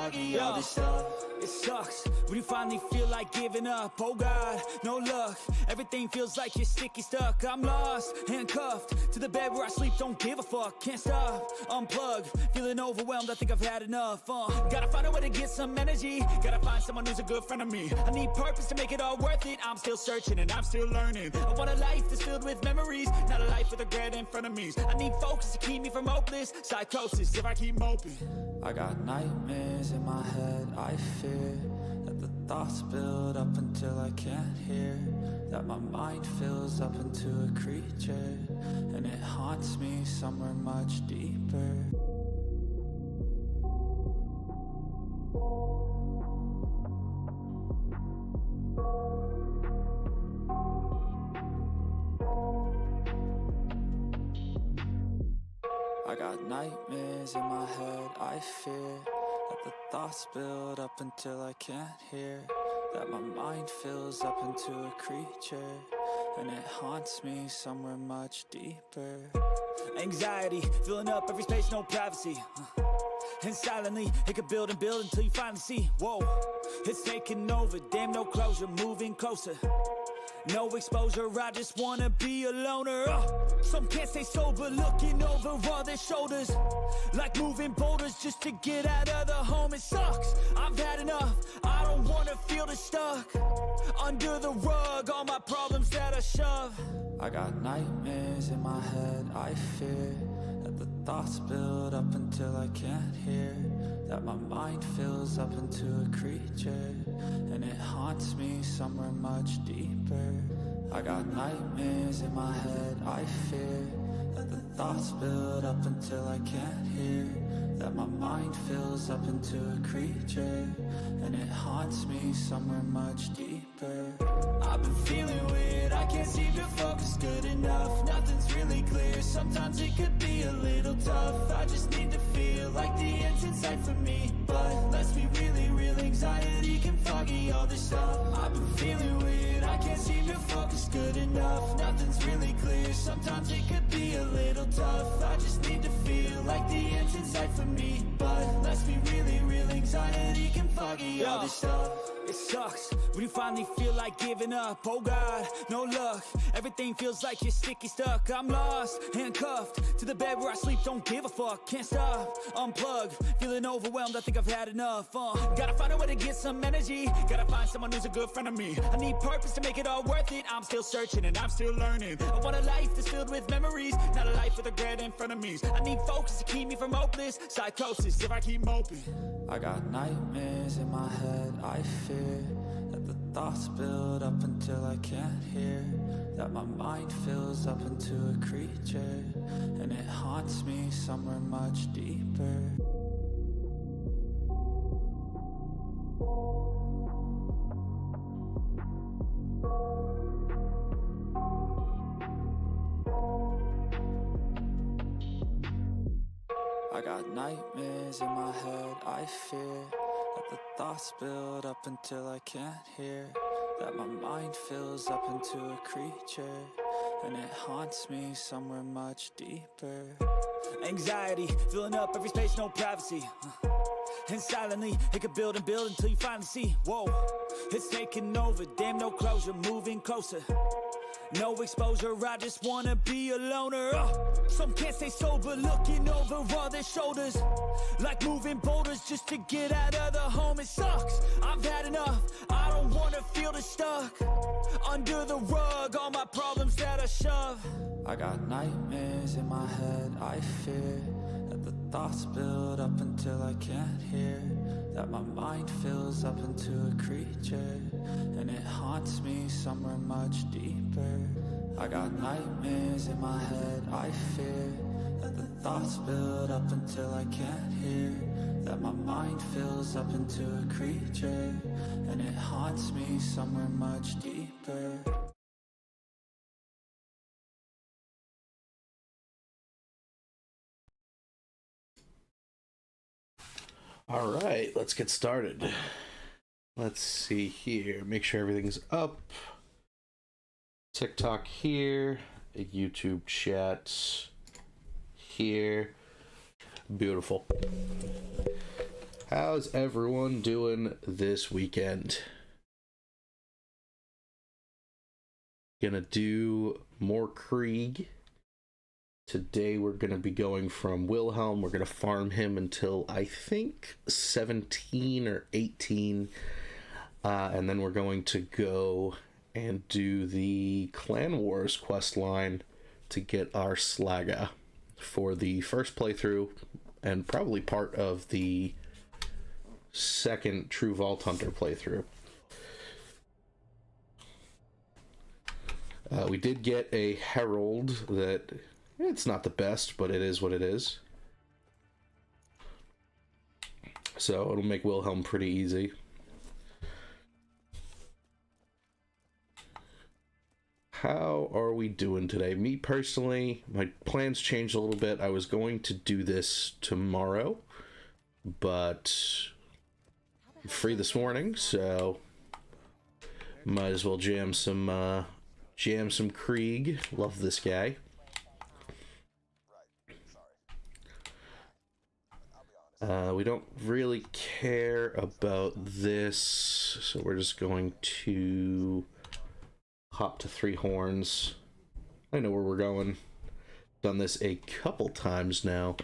foggy, all this stuff. It sucks when you finally feel like giving up. Oh God, no luck. Everything feels like you're sticky stuck. I'm lost, handcuffed to the bed where I sleep. Don't give a fuck, can't stop. Unplug, feeling overwhelmed. I think I've had enough. Gotta find a way to get some energy. Gotta find someone who's a good friend of me. I need purpose to make it all worth it. I'm still searching and I'm still learning. I want a life that's filled with memories, not a life with regret in front of me. I need focus to keep me from hopeless psychosis if I keep moping. I got nightmares in my head. I fear that the thoughts build up until I can't hear, that my mind fills up into a creature, and it haunts me somewhere much deeper. I got nightmares in my head. I fear that the thoughts build up until I can't hear, that my mind fills up into a creature, and it haunts me somewhere much deeper. Anxiety filling up every space, no privacy. And silently it could build and build until you finally see, whoa, it's taking over. Damn, no closure, moving closer. No exposure, I just wanna be a loner. Some can't stay sober, looking over all their shoulders, like moving boulders just to get out of the home. It sucks, I've had enough. I don't wanna feel the stuck under the rug, all my problems that I shove. I got nightmares in my head. I fear that the thoughts build up until I can't hear, that my mind fills up into a creature, and it haunts me somewhere much deeper. I got nightmares in my head. I fear that the thoughts build up until I can't hear, that my mind fills up into a creature, and it haunts me somewhere much deeper. I've been feeling weird, I can't seem to focus good enough. Nothing's really clear, sometimes it could be a little tough. I just need to feel like the end's in sight for me, but let's be really real, anxiety can foggy all this stuff. I've been feeling weird, I can't seem to focus good enough. Nothing's really clear, sometimes it could be a little tough. I just need to feel like the end's in sight for me, but let's be really real, anxiety can foggy all this stuff. It sucks when you finally feel like giving up. Oh God, no luck. Everything feels like you're sticky stuck. I'm lost, handcuffed to the bed where I sleep. Don't give a fuck, can't stop. Unplug, feeling overwhelmed. I think I've had enough. Gotta find a way to get some energy. Gotta find someone who's a good friend of me. I need purpose to make it all worth it. I'm still searching and I'm still learning. I want a life that's filled with memories, not a life with regret in front of me. I need focus to keep me from hopeless psychosis if I keep moping. I got nightmares in my head. I fear that the thoughts build up until I can't hear, that my mind fills up into a creature, and it haunts me somewhere much deeper. I got nightmares in my head. I fear that the thoughts build up until I can't hear, that my mind fills up into a creature, and it haunts me somewhere much deeper. Anxiety filling up every space, no privacy. And silently it could build and build until you finally see, whoa, it's taking over. Damn, no closure, moving closer. No exposure, I just wanna be a loner. Some can't stay sober, looking over all their shoulders, like moving boulders just to get out of the home. It sucks, I've had enough. I don't wanna feel the stuck under the rug, all my problems that I shove. I got nightmares in my head. I fear that the thoughts build up until I can't hear, that my mind fills up into a creature, and it haunts me somewhere much deeper. I got nightmares in my head. I fear that the thoughts build up until I can't hear, that my mind fills up into a creature, and it haunts me somewhere much deeper. All right, let's get started. Let's see here. Make sure everything's up. TikTok here. A YouTube chat here. Beautiful. How's everyone doing this weekend? Gonna do more Krieg. Today we're gonna be going from Wilhelm. We're gonna farm him until I think 17 or 18. And then we're going to go and do the Clan Wars quest line to get our Slagga for the first playthrough and probably part of the second True Vault Hunter playthrough. We did get a Herald that it's not the best, but it is what it is. So it'll make Wilhelm pretty easy. How are we doing today? Me personally, my plans changed a little bit. I was going to do this tomorrow, but I'm free this morning, so might as well jam some Krieg. Love this guy. We don't really care about this, so we're just going to hop to 3 horns. I know where we're going. Done this a couple times now.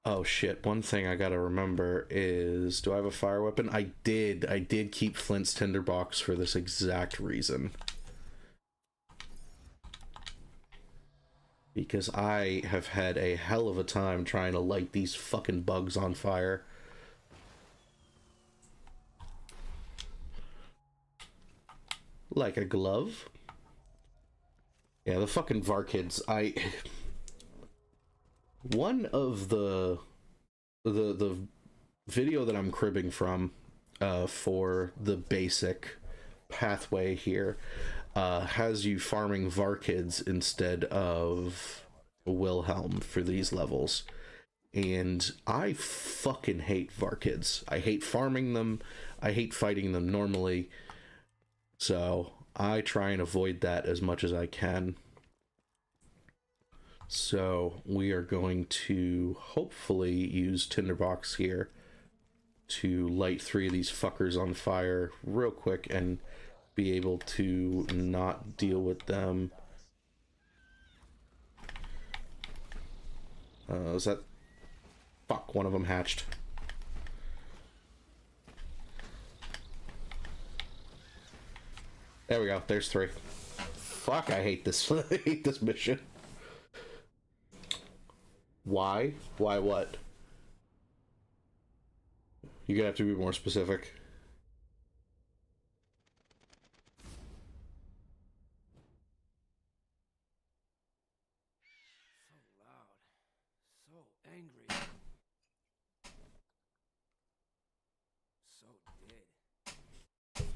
Oh shit, one thing I gotta remember is, do I have a fire weapon? I did keep Flint's tinderbox for this exact reason. Because I have had a hell of a time trying to light these fucking bugs on fire. Like a glove. Yeah, the fucking Varkids. One of the video that I'm cribbing from for the basic pathway here has you farming Varkids instead of Wilhelm for these levels. And I fucking hate Varkids. I hate farming them. I hate fighting them normally. So I try and avoid that as much as I can. So we are going to hopefully use Tinderbox here to light 3 of these fuckers on fire real quick and be able to not deal with them. Is that... Fuck, one of them hatched. There we go, there's 3. Fuck, I hate this. I hate this mission. Why? Why what? You're gonna have to be more specific. So loud. So angry. So dead.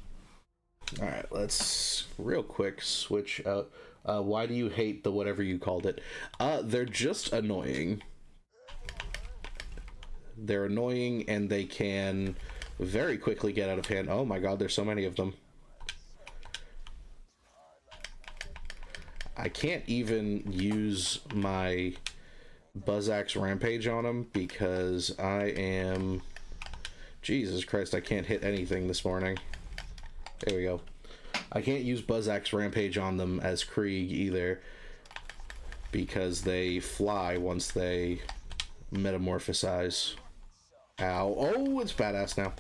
Alright, let's real quick switch out. Why do you hate the whatever you called it? They're just annoying. They're annoying and they can very quickly get out of hand. Oh my god, there's so many of them. I can't even use my Buzzaxe Rampage on them because I am... Jesus Christ, I can't hit anything this morning. There we go. I can't use Buzzaxe Rampage on them as Krieg either because they fly once they metamorphosize. Ow. Oh, it's badass now.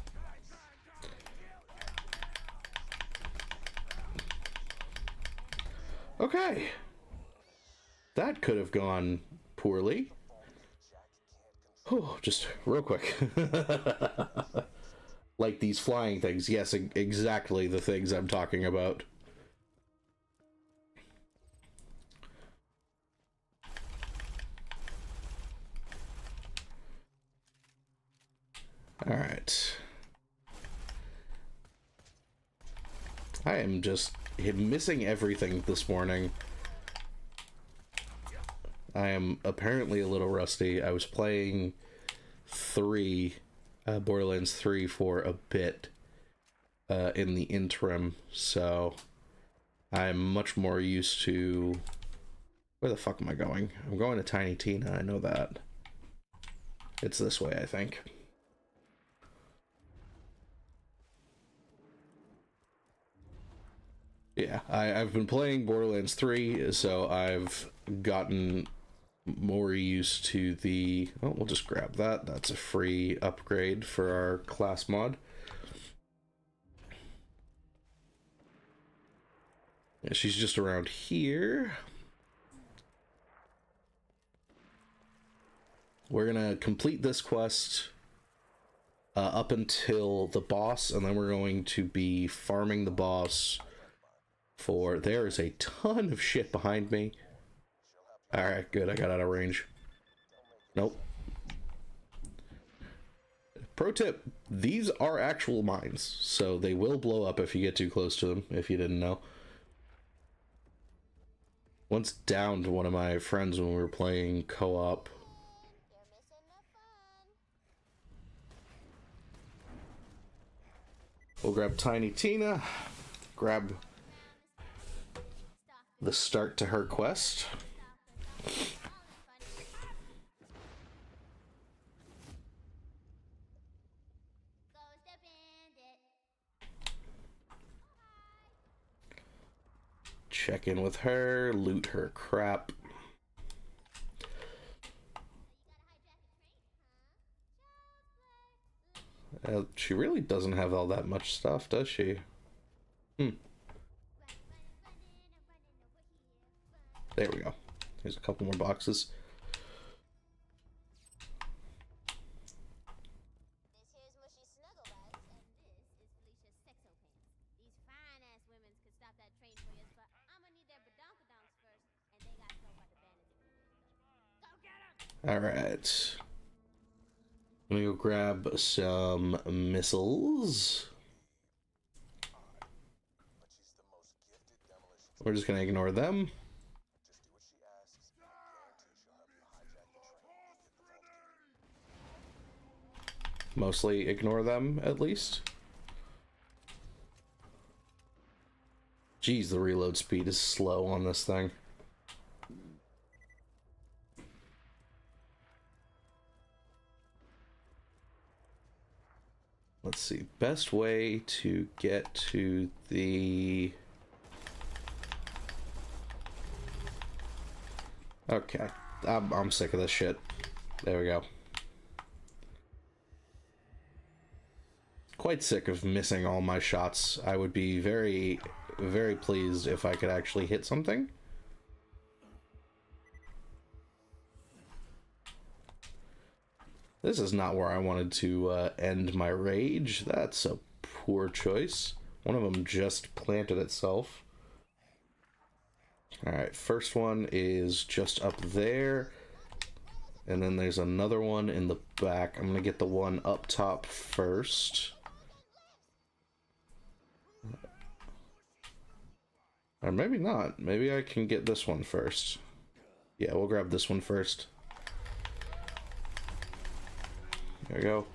Okay. That could have gone poorly. Oh, just real quick. Like these flying things. Yes, exactly the things I'm talking about. Alright. I am just missing everything this morning. I am apparently a little rusty. I was playing Borderlands 3 for a bit in the interim, so I'm much more used to... Where the fuck am I going? I'm going to Tiny Tina, I know that. It's this way, I think. Yeah, I've been playing Borderlands 3, so I've gotten more used to the... Oh, we'll just grab that. That's a free upgrade for our class mod. Yeah, she's just around here. We're gonna complete this quest up until the boss, and then we're going to be farming the boss for... There is a ton of shit behind me. Alright, good, I got out of range. Nope. Pro tip, these are actual mines, so they will blow up if you get too close to them, if you didn't know. Once downed one of my friends when we were playing co-op. We'll grab Tiny Tina, grab the start to her quest. Check in with her, loot her crap. She really doesn't have all that much stuff, does she? There we go. There's a couple more boxes. Alright. I'm gonna go grab some missiles. We're just gonna ignore them. Mostly ignore them, at least. Jeez, the reload speed is slow on this thing. Let's see, best way to get to the... Okay, I'm sick of this shit. There we go. Quite sick of missing all my shots. I would be very, very pleased if I could actually hit something. This is not where I wanted to end my rage. That's a poor choice. One of them just planted itself. Alright, first one is just up there. And then there's another one in the back. I'm gonna get the one up top first. Or maybe not. Maybe I can get this one first. Yeah, we'll grab this one first. There we go.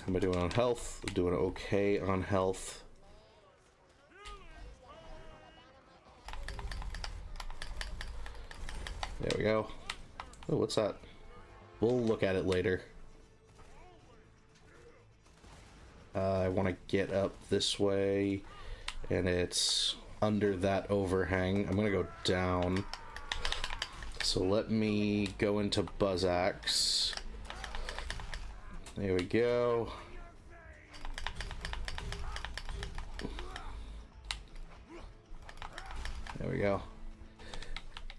How am I doing on health? Doing okay on health. There we go. Oh, what's that? We'll look at it later. I want to get up this way, and it's under that overhang. I'm gonna go down. So let me go into Buzz Axe. There we go. There we go.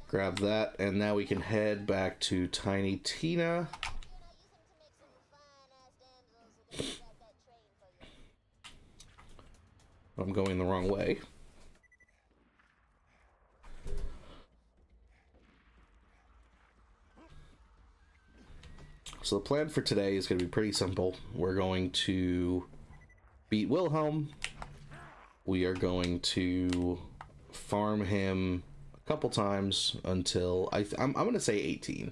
Grab that, and now we can head back to Tiny Tina. I'm going the wrong way. So the plan for today is going to be pretty simple. We're going to beat Wilhelm. We are going to farm him a couple times until I'm going to say 18.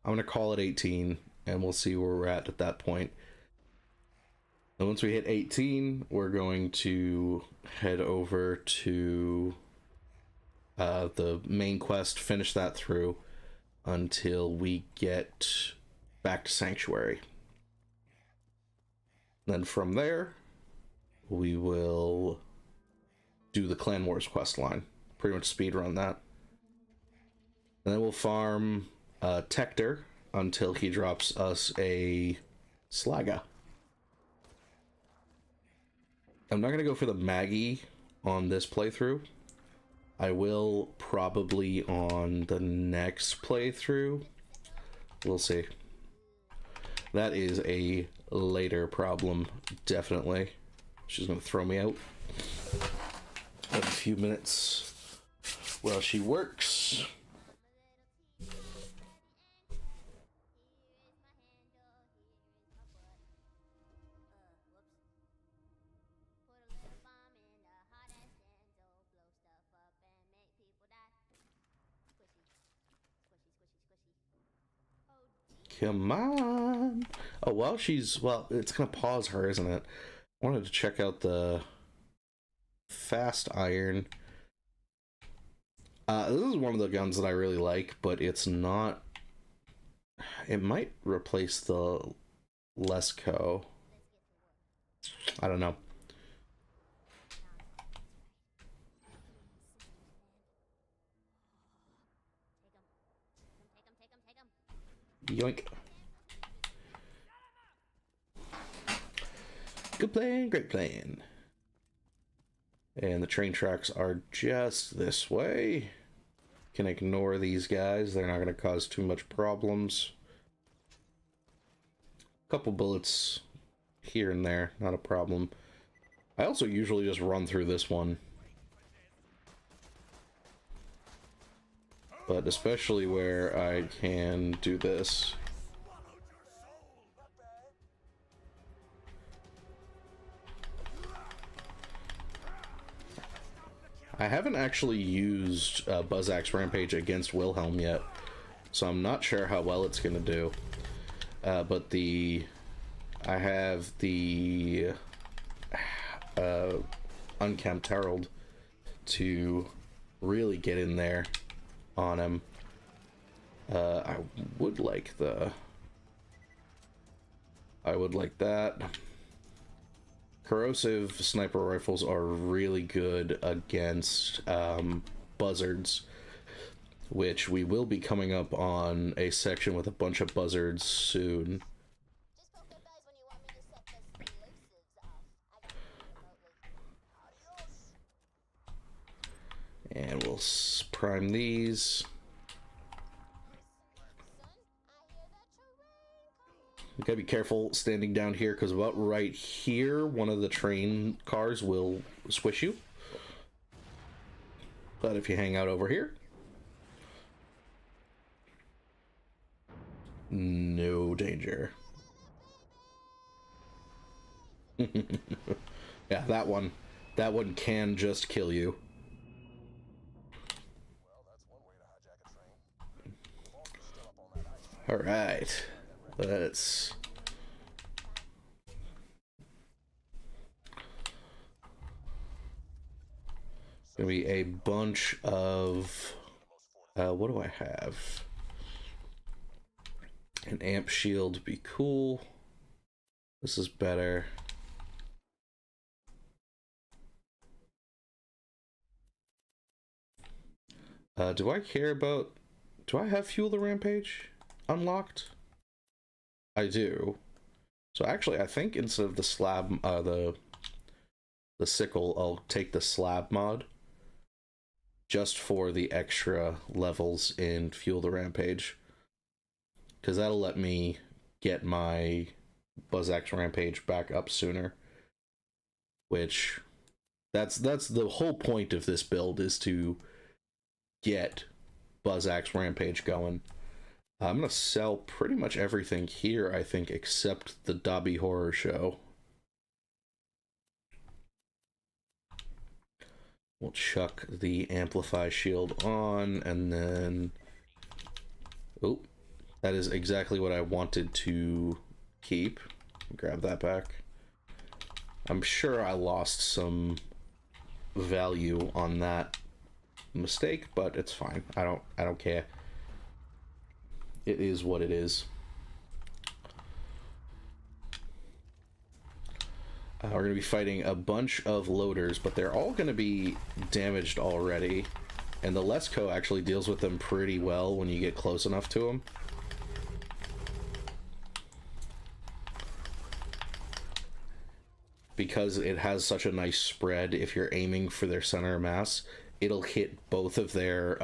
I'm going to call it 18, and we'll see where we're at that point. And once we hit 18, we're going to head over to the main quest, finish that through, until we get back to Sanctuary. Then from there, we will do the Clan Wars quest line. Pretty much speedrun that. And then we'll farm Tector until he drops us a Slagga. I'm not going to go for the Maggie on this playthrough. I will probably on the next playthrough. We'll see. That is a later problem, definitely. She's going to throw me out. I have a few minutes while she works. Come on. Oh, well, it's gonna pause her, isn't it? I wanted to check out the fast iron. This is one of the guns that I really like, but it's not. It might replace the Lesco. I don't know. Yoink. Good plan, great plan. And the train tracks are just this way. Can ignore these guys. They're not going to cause too much problems. Couple bullets here and there, not a problem. I also usually just run through this one. But especially where I can do this. I haven't actually used Buzz-Axe Rampage against Wilhelm yet, so I'm not sure how well it's going to do. But I have the Unkempt Herald to really get in there on him. I would like that. Corrosive sniper rifles are really good against buzzards, which we will be coming up on a section with a bunch of buzzards soon. And we'll prime these. You gotta be careful standing down here, because about right here, one of the train cars will squish you. But if you hang out over here, no danger. Yeah, that one can just kill you. All right, let's. Gonna be a bunch of. What do I have? An amp shield would be cool. This is better. Do I care about? Do I have Fuel the Rampage unlocked? I do. So actually, I think instead of the slab, the sickle, I'll take the slab mod, just for the extra levels in Fuel the Rampage, because that'll let me get my Buzz-Axe Rampage back up sooner. Which, that's the whole point of this build, is to get Buzz-Axe Rampage going. I'm gonna sell pretty much everything here, I think, except the Dobby Horror Show. We'll chuck the Amplify Shield on, and then... Oh, that is exactly what I wanted to keep. Grab that back. I'm sure I lost some value on that mistake, but it's fine. I don't care. it is what it is. We're going to be fighting a bunch of loaders, but they're all going to be damaged already. And the Lesko actually deals with them pretty well when you get close enough to them. Because it has such a nice spread, if you're aiming for their center of mass, it'll hit both of their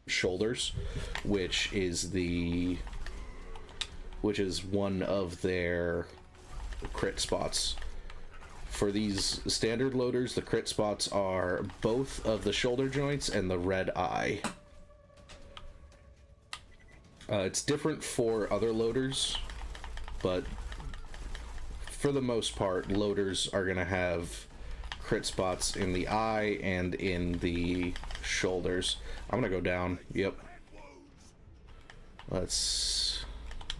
shoulders, which is one of their crit spots. For these standard loaders, the crit spots are both of the shoulder joints and the red eye. It's different for other loaders, but for the most part, loaders are going to have crit spots in the eye and in the shoulders. I'm going to go down. Yep. Let's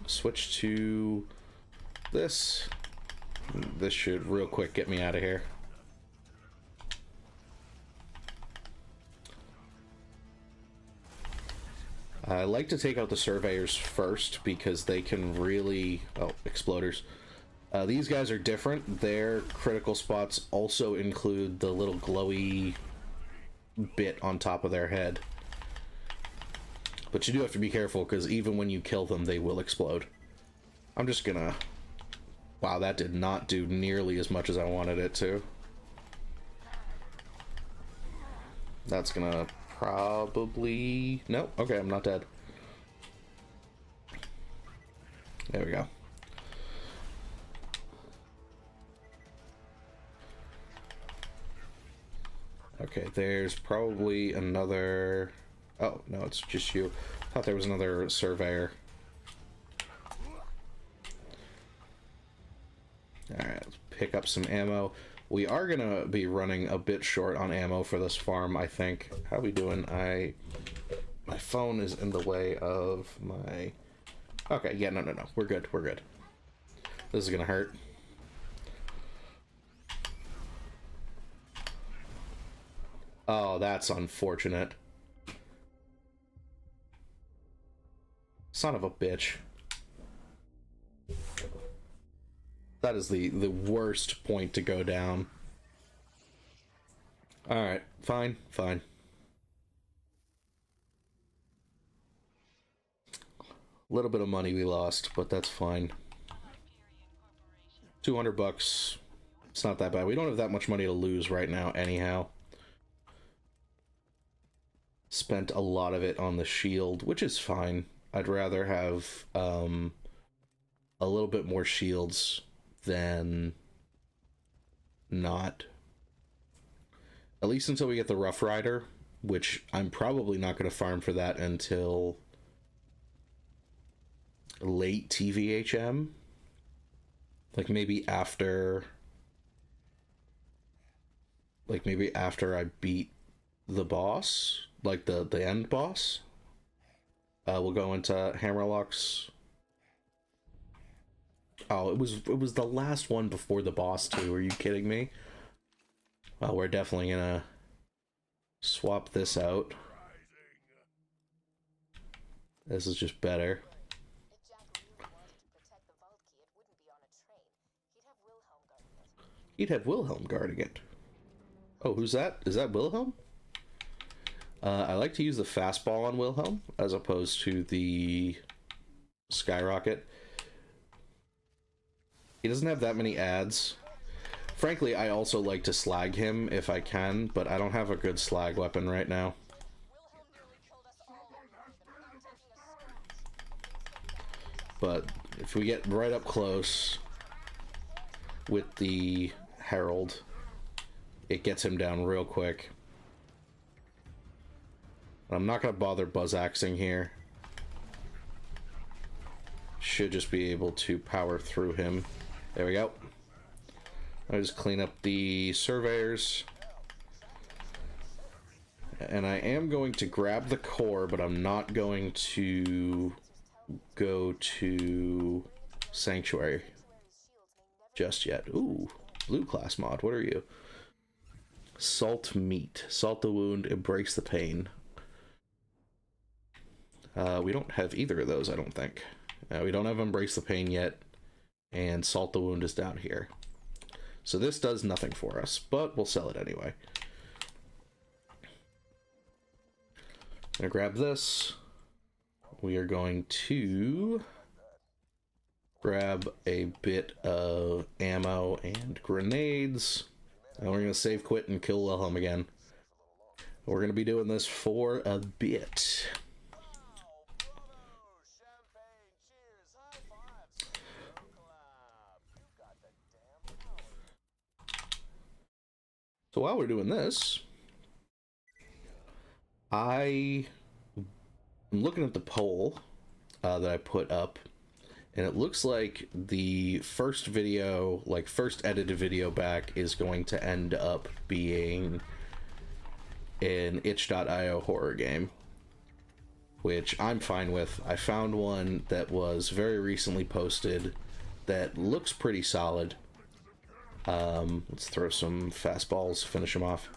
switch to this. This should real quick get me out of here. I like to take out the surveyors first because they can really... Oh, exploders. These guys are different. Their critical spots also include the little glowy bit on top of their head. But you do have to be careful because even when you kill them, they will explode. I'm just gonna... Wow, that did not do nearly as much as I wanted it to. That's gonna probably... No, okay, I'm not dead. There we go. Okay, there's probably another... Oh, no, it's just you. I thought there was another surveyor. Alright, let's pick up some ammo. We are gonna be running a bit short on ammo for this farm, I think. How are we doing? My phone is in the way of my... Okay, yeah, no. We're good, we're good. This is gonna hurt. Oh, that's unfortunate. Son of a bitch. That is the worst point to go down. Alright, fine. A little bit of money we lost, but that's fine. 200 bucks. It's not that bad. We don't have that much money to lose right now, anyhow. Spent a lot of it on the shield, which is fine. I'd rather have a little bit more shields than not. At least until we get the Rough Rider, which I'm probably not going to farm for that until late TVHM. Like maybe after I beat the boss, like the end boss. We'll go into Hammerlock's. Oh, it was the last one before the boss too. Are you kidding me? Well, we're definitely gonna swap this out. This is just better. He'd have Wilhelm guarding it. Oh, who's that? Is that Wilhelm? I like to use the fastball on Wilhelm as opposed to the skyrocket. He doesn't have that many ads. Frankly, I also like to slag him if I can, but I don't have a good slag weapon right now. But if we get right up close with the Herald, it gets him down real quick. I'm not going to bother buzz-axing here. Should just be able to power through him. There we go. I just clean up the surveyors. And I am going to grab the core, but I'm not going to go to Sanctuary just yet. Ooh, blue class mod. What are you? Salt meat. Salt the wound, embrace the pain. We don't have either of those, I don't think. We don't have Embrace the Pain yet, and Salt the Wound is down here. So this does nothing for us, but we'll sell it anyway. I'm gonna grab this. We are going to grab a bit of ammo and grenades. And we're gonna save, quit, and kill Wilhelm again. We're gonna be doing this for a bit. So while we're doing this, I'm looking at the poll that I put up, and it looks like the first video, like first edited video back, is going to end up being an itch.io horror game, which I'm fine with. I found one that was very recently posted that looks pretty solid. Let's throw some fastballs, finish them off.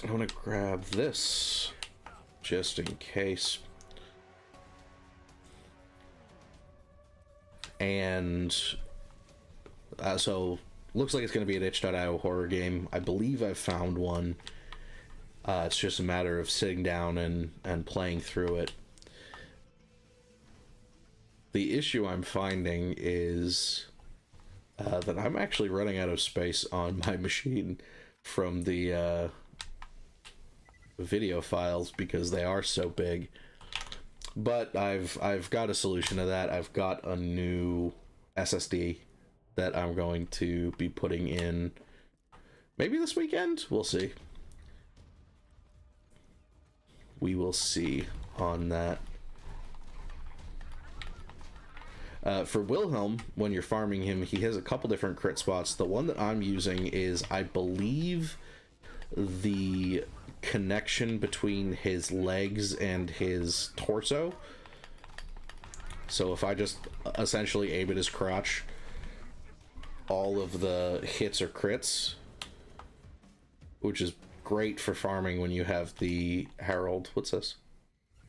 I want to grab this just in case. And so looks like it's going to be an itch.io horror game. I believe I've found one. It's just a matter of sitting down and playing through it. The issue I'm finding is that I'm actually running out of space on my machine from the video files because they are so big. But I've got a solution to that. I've got a new SSD that I'm going to be putting in maybe this weekend. We'll see. We will see on that. For Wilhelm, when you're farming him, he has a couple different crit spots. The one that I'm using is, I believe, the connection between his legs and his torso. So if I just essentially aim at his crotch, all of the hits are crits, which is great for farming when you have the Herald. What's this?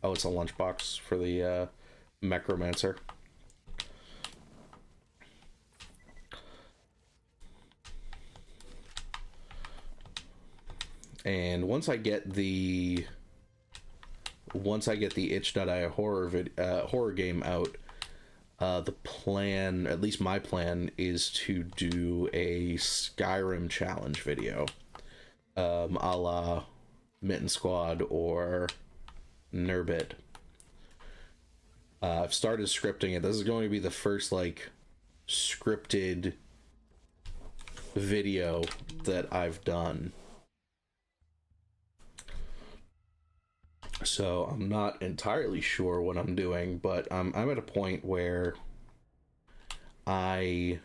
Oh, it's a lunchbox for the Necromancer. And once I get the itch.io horror game out, the plan, at least my plan, is to do a Skyrim challenge video, a la Mitten Squad or Nurbit. I've started scripting it. This is going to be the first like scripted video that I've done. So I'm not entirely sure what I'm doing, but I'm at a point where I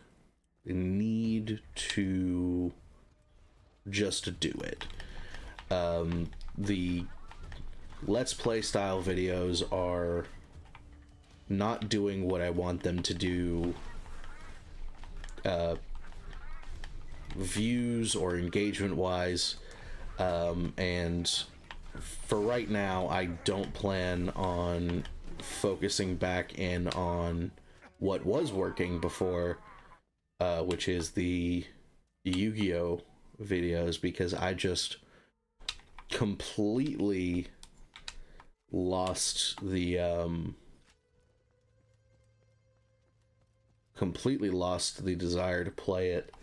need to just do it. The Let's Play style videos are not doing what I want them to do, views or engagement wise, and for right now, I don't plan on focusing back in on what was working before, which is the Yu-Gi-Oh videos, because I just completely lost the desire to play it.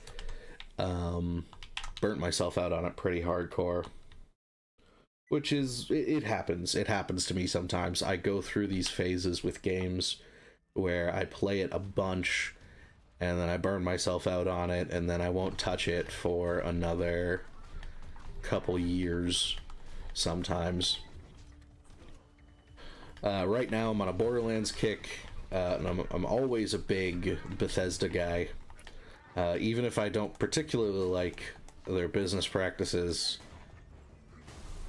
Burnt myself out on it pretty hardcore. Which is, it happens. It happens to me sometimes. I go through these phases with games where I play it a bunch, and then I burn myself out on it, and then I won't touch it for another couple years sometimes. Right now I'm on a Borderlands kick, and I'm always a big Bethesda guy. Even if I don't particularly like their business practices,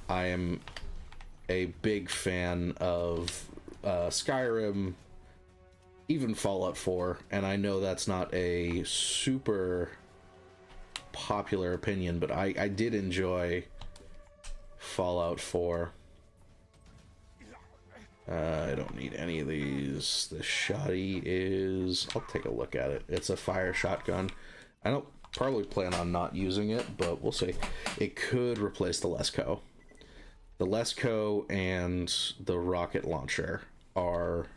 I am a big fan of Skyrim, even Fallout 4, and I know that's not a super popular opinion, but I did enjoy Fallout 4. I don't need any of these. The shotty is... I'll take a look at it. It's a fire shotgun. I don't probably plan on not using it, but we'll see. It could replace the Lesko. The Lesko and the rocket launcher are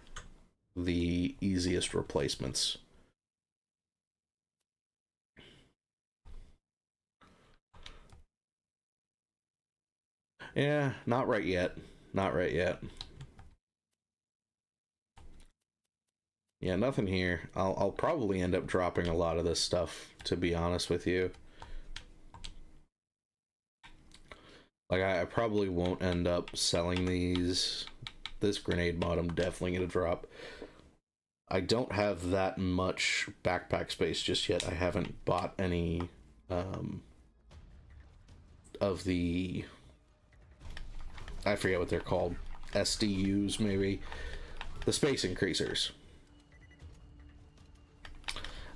the easiest replacements. Yeah, not right yet. Not right yet. Yeah, nothing here. I'll probably end up dropping a lot of this stuff, to be honest with you. Like, I probably won't end up selling these. This grenade mod I'm definitely going to drop. I don't have that much backpack space just yet. I haven't bought any of the... I forget what they're called. SDUs, maybe. The space increasers.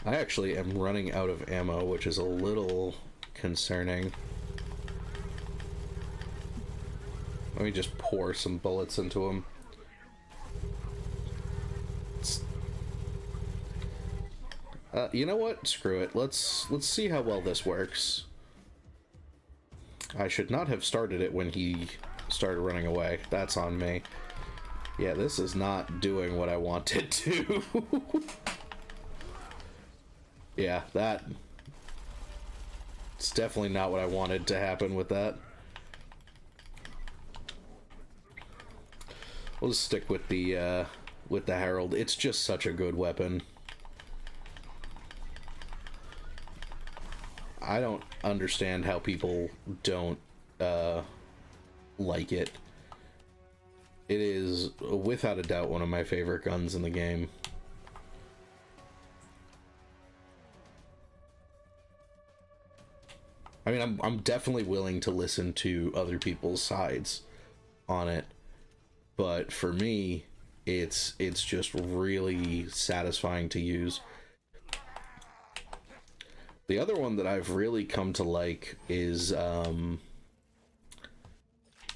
I actually am running out of ammo, which is a little concerning. Let me just pour some bullets into him. You know what? Screw it. Let's see how well this works. I should not have started it when he started running away. That's on me. Yeah, this is not doing what I want it to. Yeah, that... It's definitely not what I wanted to happen with that. We'll just stick with the Herald. It's just such a good weapon. I don't understand how people don't like it. It is, without a doubt, one of my favorite guns in the game. I mean, I'm definitely willing to listen to other people's sides on it, but for me, it's just really satisfying to use. The other one that I've really come to like is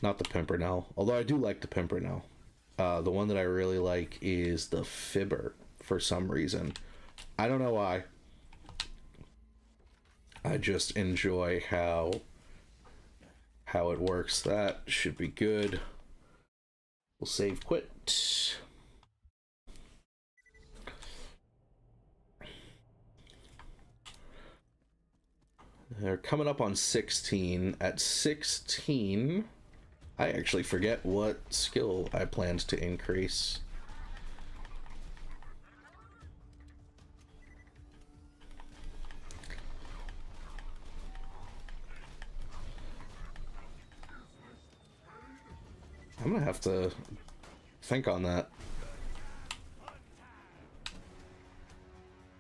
not the Pimpernel, although I do like the Pimpernel. The one that I really like is the Fibber for some reason. I don't know why. I just enjoy how it works. That should be good. We'll save quit. They're coming up on 16. At 16, I actually forget what skill I planned to increase. I'm gonna have to think on that.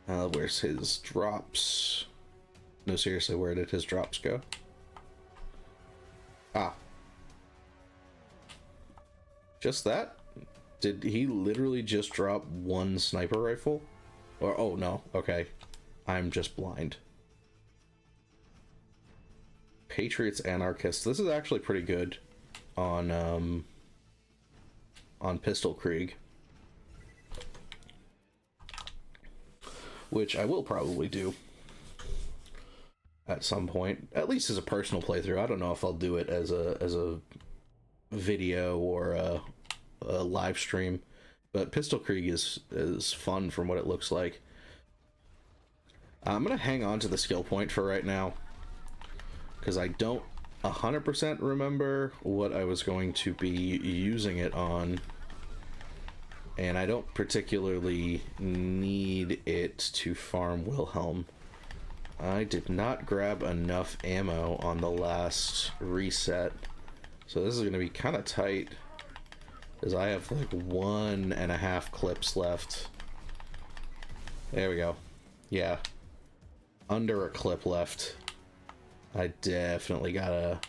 Where's his drops? No, seriously, where did his drops go? Ah. Just that? Did he literally just drop one sniper rifle? Or, oh no, okay. I'm just blind. Patriots Anarchists. This is actually pretty good on Pistol Krieg, which I will probably do at some point, at least as a personal playthrough. I don't know if I'll do it as a video or a live stream, but Pistol Krieg is fun from what it looks like. I'm gonna hang on to the skill point for right now because I don't 100% remember what I was going to be using it on, and I don't particularly need it to farm Wilhelm. I did not grab enough ammo on the last reset, so this is going to be kind of tight because I have like 1.5 clips left. There we go. Yeah, under a clip left. I definitely gotta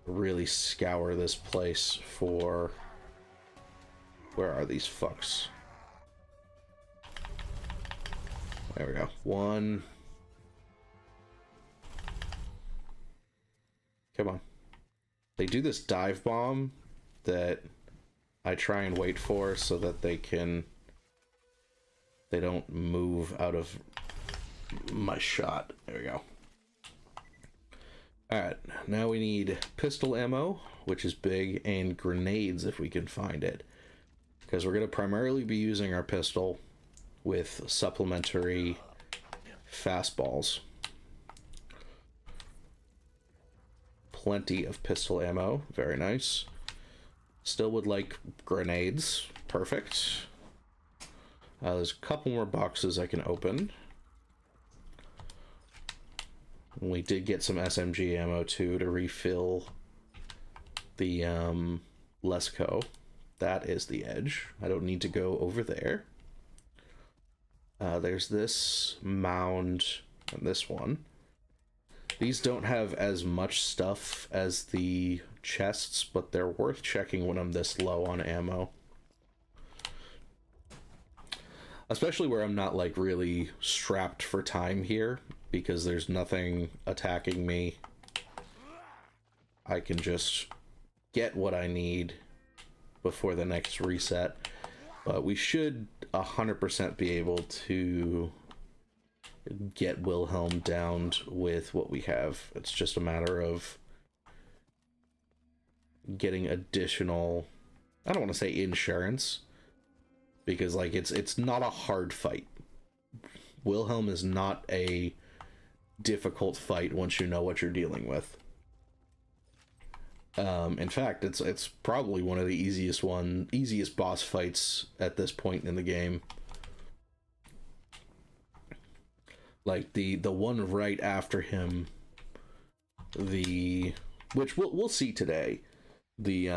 really scour this place for... Where are these fucks? There we go. 1. Come on. They do this dive bomb that I try and wait for so that they don't move out of my shot. There we go. Alright, now we need pistol ammo, which is big, and grenades if we can find it. Because we're going to primarily be using our pistol with supplementary fastballs. Plenty of pistol ammo, very nice. Still would like grenades, perfect. There's a couple more boxes I can open. We did get some SMG ammo too to refill the Lesco. That is the edge. I don't need to go over there. There's this mound and this one. These don't have as much stuff as the chests, but they're worth checking when I'm this low on ammo. Especially where I'm not like really strapped for time here, because there's nothing attacking me. I can just get what I need before the next reset. But we should 100% be able to get Wilhelm downed with what we have. It's just a matter of getting additional, I don't want to say insurance, because like it's not a hard fight. Wilhelm is not a difficult fight once you know what you're dealing with. In fact, it's probably one of the easiest boss fights at this point in the game. Like the one right after him, which we'll see today, the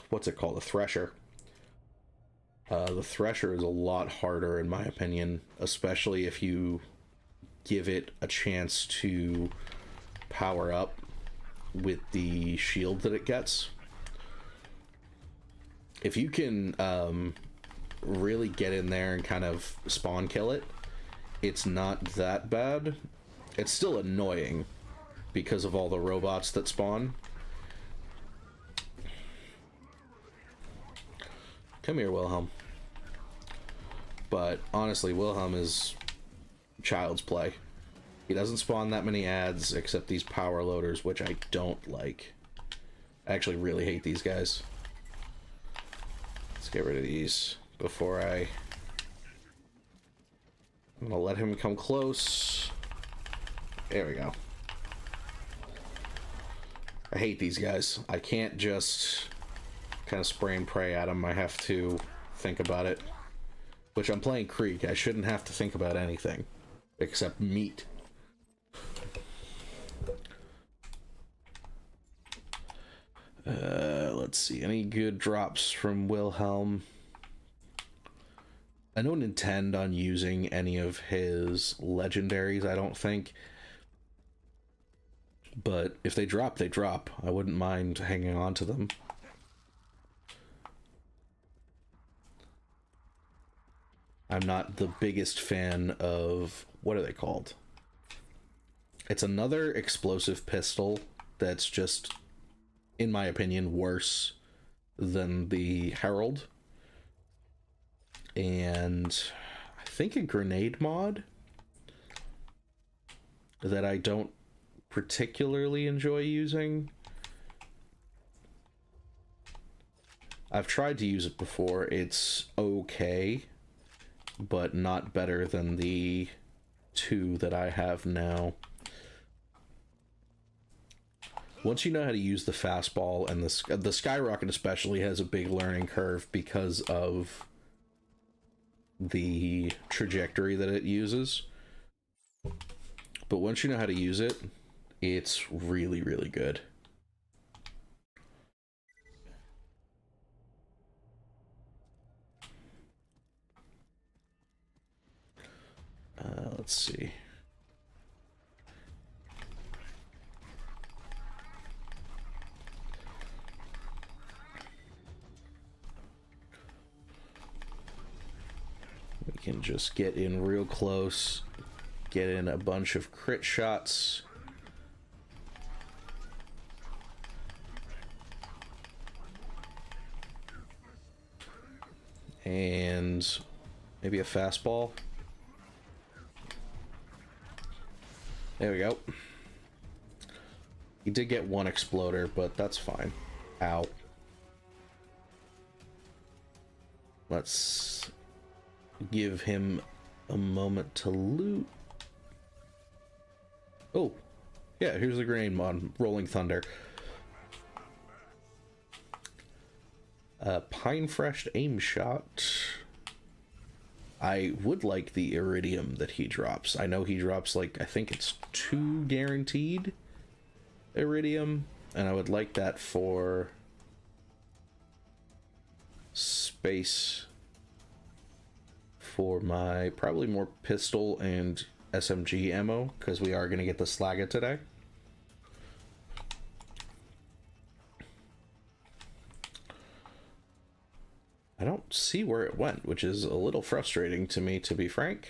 what's it called, the Thresher. The Thresher is a lot harder in my opinion, especially if you give it a chance to power up with the shield that it gets. If you can really get in there and kind of spawn kill it, it's not that bad. It's still annoying because of all the robots that spawn. Come here, Wilhelm. But honestly, Wilhelm is child's play. He doesn't spawn that many ads except these power loaders, which I don't like. I actually really hate these guys. Let's get rid of these before I'm gonna let him come close. There we go. I hate these guys. I can't just kind of spray and pray at them. I have to think about it. Which, I'm playing Krieg. I shouldn't have to think about anything except meat. Let's see. Any good drops from Wilhelm? I don't intend on using any of his legendaries, I don't think. But if they drop, they drop. I wouldn't mind hanging on to them. I'm not the biggest fan of... what are they called? It's another explosive pistol that's just, in my opinion, worse than the Herald. And I think a grenade mod that I don't particularly enjoy using. I've tried to use it before. It's okay, but not better than the two that I have now. Once you know how to use the fastball, and the Skyrocket especially has a big learning curve because of the trajectory that it uses. But once you know how to use it, it's really, really good. Let's see. We can just get in real close, get in a bunch of crit shots. And maybe a fastball. There we go. He did get one exploder, but that's fine. Ow. Let's give him a moment to loot. Oh, yeah, here's the grain on Rolling Thunder. Pine Fresh aim shot. I would like the iridium that he drops. I know he drops, like, I think it's 2 guaranteed iridium, and I would like that for space for my probably more pistol and SMG ammo, because we are going to get the Slagga today. I don't see where it went, which is a little frustrating to me, to be frank.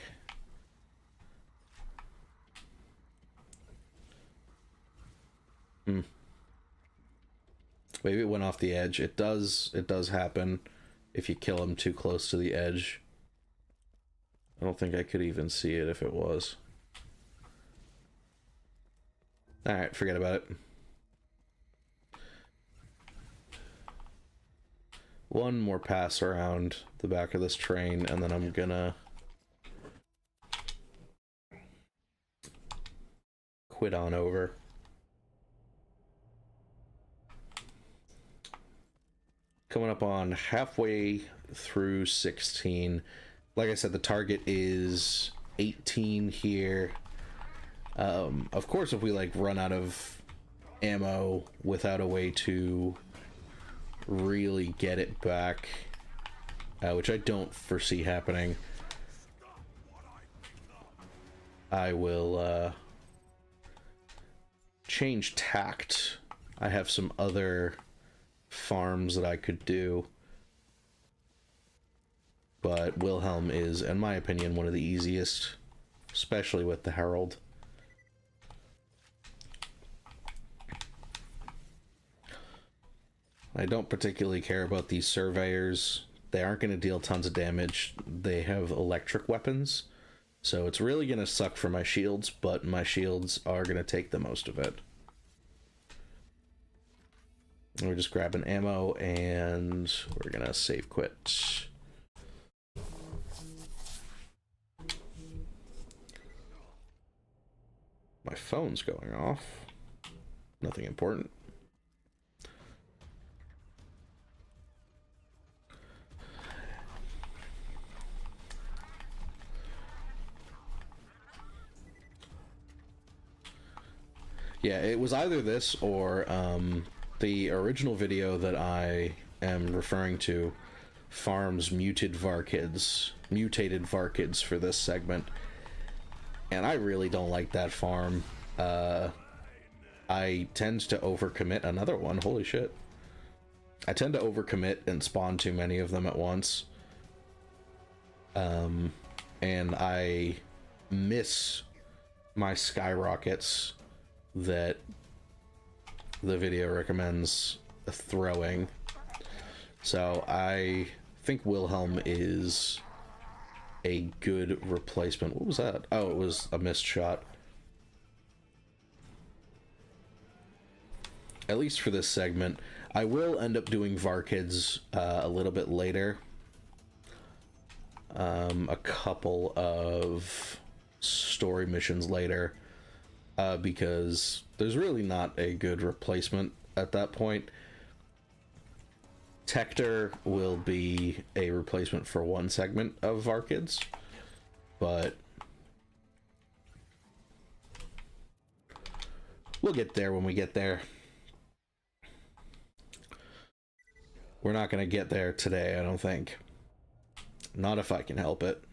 Maybe it went off the edge. It does happen if you kill him too close to the edge. I don't think I could even see it if it was. Alright, forget about it. One more pass around the back of this train, and then I'm gonna quit on over. Coming up on halfway through 16. Like I said, the target is 18 here. Of course, if we like run out of ammo without a way to really get it back, which I don't foresee happening, I will change tact. I have some other farms that I could do, but Wilhelm is, in my opinion, one of the easiest, especially with the Herald. I don't particularly care about these surveyors. They aren't going to deal tons of damage. They have electric weapons, so it's really going to suck for my shields, but my shields are going to take the most of it. We're just grabbing ammo, and we're going to save quit. My phone's going off. Nothing important. Yeah, it was either this or the original video that I am referring to farms mutated Varkids for this segment, and I really don't like that farm. I tend to overcommit. Another one, holy shit. I tend to overcommit and spawn too many of them at once. And I miss my skyrockets that the video recommends throwing. So I think Wilhelm is a good replacement. What was that? Oh, it was a missed shot. At least for this segment. I will end up doing Varkids a little bit later. A couple of story missions later. Because there's really not a good replacement at that point. Tector will be a replacement for one segment of Varkids, but we'll get there when we get there. We're not going to get there today, I don't think. Not if I can help it.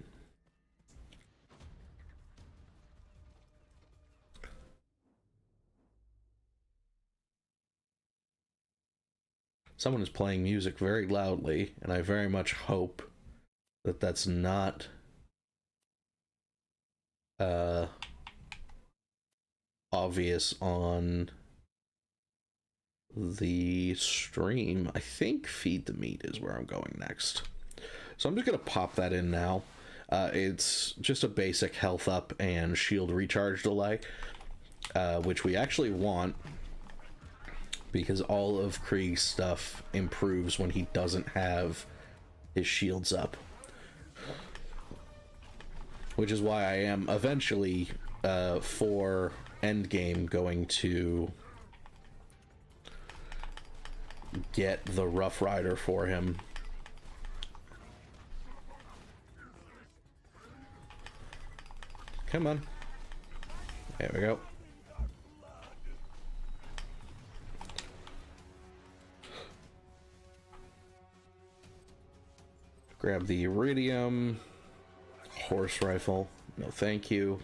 Someone is playing music very loudly, and I very much hope that that's not obvious on the stream. I think Feed the Meat is where I'm going next. So I'm just going to pop that in now. It's just a basic health up and shield recharge delay, which we actually want, because all of Krieg's stuff improves when he doesn't have his shields up. Which is why I am eventually, for endgame, going to get the Rough Rider for him. Come on. There we go. Grab the iridium. Horse rifle. No, thank you.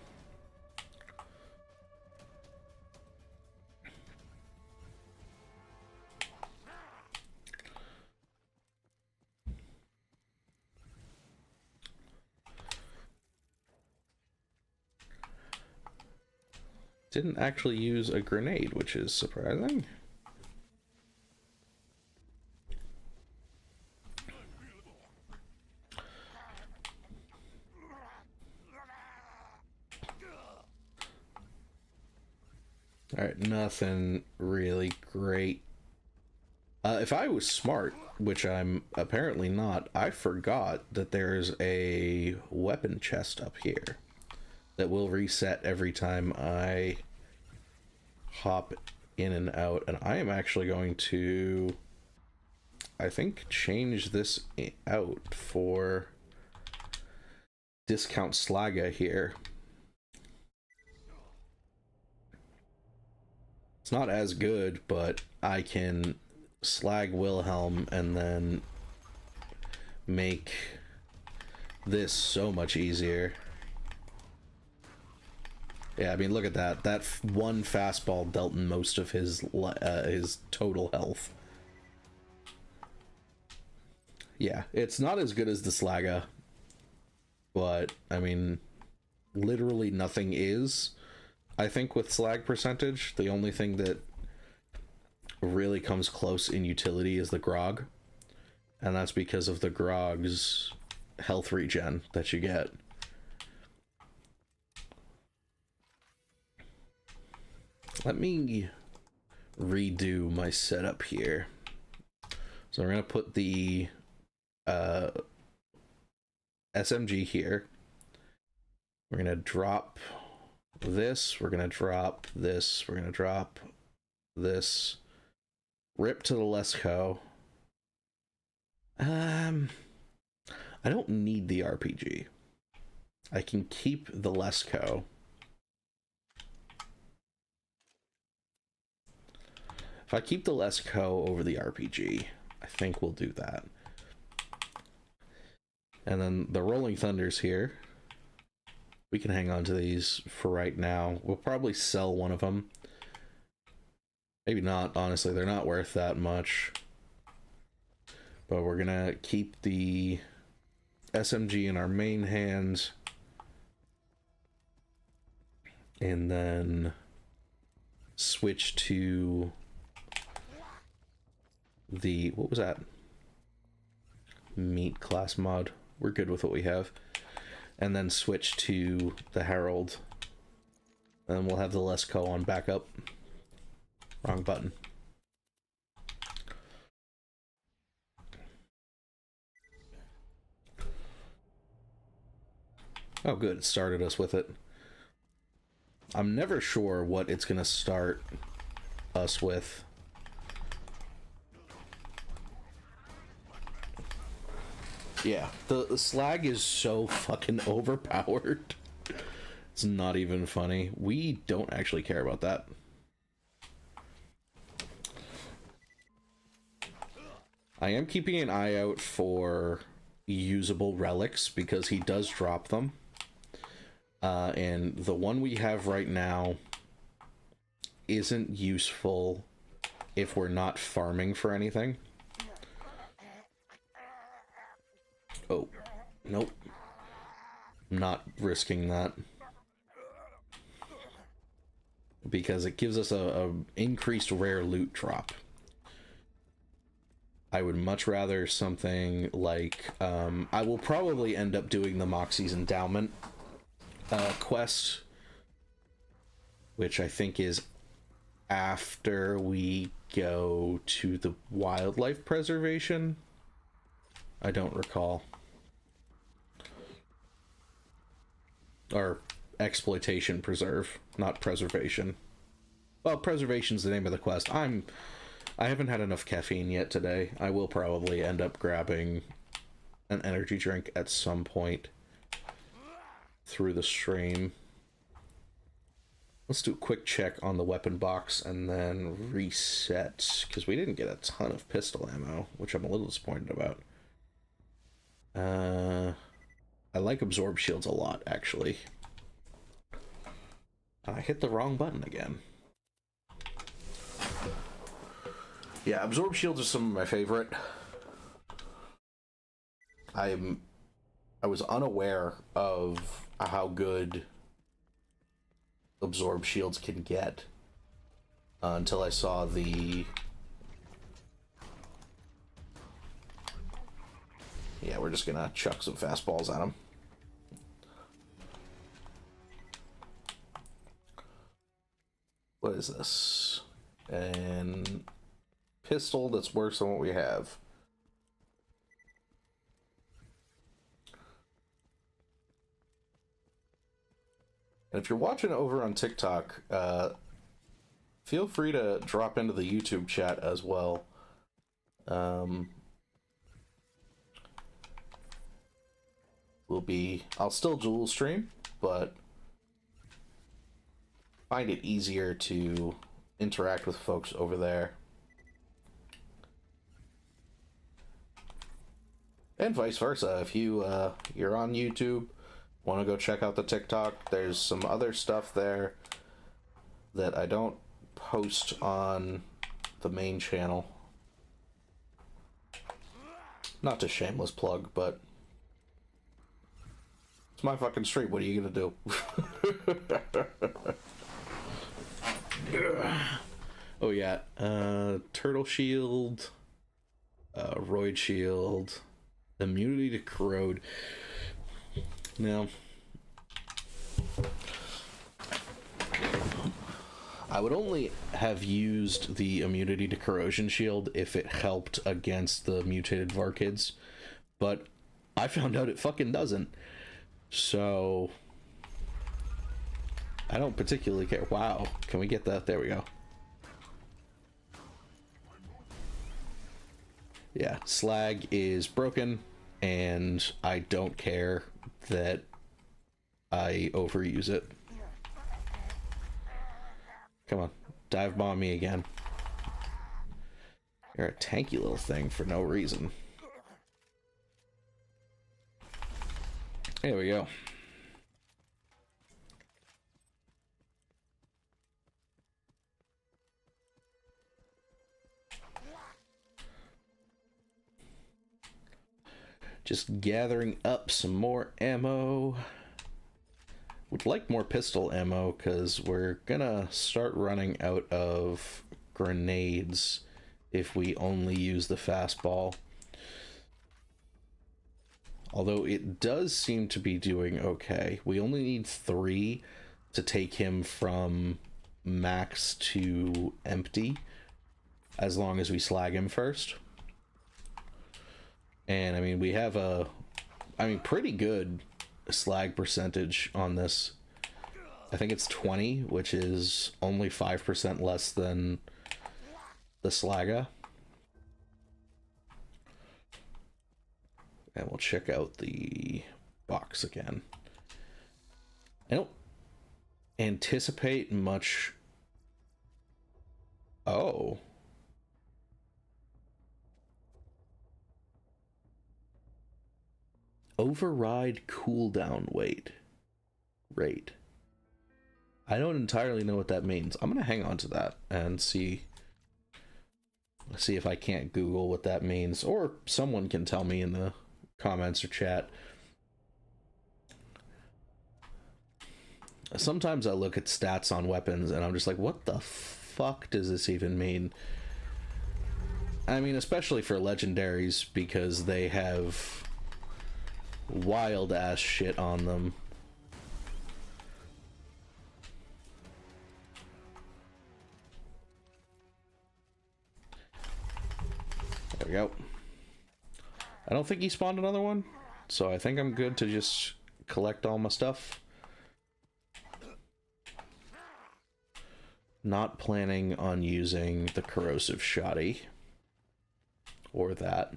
Didn't actually use a grenade, which is surprising. Alright, nothing really great. If I was smart, which I'm apparently not, I forgot that there's a weapon chest up here that will reset every time I hop in and out. And I am actually going to, I think, change this out for discount Slagga here. It's not as good, but I can slag Wilhelm and then make this so much easier. Yeah, I mean, look at that. That one fastball dealt most of his total health. Yeah, it's not as good as the Slagga, but, I mean, literally nothing is. I think with slag percentage, the only thing that really comes close in utility is the grog. And that's because of the grog's health regen that you get. Let me redo my setup here. So we're going to put the SMG here. We're going to drop this, we're gonna drop this, we're gonna drop this, rip to the Lesco. I don't need the RPG. I can keep the Lesco. If I keep the Lesco over the RPG, I think we'll do that. And then the Rolling Thunders here. We can hang on to these for right now. We'll probably sell one of them. Maybe not, honestly. They're not worth that much. But we're gonna keep the SMG in our main hands. And then switch to the... what was that? Meat class mod. We're good with what we have. And then switch to the Herald. And we'll have the Lesco on backup. Wrong button. Oh good, it started us with it. I'm never sure what it's gonna start us with. Yeah, the slag is so fucking overpowered. It's not even funny. We don't actually care about that. I am keeping an eye out for usable relics because he does drop them. And the one we have right now isn't useful if we're not farming for anything. Oh, nope. I'm not risking that. Because it gives us a increased rare loot drop. I would much rather something like, I will probably end up doing the Moxie's Endowment quest, which I think is after we go to the wildlife preservation. I don't recall. Or exploitation preserve, not preservation. Well, preservation's the name of the quest. I haven't had enough caffeine yet today. I will probably end up grabbing an energy drink at some point through the stream. Let's do a quick check on the weapon box and then reset, because we didn't get a ton of pistol ammo, which I'm a little disappointed about. I like absorb shields a lot, actually. I hit the wrong button again. Yeah, absorb shields are some of my favorite. I was unaware of how good absorb shields can get until I saw the... Yeah, we're just gonna chuck some fastballs at him. What is this? And pistol that's worse than what we have. And if you're watching over on TikTok, feel free to drop into the YouTube chat as well. I'll still dual stream, but find it easier to interact with folks over there. And vice versa. If you're on YouTube, want to go check out the TikTok, there's some other stuff there that I don't post on the main channel. Not to shameless plug, but it's my fucking stream. What are you gonna do? Oh yeah, turtle shield, roid shield, immunity to corrode. Now, I would only have used the immunity to corrosion shield if it helped against the mutated Varkids, but I found out it fucking doesn't. So I don't particularly care. Wow, can we get that? There we go. Yeah, slag is broken, and I don't care that I overuse it. Come on, dive bomb me again. You're a tanky little thing for no reason. There we go. Just gathering up some more ammo. Would like more pistol ammo because we're gonna start running out of grenades if we only use the fastball. Although it does seem to be doing okay. We only need 3 to take him from max to empty, as long as we slag him first. And I mean, we have a pretty good slag percentage on this. I think it's 20, which is only 5% less than the Slagga. And we'll check out the box again. I don't anticipate much. Oh. Override cooldown rate. I don't entirely know what that means. I'm gonna hang on to that and see if I can't Google what that means, or someone can tell me in the comments or chat. Sometimes I look at stats on weapons and I'm just like, what the fuck does this even mean? I mean, especially for legendaries, because they have wild ass shit on them. There we go. I don't think he spawned another one, so I think I'm good to just collect all my stuff. Not planning on using the corrosive shoddy or that.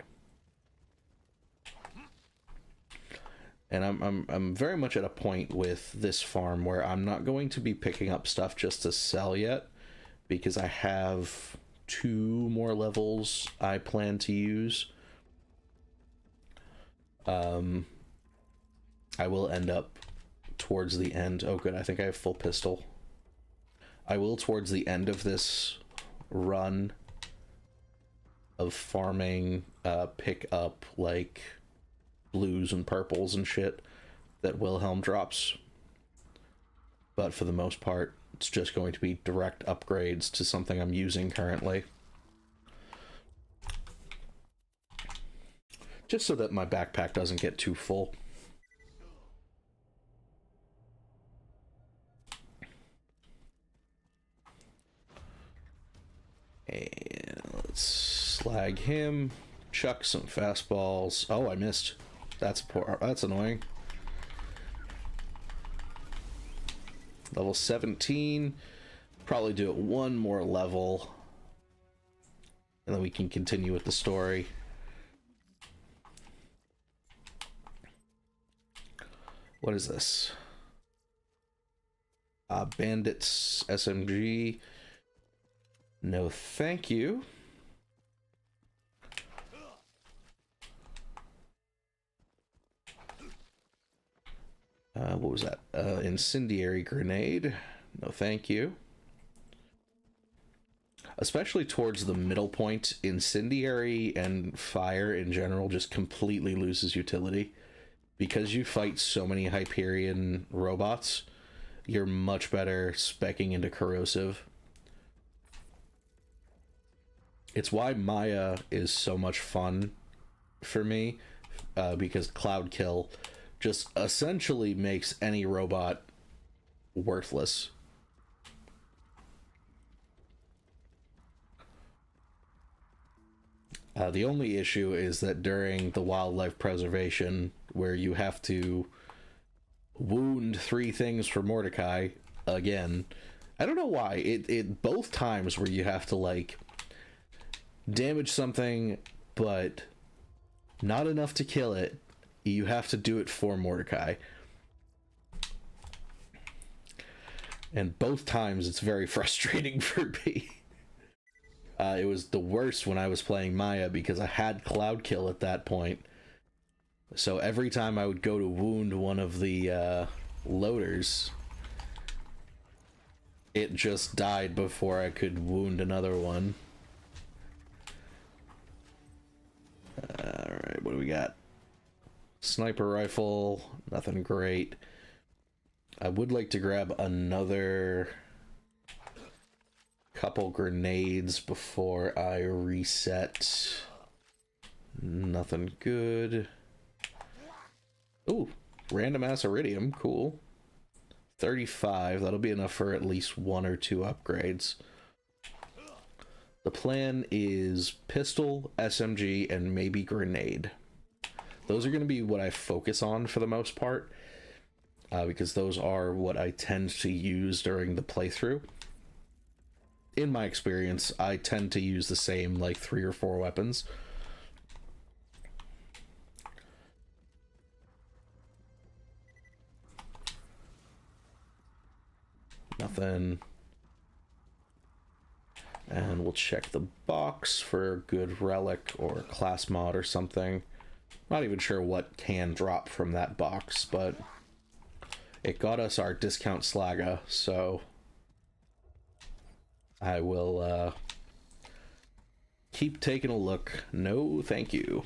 And I'm very much at a point with this farm where I'm not going to be picking up stuff just to sell yet, because I have 2 more levels I plan to use. I will end up towards the end. Oh good, I think I have full pistol. I will towards the end of this run of farming pick up like blues and purples and shit that Wilhelm drops. But for the most part, it's just going to be direct upgrades to something I'm using currently. Just so that my backpack doesn't get too full. And let's slag him. Chuck some fastballs. Oh, I missed. That's poor. That's annoying. Level 17. Probably do it 1 more level. And then we can continue with the story. What is this? Bandits SMG. No, thank you. What was that? Incendiary grenade. No, thank you. Especially towards the middle point, incendiary and fire in general just completely loses utility. Because you fight so many Hyperion robots, you're much better speccing into corrosive. It's why Maya is so much fun for me, because Cloud Kill just essentially makes any robot worthless. The only issue is that during the wildlife preservation, where you have to wound 3 things for Mordecai, again, I don't know why, it both times where you have to, like, damage something, but not enough to kill it, you have to do it for Mordecai. And both times it's very frustrating for me. It was the worst when I was playing Maya because I had Cloud Kill at that point. So every time I would go to wound one of the loaders, it just died before I could wound another one. Alright, what do we got? Sniper rifle, nothing great. I would like to grab another couple grenades before I reset. Nothing good. Ooh, random ass iridium, cool. 35, that'll be enough for at least 1 or 2 upgrades. The plan is pistol, SMG, and maybe grenade. Those are going to be what I focus on for the most part, because those are what I tend to use during the playthrough. In my experience, I tend to use the same, like, 3 or 4 weapons. Nothing. And we'll check the box for a good relic or class mod or something. Not even sure what can drop from that box, but it got us our discount Slagga, so I will keep taking a look. No, thank you.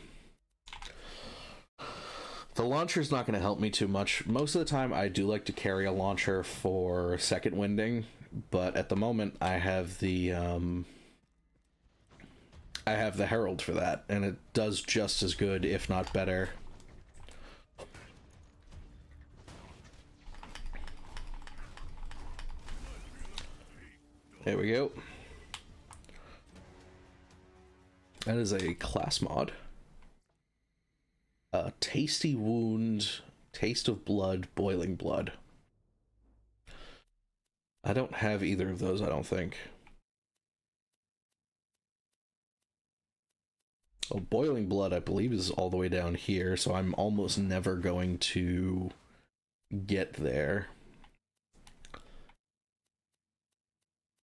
The launcher's not going to help me too much. Most of the time, I do like to carry a launcher for second winding, but at the moment, I have the I have the Herald for that, and it does just as good, if not better. There we go. That is a class mod. Tasty Wound, Taste of Blood, Boiling Blood. I don't have either of those, I don't think. Oh, Boiling Blood, I believe, is all the way down here, so I'm almost never going to get there.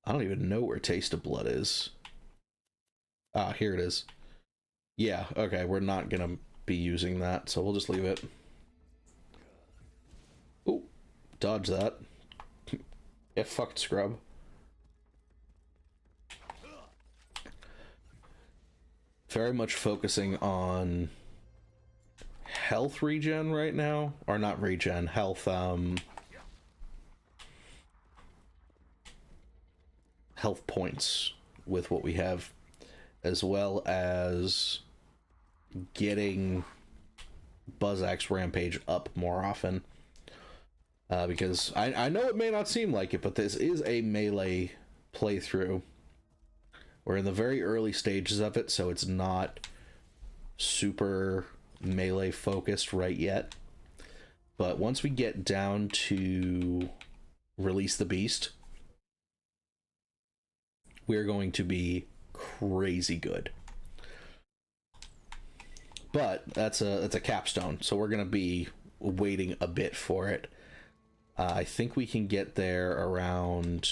I don't even know where Taste of Blood is. Ah, here it is. Yeah, okay, we're not gonna be using that, so we'll just leave it. Oh, dodge that. Get fucked, scrub. Very much focusing on health regen right now, or not regen, health health points with what we have, as well as getting Buzzax Rampage up more often, because I know it may not seem like it, but this is a melee playthrough. We're in the very early stages of it, so it's not super melee focused right yet. But once we get down to Release the Beast, we're going to be crazy good. But that's a capstone, so we're going to be waiting a bit for it. I think we can get there around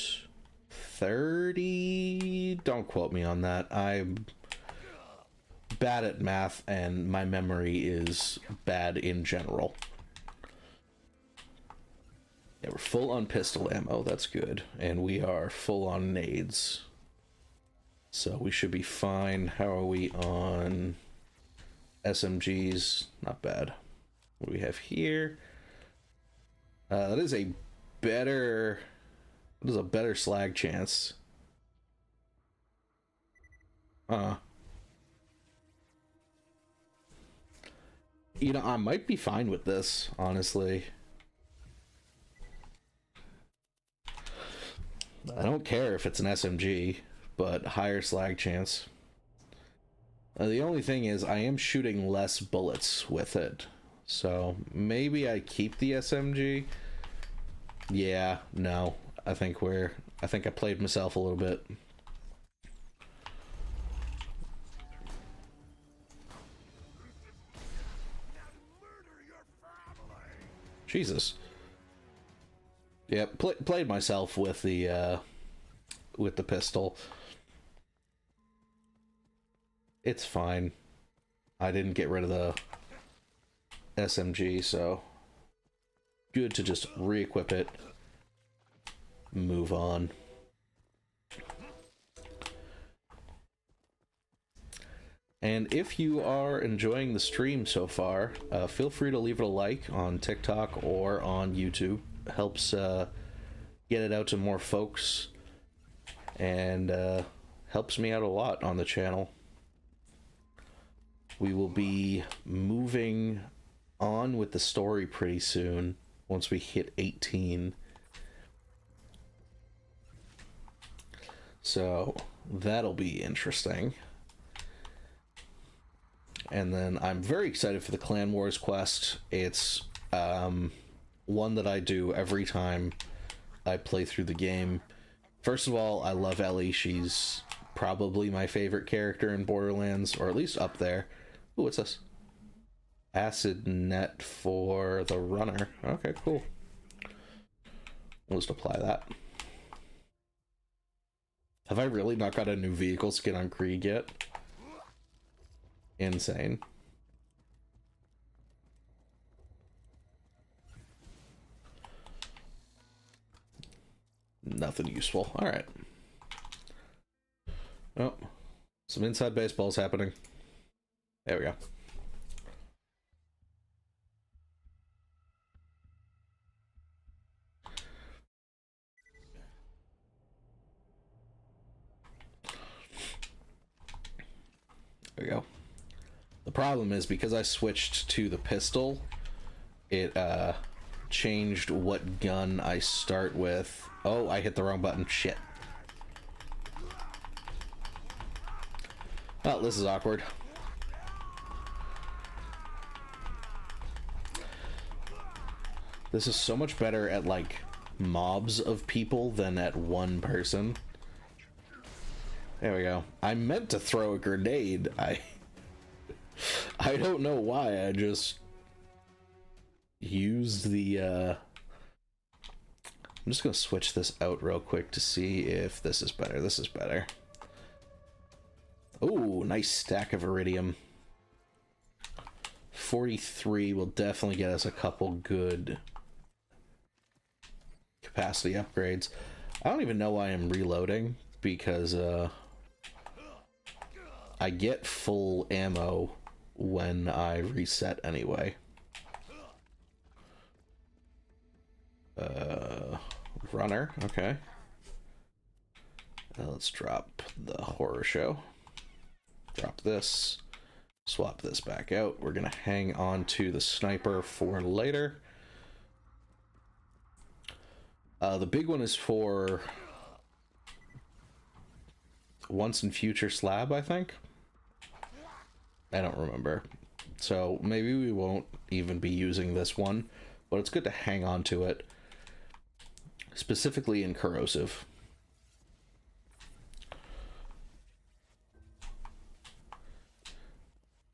30. Don't quote me on that. I'm bad at math and my memory is bad in general. Yeah, we're full on pistol ammo, that's good. And we are full on nades, so we should be fine. How are we on SMGs? Not bad. What do we have here? That is a better slag chance. You know, I might be fine with this, honestly. I don't care if it's an SMG, but higher slag chance. The only thing is, I am shooting less bullets with it, so maybe I keep the SMG. Yeah, no, I think I played myself a little bit. Jesus. Yeah, played myself with the pistol. It's fine. I didn't get rid of the SMG, so good to just re-equip it. Move on. And if you are enjoying the stream so far, feel free to leave it a like on TikTok or on YouTube. Helps get it out to more folks, and helps me out a lot on the channel. We will be moving on with the story pretty soon, once we hit 18. So that'll be interesting. And then I'm very excited for the Clan Wars quest. It's one that I do every time I play through the game. First of all, I love Ellie. She's probably my favorite character in Borderlands, or at least up there. Ooh, what's this? Acid net for the runner. Okay, cool. We'll just apply that. Have I really not got a new vehicle skin on Krieg yet? Insane. Nothing useful. Alright. Oh, some inside baseballs happening. There we go. we go. The problem is, because I switched to the pistol, it changed what gun I start with. Oh, I hit the wrong button. Shit. Well, this is awkward. This is so much better at, like, mobs of people than at one person. There we go. I meant to throw a grenade. I don't know why. I just used the, I'm just gonna switch this out real quick to see if this is better. This is better. Oh, nice stack of iridium. 43 will definitely get us a couple good capacity upgrades. I don't even know why I'm reloading, because I get full ammo when I reset anyway. Runner, okay. Let's drop the horror show. Drop this. Swap this back out. We're gonna hang on to the sniper for later. The big one is for once in future slab, I think. I don't remember. So maybe we won't even be using this one, but it's good to hang on to it. Specifically in corrosive.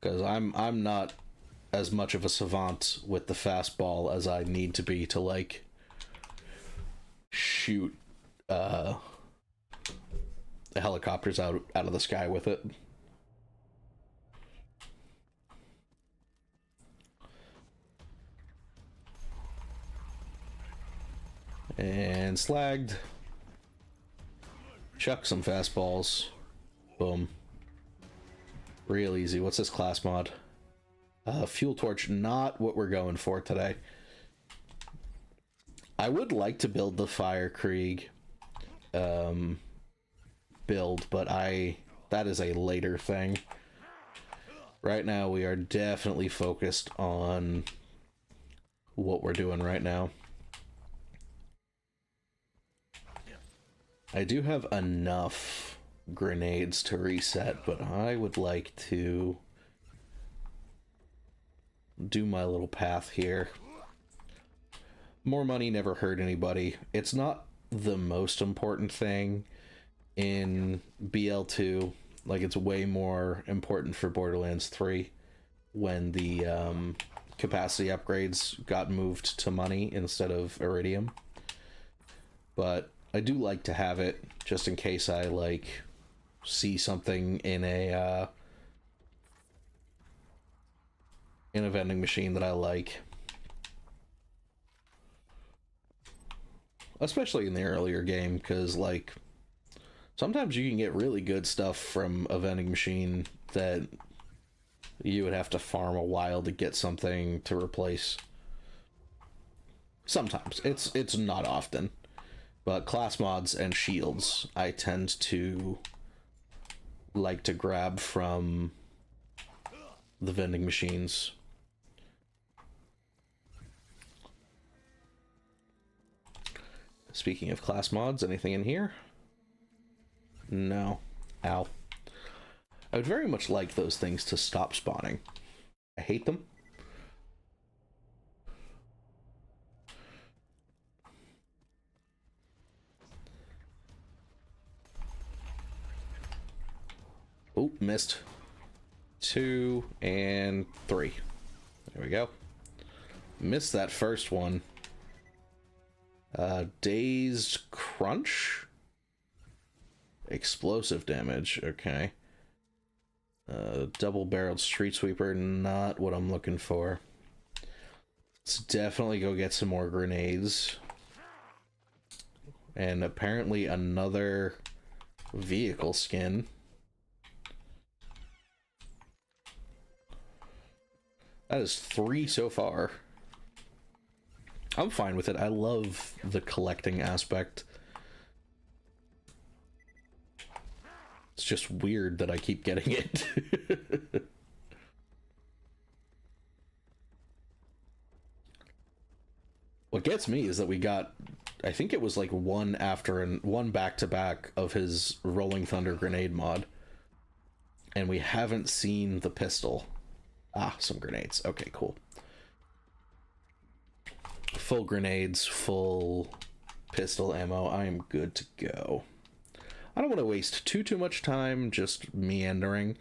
Because I'm not as much of a savant with the fastball as I need to be to, like, shoot helicopters out of the sky with it. And slagged. Chuck some fastballs. Boom. Real easy. What's this class mod? Fuel torch, not what we're going for today. I would like to build the fire Krieg build, but that is a later thing. Right now we are definitely focused on what we're doing right now. I do have enough grenades to reset, but I would like to do my little path here. More money never hurt anybody. It's not the most important thing in BL2. Like, it's way more important for Borderlands 3 when the capacity upgrades got moved to money instead of iridium. But I do like to have it just in case I, like, see something in a vending machine that I like. Especially in the earlier game, because, like, sometimes you can get really good stuff from a vending machine that you would have to farm a while to get something to replace. Sometimes. It's not often. But class mods and shields, I tend to like to grab from the vending machines. Speaking of class mods, anything in here? No. Ow. I would very much like those things to stop spawning. I hate them. Oh, missed. 2 and 3. There we go. Missed that first one. Dazed crunch? Explosive damage, okay. Double-barreled street sweeper, not what I'm looking for. Let's definitely go get some more grenades. And apparently another vehicle skin. That is 3 so far. I'm fine with it. I love the collecting aspect. It's just weird that I keep getting it. What gets me is that we got, I think it was like one after and one back-to-back of his Rolling Thunder grenade mod. And we haven't seen the pistol. Ah, some grenades. Okay, cool. Full grenades, full pistol ammo. I am good to go. I don't want to waste too much time just meandering,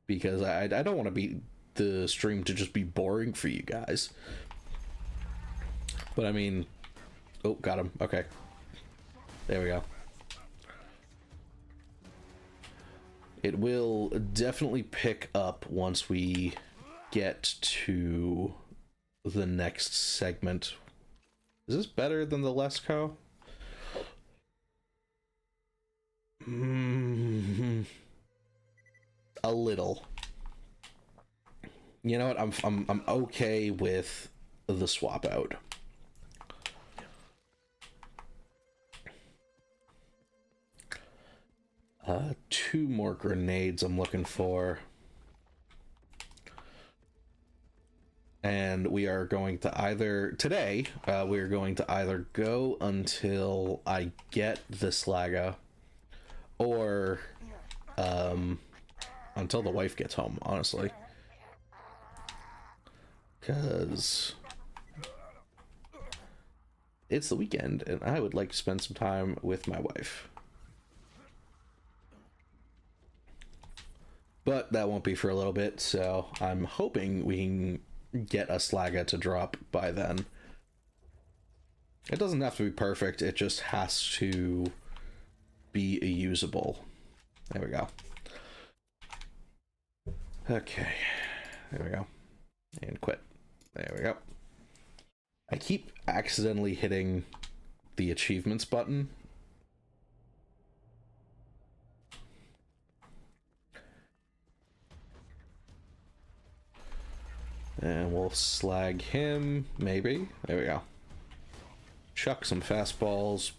because I don't want to be the stream to just be boring for you guys. But I mean, oh, got him. Okay, there we go. It will definitely pick up once we get to the next segment. Is this better than the Lesko? A little. You know what? I'm okay with the swap out. Two more grenades I'm looking for. And we are going to either, today, we are going to either go until I get the Slagga, or until the wife gets home, honestly. Because it's the weekend, and I would like to spend some time with my wife. But that won't be for a little bit, so I'm hoping we can get a Slagga to drop by then. It doesn't have to be perfect, it just has to be usable. There we go. Okay, there we go. And quit. There we go. I keep accidentally hitting the achievements button. And we'll slag him, maybe. There we go. Chuck some fastballs.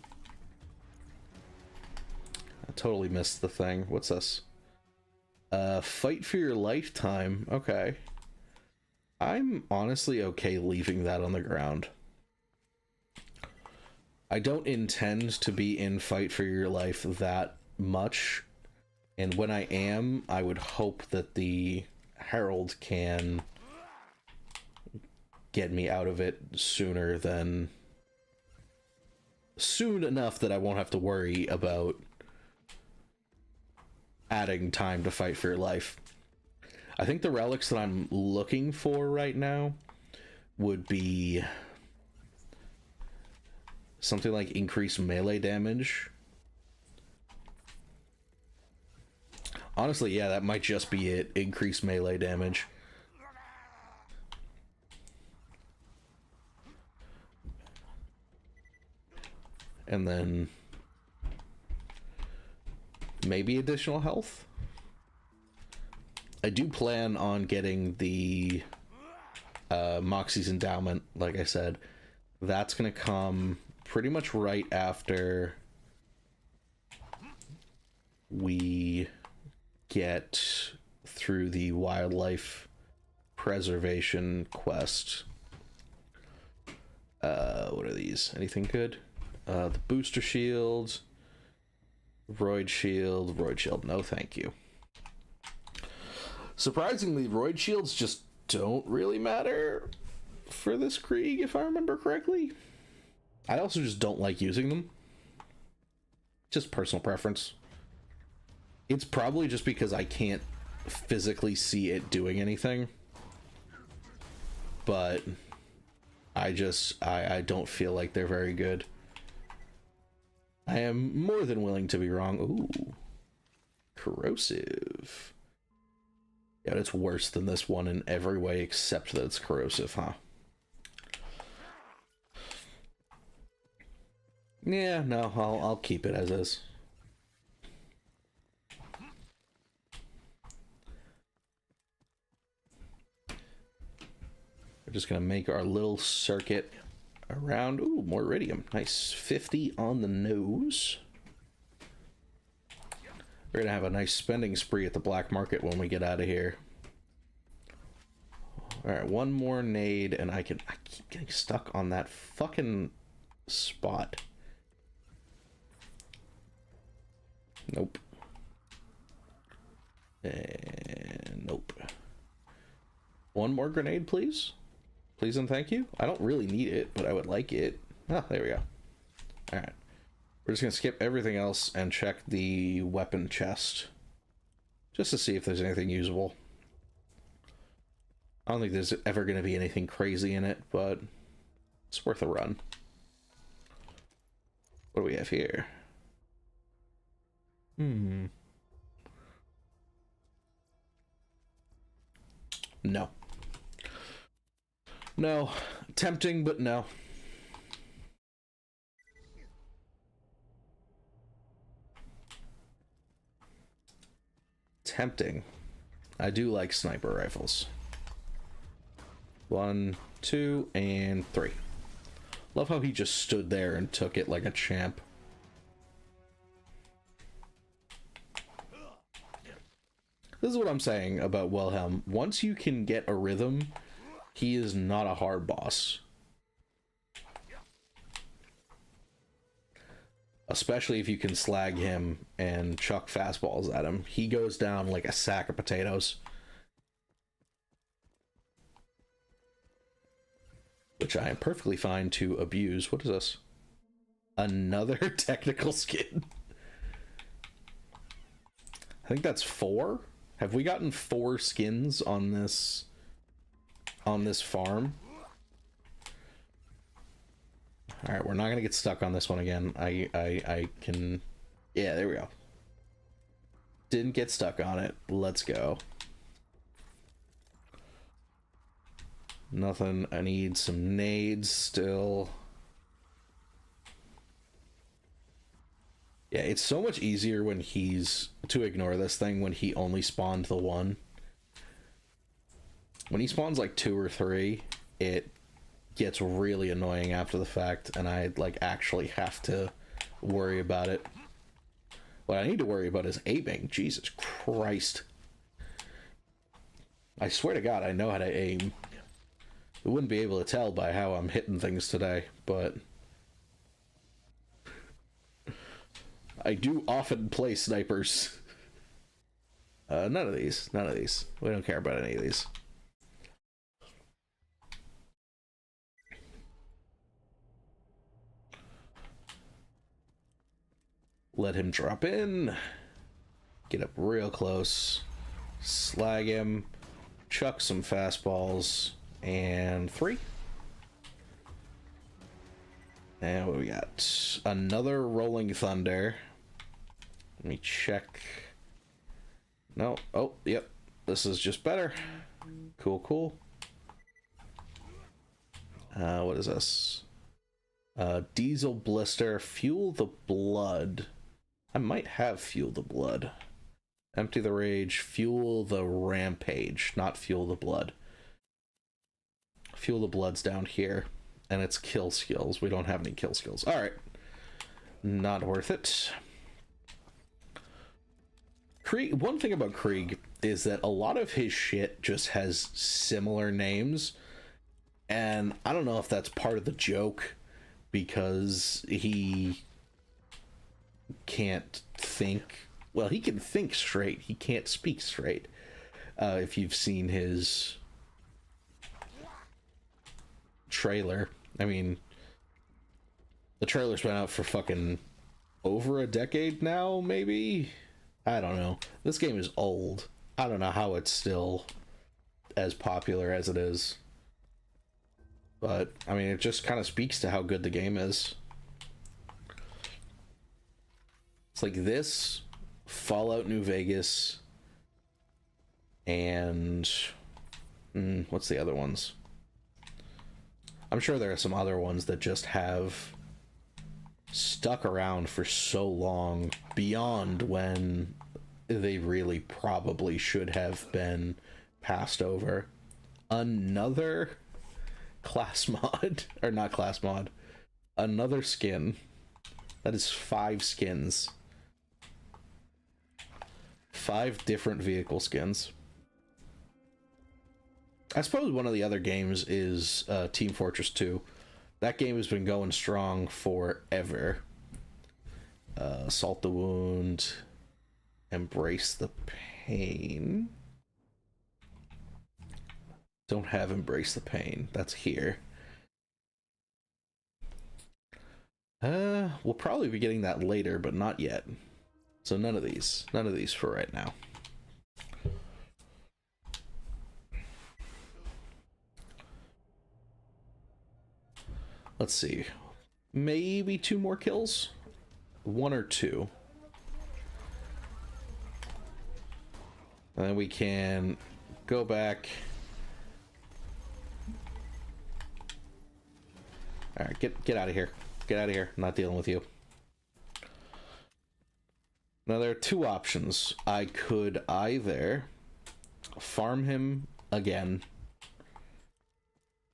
I totally missed the thing. What's this? Fight for your lifetime. Okay. I'm honestly okay leaving that on the ground. I don't intend to be in Fight for Your Life that much. And when I am, I would hope that the Herald can get me out of it soon enough that I won't have to worry about adding time to Fight for Your Life. I think the relics that I'm looking for right now would be something like increased melee damage. Honestly, yeah, that might just be it. Increased melee damage. And then maybe additional health. I do plan on getting the Moxie's Endowment, like I said. That's going to come pretty much right after we get through the wildlife preservation quest. What are these? Anything good? The booster shield, Roid shield, no thank you. Surprisingly, Roid shields just don't really matter for this Krieg, if I remember correctly. I also just don't like using them. Just personal preference. It's probably just because I can't physically see it doing anything. But I don't feel like they're very good. I am more than willing to be wrong. Ooh. Corrosive. Yeah, it's worse than this one in every way except that it's corrosive, huh? Yeah, no, I'll keep it as is. We're just gonna make our little circuit around. Ooh, more iridium. Nice. 50 on the nose. We're gonna have a nice spending spree at the black market when we get out of here. Alright, one more nade, and I keep getting stuck on that fucking spot. Nope. And nope. One more grenade, please. Please and thank you. I don't really need it, but I would like it. Ah, there we go. Alright. We're just gonna skip everything else and check the weapon chest. Just to see if there's anything usable. I don't think there's ever gonna be anything crazy in it, but it's worth a run. What do we have here? No. No. Tempting, but no. Tempting. I do like sniper rifles. 1, 2, and 3. Love how he just stood there and took it like a champ. This is what I'm saying about Wilhelm. Once you can get a rhythm, he is not a hard boss. Especially if you can slag him and chuck fastballs at him. He goes down like a sack of potatoes. Which I am perfectly fine to abuse. What is this? Another technical skin. I think that's 4. Have we gotten 4 skins on this farm? All right, we're not gonna get stuck on this one again. I can, yeah, there we go. Didn't get stuck on it. Let's go. Nothing. I need some nades still. Yeah, it's so much easier when he's to ignore this thing when he only spawned the 1. When he spawns like 2 or 3, it gets really annoying after the fact, and I like actually have to worry about it. What I need to worry about is aiming. Jesus Christ. I swear to God, I know how to aim. You wouldn't be able to tell by how I'm hitting things today, but I do often play snipers. None of these. None of these. We don't care about any of these. Let him drop in. Get up real close. Slag him. Chuck some fastballs. And 3. And what do we got? Another Rolling Thunder. Let me check. No. Oh, yep. This is just better. Cool, cool. What is this? Diesel Blister. Fuel the Blood. I might have Fuel the Blood. Empty the Rage. Fuel the Rampage. Not Fuel the Blood. Fuel the Blood's down here. And it's kill skills. We don't have any kill skills. Alright. Not worth it. Krieg, one thing about Krieg is that a lot of his shit just has similar names. And I don't know if that's part of the joke, because he can't think. Well, he can think straight. He can't speak straight. If you've seen his trailer. I mean, the trailer's been out for fucking over a decade now, maybe? I don't know. This game is old. I don't know how it's still as popular as it is. But, I mean, it just kind of speaks to how good the game is. It's like this, Fallout New Vegas, and what's the other ones? I'm sure there are some other ones that just have stuck around for so long beyond when they really probably should have been passed over. Another class mod, or not class mod, another skin. That is 5 skins. 5 different vehicle skins. I suppose one of the other games is Team Fortress 2. That game has been going strong forever. Salt the Wound, Embrace the Pain. Don't have Embrace the Pain. That's here. We'll probably be getting that later, but not yet. So none of these for right now. Let's see. Maybe 2 more kills? 1 or 2. And then we can go back. Alright, get out of here. Get out of here. I'm not dealing with you. Now there are 2 options. I could either farm him again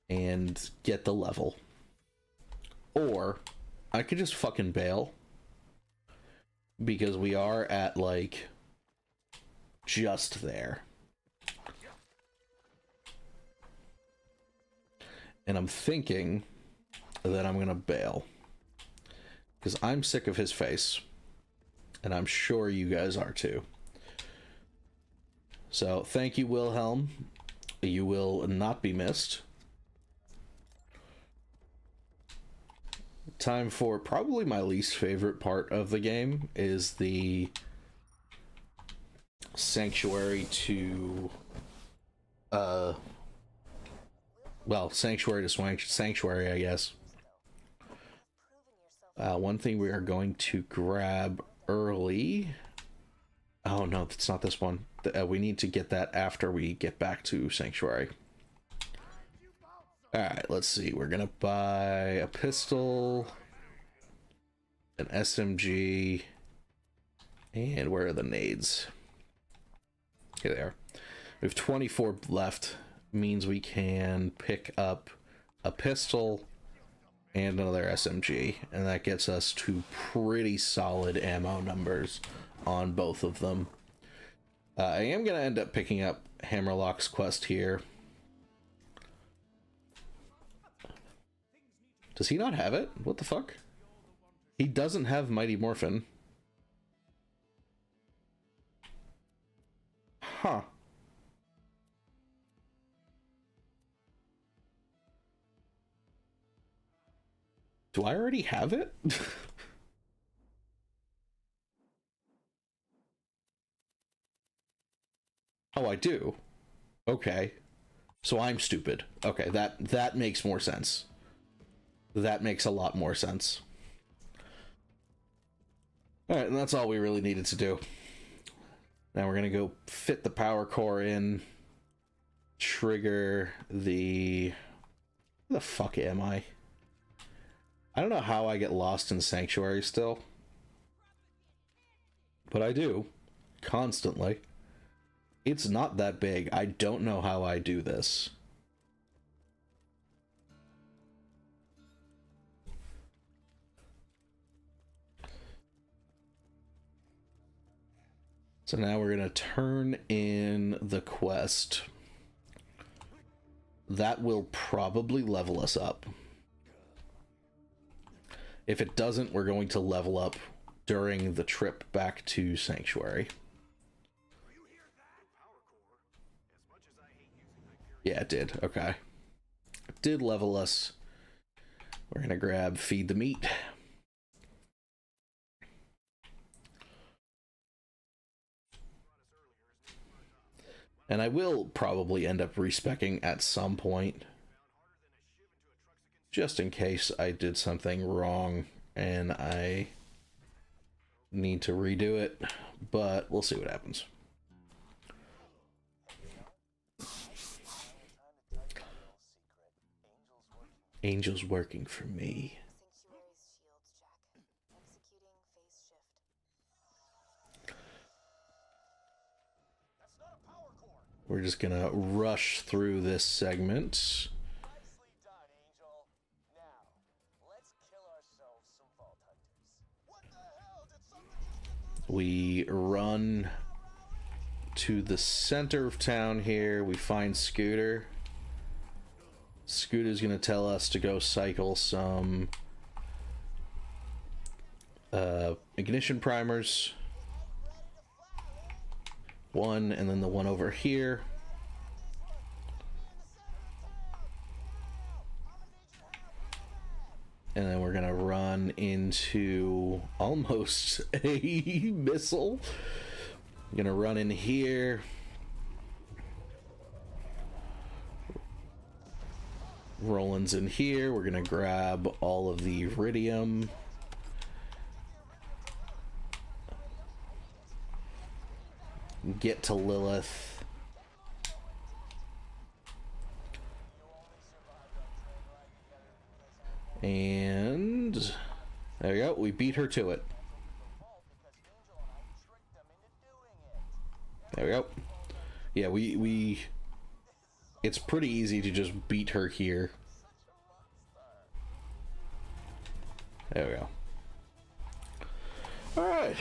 and get the level, or I could just fucking bail, because we are at like just there. And I'm thinking that I'm gonna bail, because I'm sick of his face. And I'm sure you guys are too. So, thank you, Wilhelm. You will not be missed. Time for probably my least favorite part of the game is the sanctuary to well, sanctuary to sanctuary, I guess. One thing we are going to grab early. Oh no, that's not this one. We need to get that after we get back to sanctuary. Alright, let's see. We're gonna buy a pistol, an SMG, and where are the nades? Here they are. We have 24 left. Means we can pick up a pistol and another SMG, and that gets us to pretty solid ammo numbers on both of them. I am gonna end up picking up Hammerlock's quest here. Does he not have it? What the fuck? He doesn't have Mighty Morphin. Huh. Do I already have it? Oh, I do. Okay. So I'm stupid. Okay, that makes more sense. That makes a lot more sense. Alright, and that's all we really needed to do. Now we're gonna go fit the power core in. Trigger the... Where the fuck am I? I don't know how I get lost in Sanctuary still. But I do. Constantly. It's not that big. I don't know how I do this. So now we're going to turn in the quest. That will probably level us up. If it doesn't, we're going to level up during the trip back to Sanctuary. Yeah, it did. Okay. It did level us. We're going to grab Feed the Meat. And I will probably end up respecking at some point, just in case I did something wrong and I need to redo it, but we'll see what happens. Angel's working for me. We're just gonna rush through this segment. Nicely done, Angel. Now, let's kill ourselves some vault hunters. What the hell? Did something just get through? We run to the center of town here. We find Scooter. Scooter's gonna tell us to go cycle some ignition primers. One, and then the one over here. And then we're gonna run into almost a missile. I'm gonna run in here. Roland's in here. We're gonna grab all of the iridium. Get to Lilith. And there we go. We beat her to it. There we go. Yeah, we it's pretty easy to just beat her here. There we go. All right.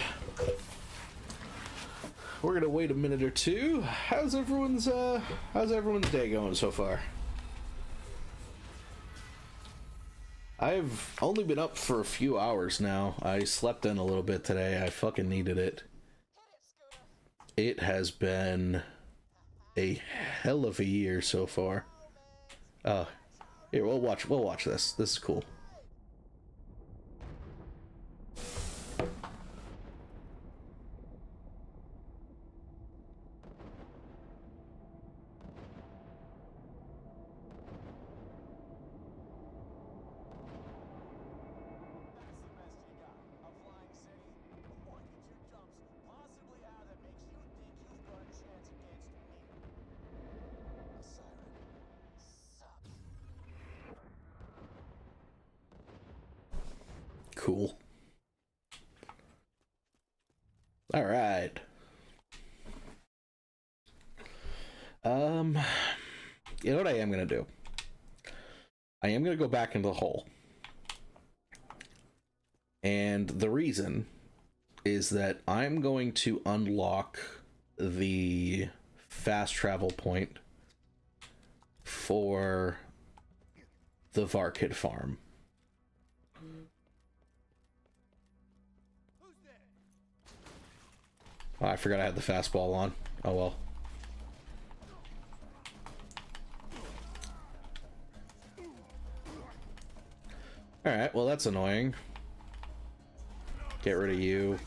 We're gonna wait a minute or two. How's everyone's day going so far? I've only been up for a few hours now. I slept in a little bit today. I fucking needed it. It has been a hell of a year so far. Here, we'll watch this. This is cool. Cool. All right. You know what I am gonna do? I am gonna go back into the hole. And the reason is that I'm going to unlock the fast travel point for the Varkid farm. Oh, I forgot I had the fastball on. Oh well. Alright, well that's annoying. Get rid of you.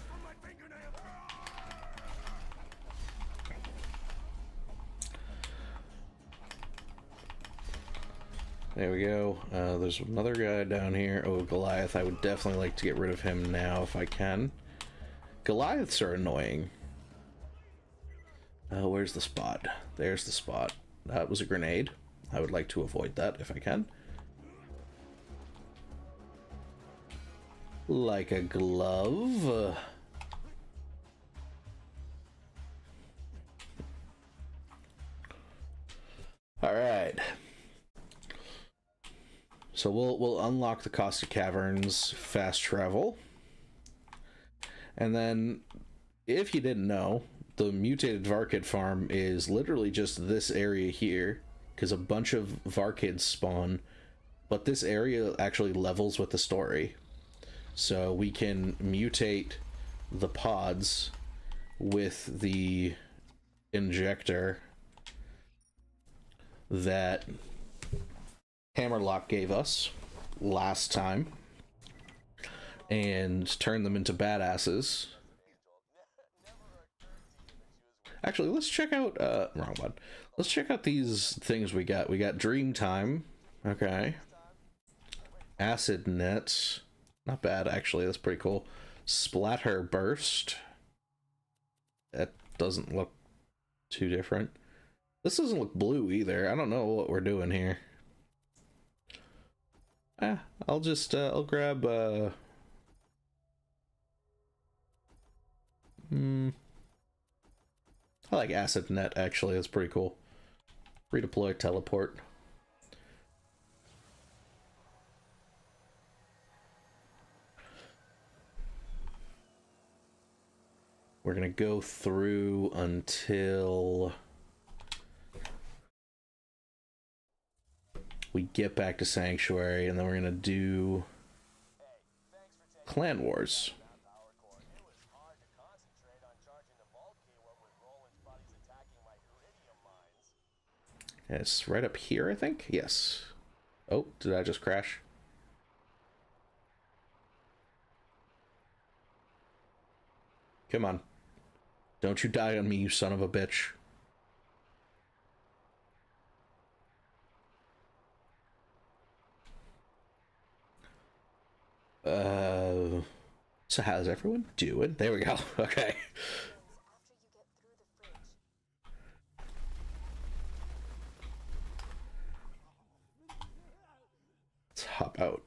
There we go. There's another guy down here. Oh, Goliath. I would definitely like to get rid of him now if I can. Goliaths are annoying. Where's the spot? There's the spot. That was a grenade. I would like to avoid that if I can. Like a glove. All right. So we'll unlock the Caustic Caverns fast travel. And then, if you didn't know, the mutated Varkid farm is literally just this area here, because a bunch of Varkids spawn, but this area actually levels with the story. So we can mutate the pods with the injector that Hammerlock gave us last time and turn them into badasses. Actually, let's check out wrong one. Let's check out these things we got. We got Dreamtime. Okay. Acid Nets. Not bad, actually. That's pretty cool. Splatter Burst. That doesn't look too different. This doesn't look blue either. I don't know what we're doing here. I'll just I'll grab I like Acid Net, actually. That's pretty cool. Redeploy teleport. We're gonna go through until we get back to Sanctuary, and then we're gonna do Clan Wars. It was hard to concentrate on charging the vault key what with Roland's buddies attacking my iridium mines. It's right up here, I think. Yes. Oh, did I just crash? Come on. Don't you die on me, you son of a bitch. So how's everyone doing? There we go. Okay. Let's hop out.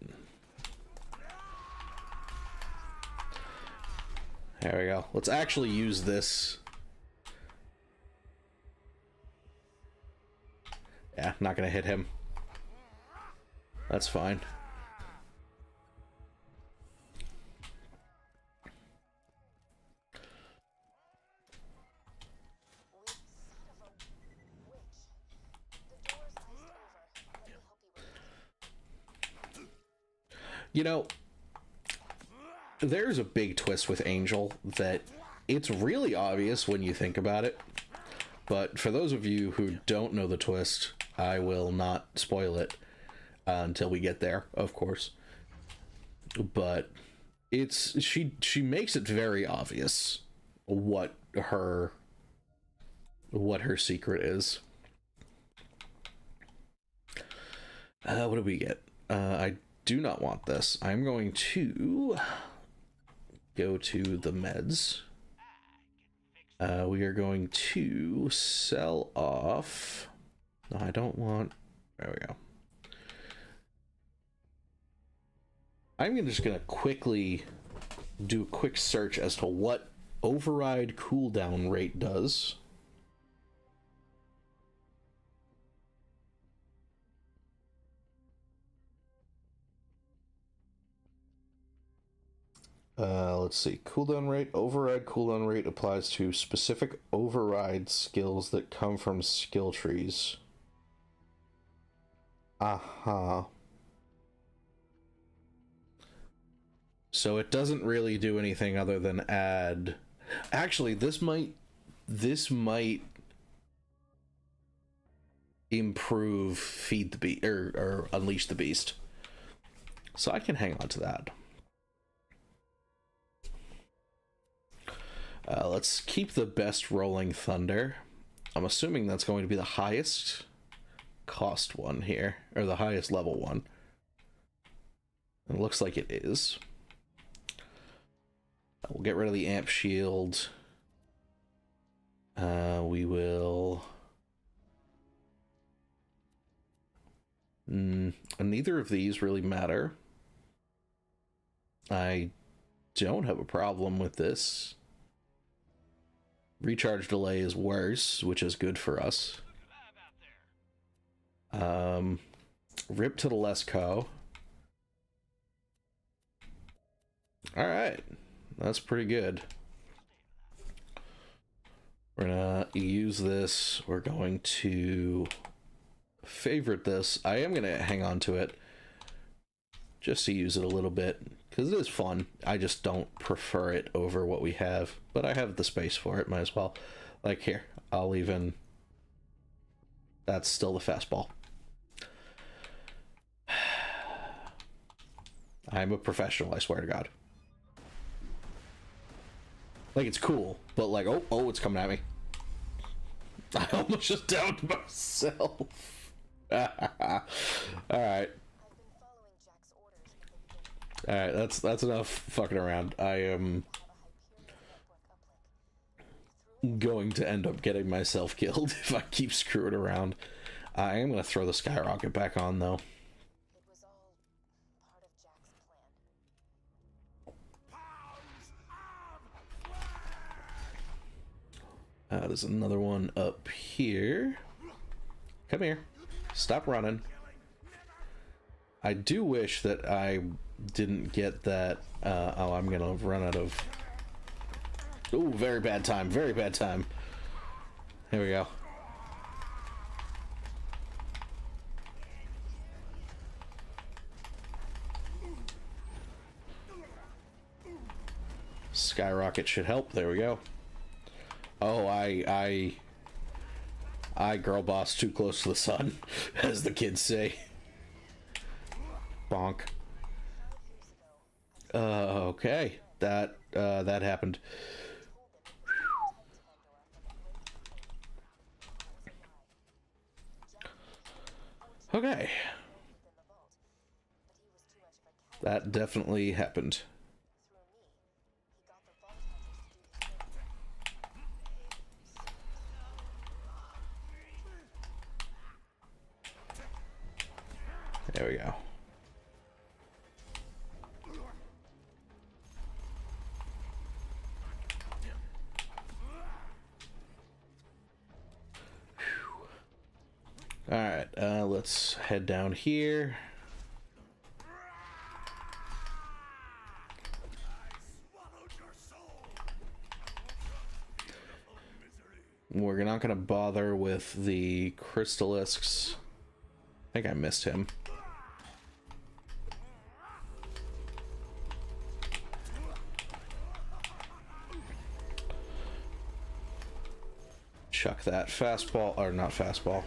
There we go. Let's actually use this. Yeah, not gonna hit him. That's fine. You know, there's a big twist with Angel that it's really obvious when you think about it. But for those of you who don't know the twist, I will not spoil it until we get there, of course. But it's she makes it very obvious what her secret is. What do we get? I do not want this. I'm going to go to the meds. We are going to sell off. No, I don't want. There we go. I'm just gonna quickly do a quick search as to what override cooldown rate does. Let's see. Cooldown rate. Override cooldown rate applies to specific override skills that come from skill trees. Aha. So it doesn't really do anything other than add. Actually, this might improve feed the beast or unleash the beast. So I can hang on to that. Let's keep the best rolling thunder. I'm assuming that's going to be the highest cost one here, or the highest level one. It looks like it is. We'll get rid of the amp shield. We will. Neither of these really matter. I don't have a problem with this. Recharge delay is worse, which is good for us. Rip to the Lesco. Alright. That's pretty good. We're gonna use this. We're going to favorite this. I am gonna hang on to it just to use it a little bit, because it is fun. I just don't prefer it over what we have, but I have the space for it, might as well. Like here, I'll even... That's still the fastball. I'm a professional, I swear to God. Like, it's cool, but like, oh, it's coming at me. I almost just downed myself. Alright. Alright, that's enough fucking around. I am going to end up getting myself killed if I keep screwing around. I am going to throw the skyrocket back on, though. It was all part of Jack's plan. There's another one up here. Come here. Stop running. I do wish that I didn't get that. Oh, I'm gonna run out of Ooh, very bad time. Very bad time. Here we go. Skyrocket should help. There we go. Oh, I girl boss too close to the sun, as the kids say. Bonk. Okay. That happened. Okay. That definitely happened. There we go. All right, let's head down here. We're not gonna bother with the crystalisks. I think I missed him. Chuck that fastball, or not fastball.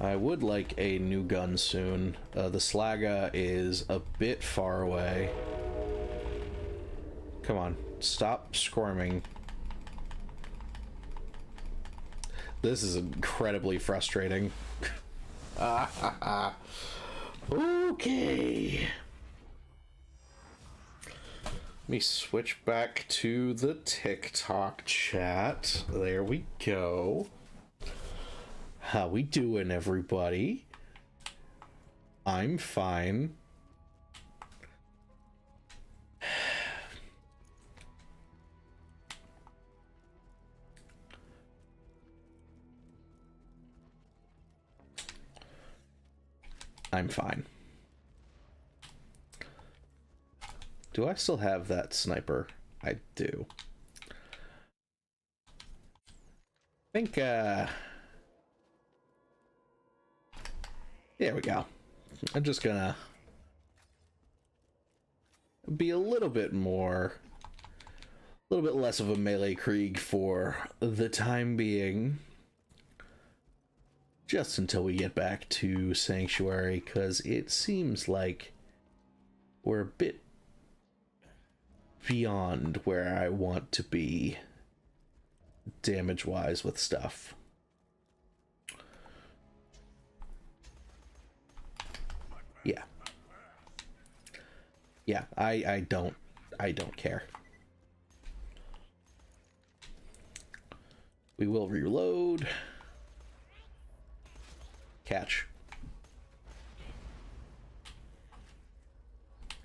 I would like a new gun soon. The Slagga is a bit far away. Come on, stop squirming. This is incredibly frustrating. Okay. Let me switch back to the TikTok chat. There we go. How we doing, everybody? I'm fine. I'm fine. Do I still have that sniper? I do. I think, there we go. I'm just gonna be a little bit less of a melee Krieg for the time being. Just until we get back to Sanctuary, because it seems like we're a bit beyond where I want to be damage-wise with stuff. Yeah. Yeah, I don't care. We will reload. Catch.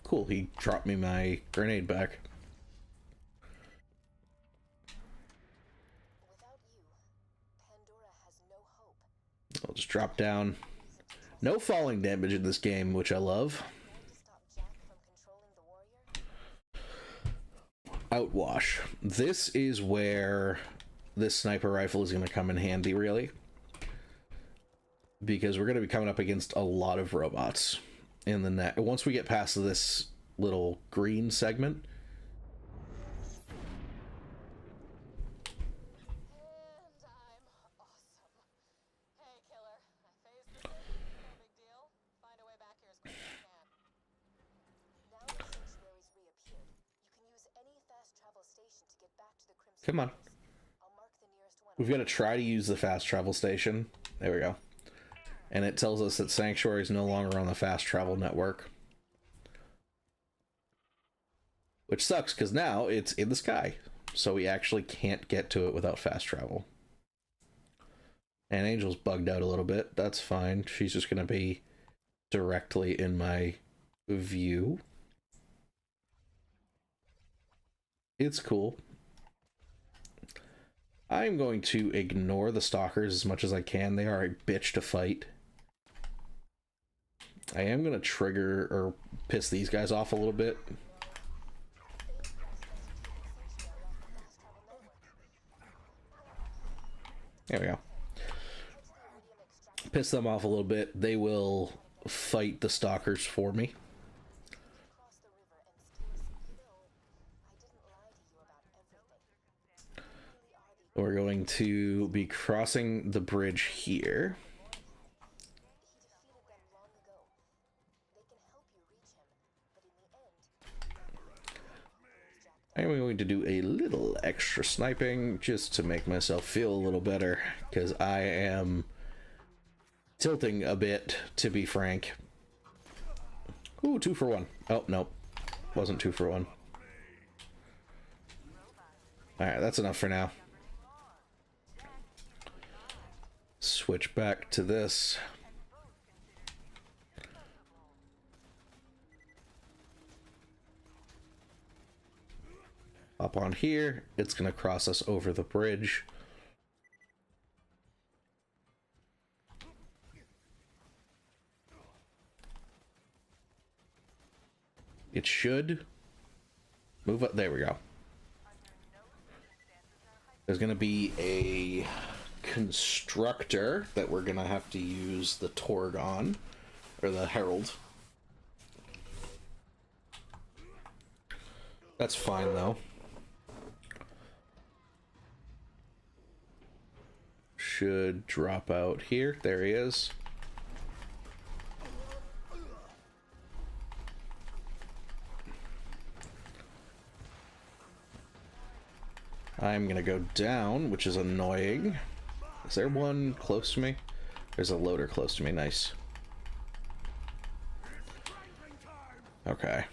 Cool, he dropped me my grenade back. Without you, Pandora has no hope. I'll just drop down. No falling damage in this game, which I love. Going to stop Jack from controlling the warrior? Outwash. This is where this sniper rifle is going to come in handy, really. Because we're going to be coming up against a lot of robots in the net. Once we get past this little green segment. And I'm awesome. Hey, killer. I phased the city. No big deal. Find a way back here as quick as I can. Now that Sanctuary's reappeared, you can use any fast travel station to get back to the Crimson. Come on. I'll mark the nearest one. We've got to try to use the fast travel station. There we go. And it tells us that Sanctuary is no longer on the fast travel network. Which sucks, because now it's in the sky. So we actually can't get to it without fast travel. And Angel's bugged out a little bit. That's fine. She's just going to be directly in my view. It's cool. I'm going to ignore the stalkers as much as I can. They are a bitch to fight. I am gonna trigger or piss these guys off a little bit. There we go. Piss them off a little bit. They will fight the stalkers for me. We're going to be crossing the bridge here. I'm going to do a little extra sniping just to make myself feel a little better, because I am tilting a bit, to be frank. Ooh, 2 for 1. Oh, nope. Wasn't 2 for 1. Alright, that's enough for now. Switch back to this. Up on here, it's going to cross us over the bridge. It should move up. There we go. There's going to be a constructor that we're going to have to use the Torg on, or the Herald. That's fine though. Should drop out here. There he is. I'm gonna go down, which is annoying. Is there one close to me? There's a loader close to me. Nice. Okay.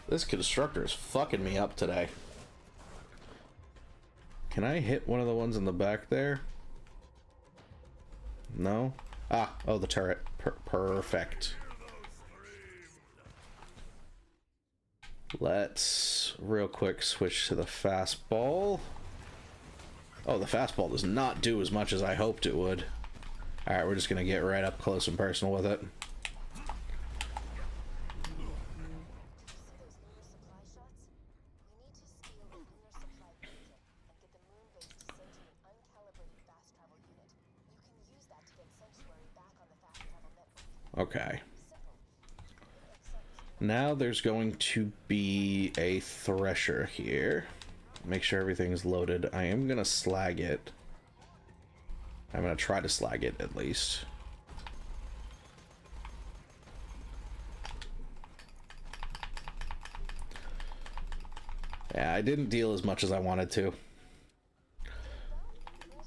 This constructor is fucking me up today. Can I hit one of the ones in the back there? No? Ah, oh, the turret. Perfect. Let's real quick switch to the fastball. Oh, the fastball does not do as much as I hoped it would. Alright, we're just gonna get right up close and personal with it. Okay. Now there's going to be a thresher here. Make sure everything's loaded. I am gonna slag it. I'm gonna try to slag it at least. Yeah, I didn't deal as much as I wanted to.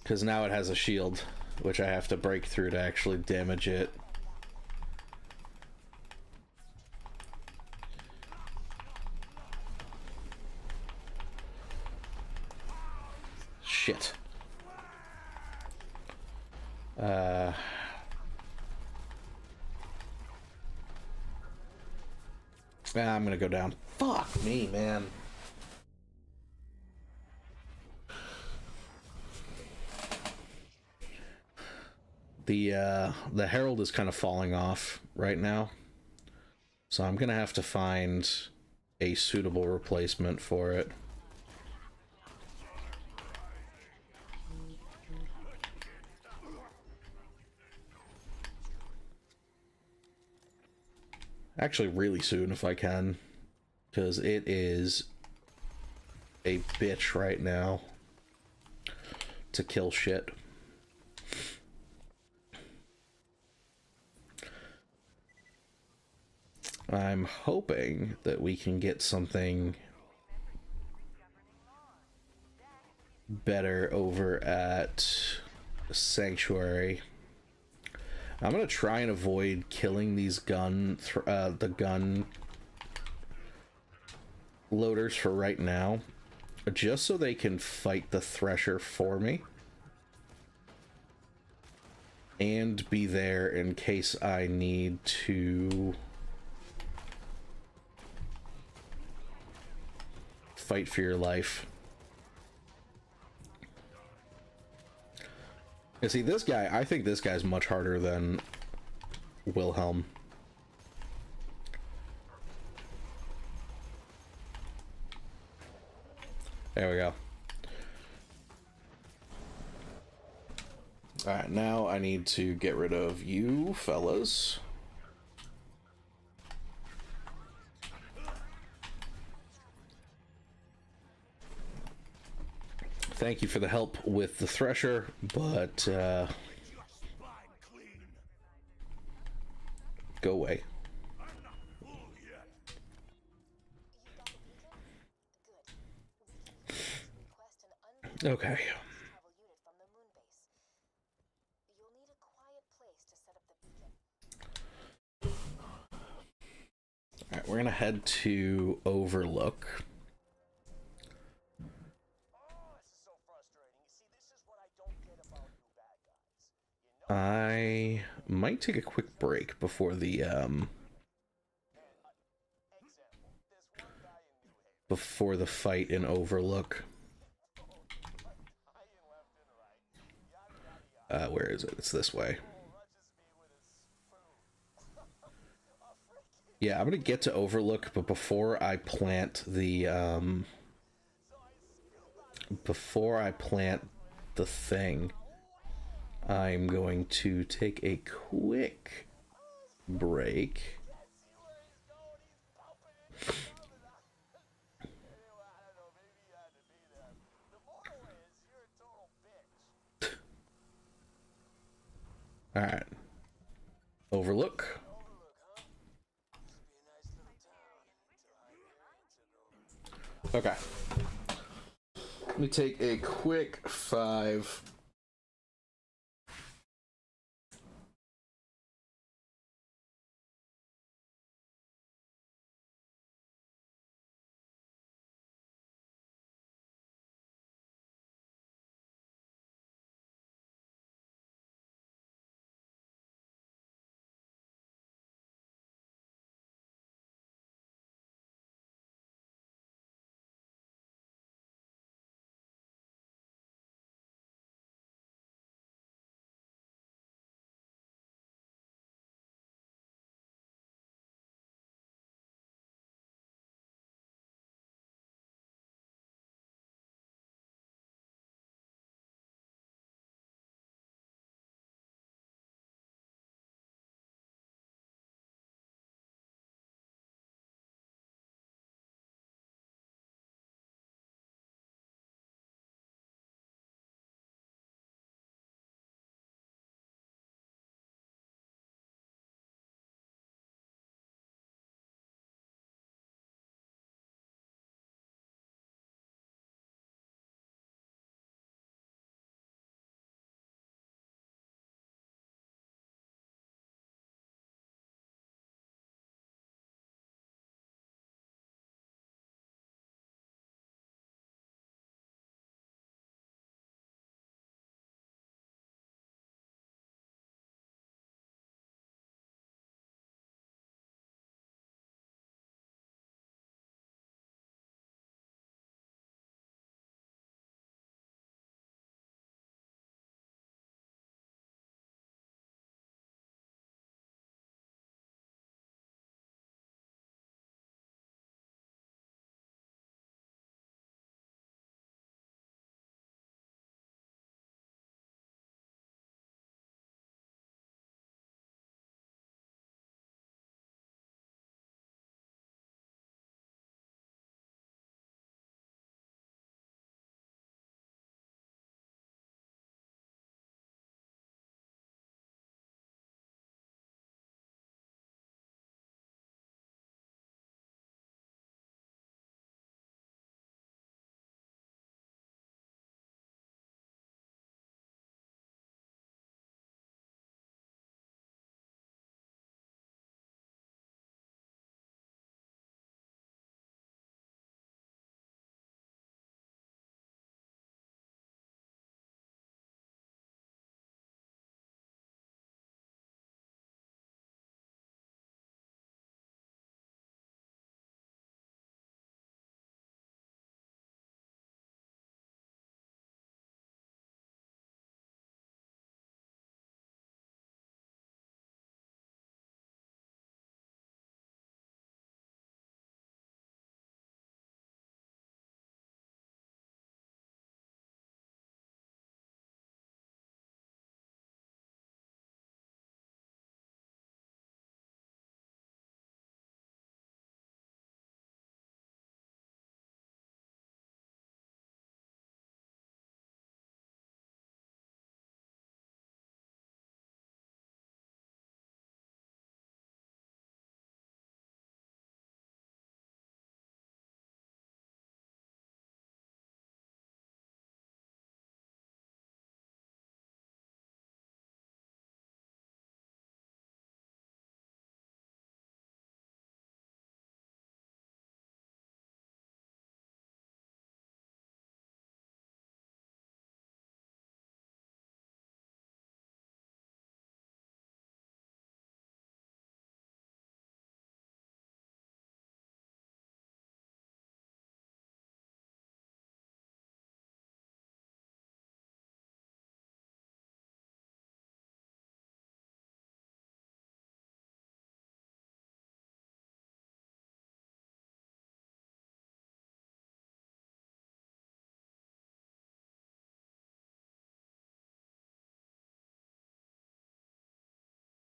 Because now it has a shield, which I have to break through to actually damage it. Shit. I'm gonna go down. Fuck me, man. The Herald is kind of falling off right now, so I'm gonna have to find a suitable replacement for it. Actually, really soon if I can, because it is a bitch right now to kill shit. I'm hoping that we can get something better over at Sanctuary. I'm gonna try and avoid killing these the gun loaders for right now, just so they can fight the Thresher for me and be there in case I need to fight for your life. You see, this guy, I think this guy's much harder than Wilhelm. There we go. Alright, now I need to get rid of you fellas. Thank you for the help with the thresher, but go away. Okay. Travel unit from the moon base. You'll need a quiet place to set up the beacon. Alright, we're gonna head to Overlook. I might take a quick break before the fight in Overlook. Where is it? It's this way. Yeah, I'm gonna get to Overlook, but before I plant the thing, I'm going to take a quick break. All right. Overlook. Okay. Let me take a quick 5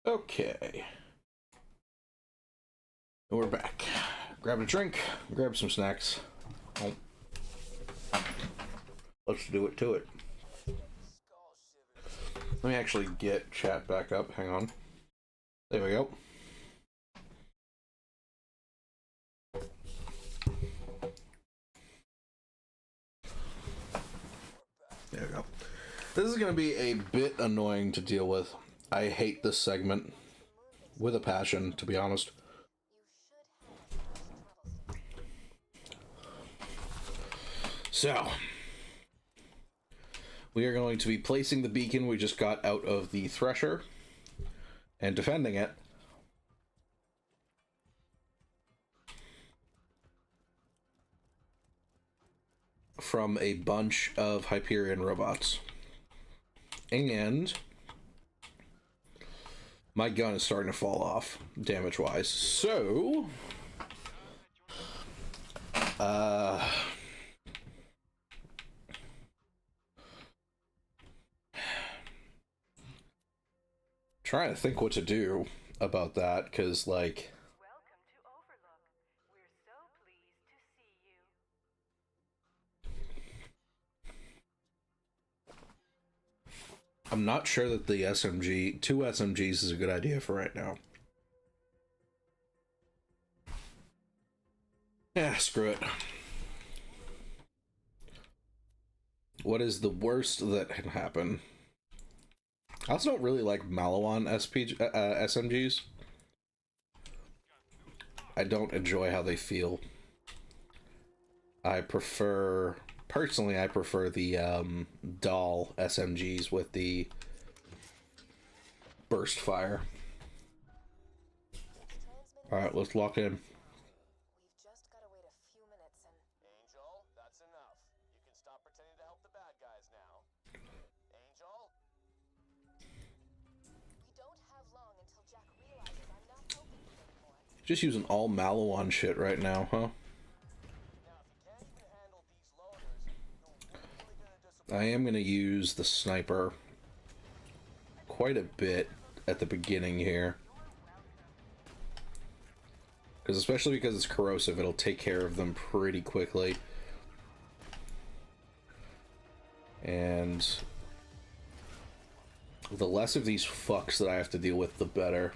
Okay. And we're back. Grab a drink, grab some snacks. Oh. Let's do it to it. Let me actually get chat back up. Hang on. There we go. There we go. This is going to be a bit annoying to deal with. I hate this segment with a passion, to be honest. So, we are going to be placing the beacon we just got out of the thresher and defending it. From a bunch of Hyperion robots. And my gun is starting to fall off, damage-wise. So, trying to think what to do about that, because, like, Welcome to Overlook. We're so pleased to see you. I'm not sure that the SMG, 2 SMGs is a good idea for right now. Yeah, screw it. What is the worst that can happen? I also don't really like Malawan SMGs. I don't enjoy how they feel. I prefer... Personally, I prefer the doll SMGs with the burst fire. Alright, let's lock in. We've just gotta wait a few minutes and... Angel, that's enough. You can stop pretending to help the bad guys now. Angel? We don't have long until Jack realizes I'm not helping you anymore. Just using all Malawan shit right now, huh? Now, if you can't even handle these loaders, you're really gonna disappoint. I am going to use the sniper quite a bit at the beginning here. Especially because it's corrosive, it'll take care of them pretty quickly. And the less of these fucks that I have to deal with, the better.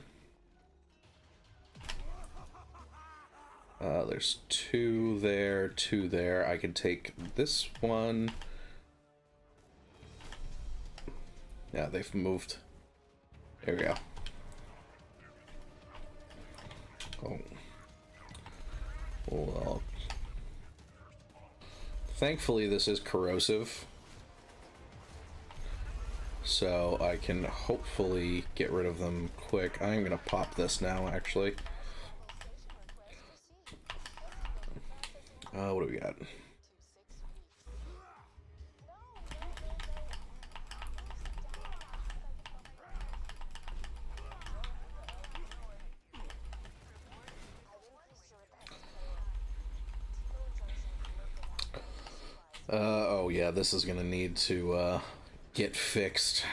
There's 2 there, 2 there. I can take this one. Yeah, they've moved. There we go. Oh. Well, thankfully this is corrosive, so I can hopefully get rid of them quick. I'm gonna pop this now, actually. What do we got? Oh yeah, this is gonna need to get fixed.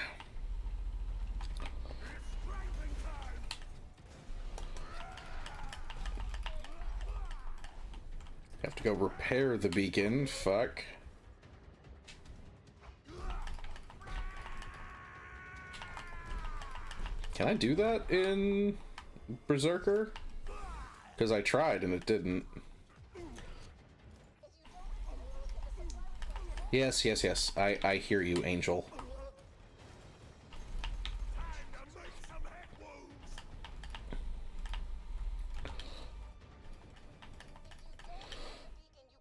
Have to go repair the beacon, fuck. Can I do that in Berserker? Because I tried and it didn't. Yes, yes, yes. I hear you, Angel.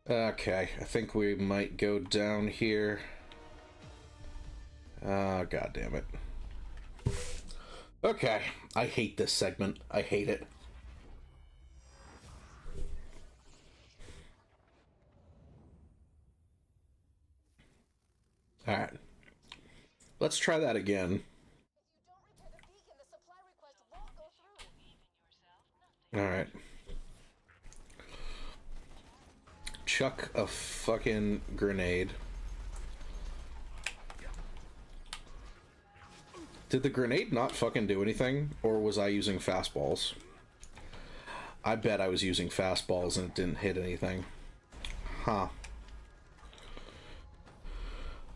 Okay, I think we might go down here. Oh, god damn it. Okay, I hate this segment. I hate it. Alright. Let's try that again. Alright. Chuck a fucking grenade. Did the grenade not fucking do anything? Or was I using fastballs? I bet I was using fastballs and it didn't hit anything. Huh.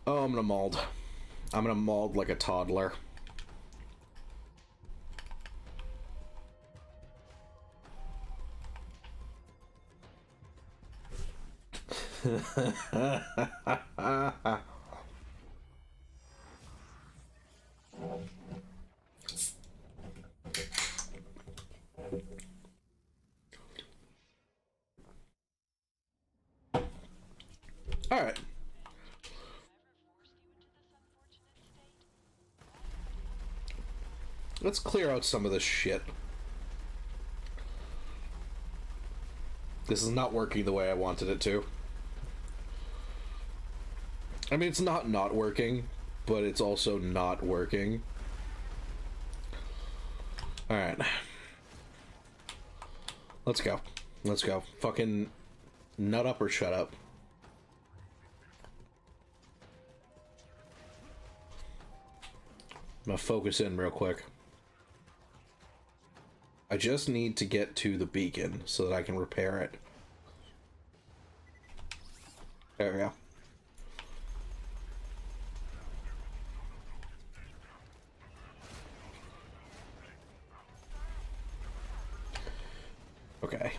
Oh, I'm gonna mauled. I'm gonna mauled like a toddler. All right. Let's clear out some of this shit. This is not working the way I wanted it to. I mean, it's not working, but it's also not working. Alright. Let's go. Let's go. Fucking nut up or shut up. I'm gonna focus in real quick. I just need to get to the beacon so that I can repair it. There we go. Okay.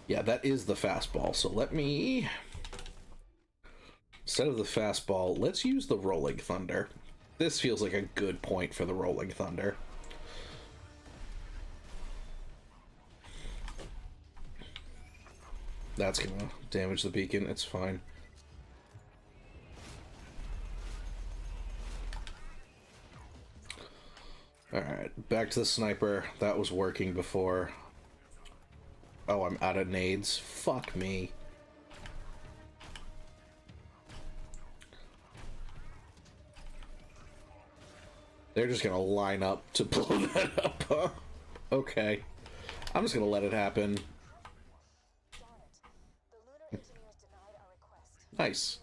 Yeah, that is the fastball. So let me... Instead of the fastball, let's use the Rolling Thunder. This feels like a good point for the Rolling Thunder. That's gonna damage the beacon, it's fine. Alright, back to the sniper. That was working before. Oh, I'm out of nades. Fuck me. They're just gonna line up to blow that up, huh? Okay. I'm just gonna let it happen. Nice.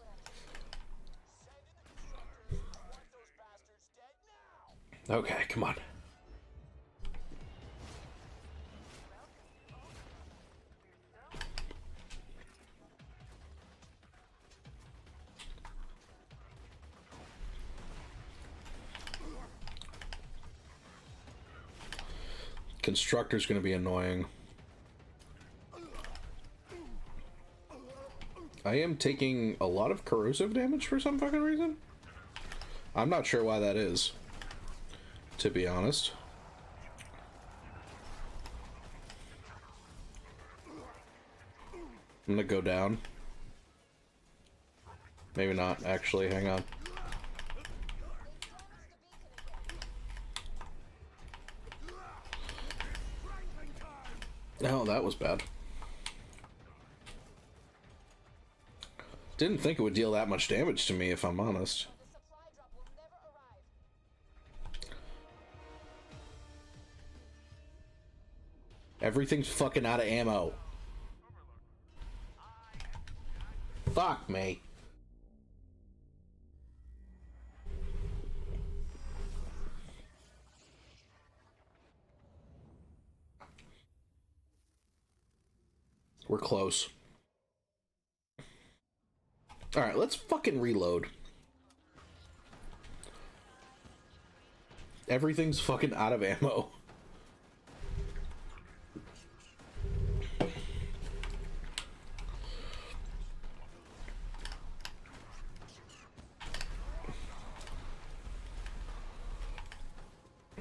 Okay, come on. Constructor's gonna be annoying. I am taking a lot of corrosive damage for some fucking reason. I'm not sure why that is, to be honest. I'm gonna go down. Maybe not, actually, hang on. Oh, that was bad. Didn't think it would deal that much damage to me, if I'm honest. Everything's fucking out of ammo. Fuck me. We're close. Alright, let's fucking reload. Everything's fucking out of ammo.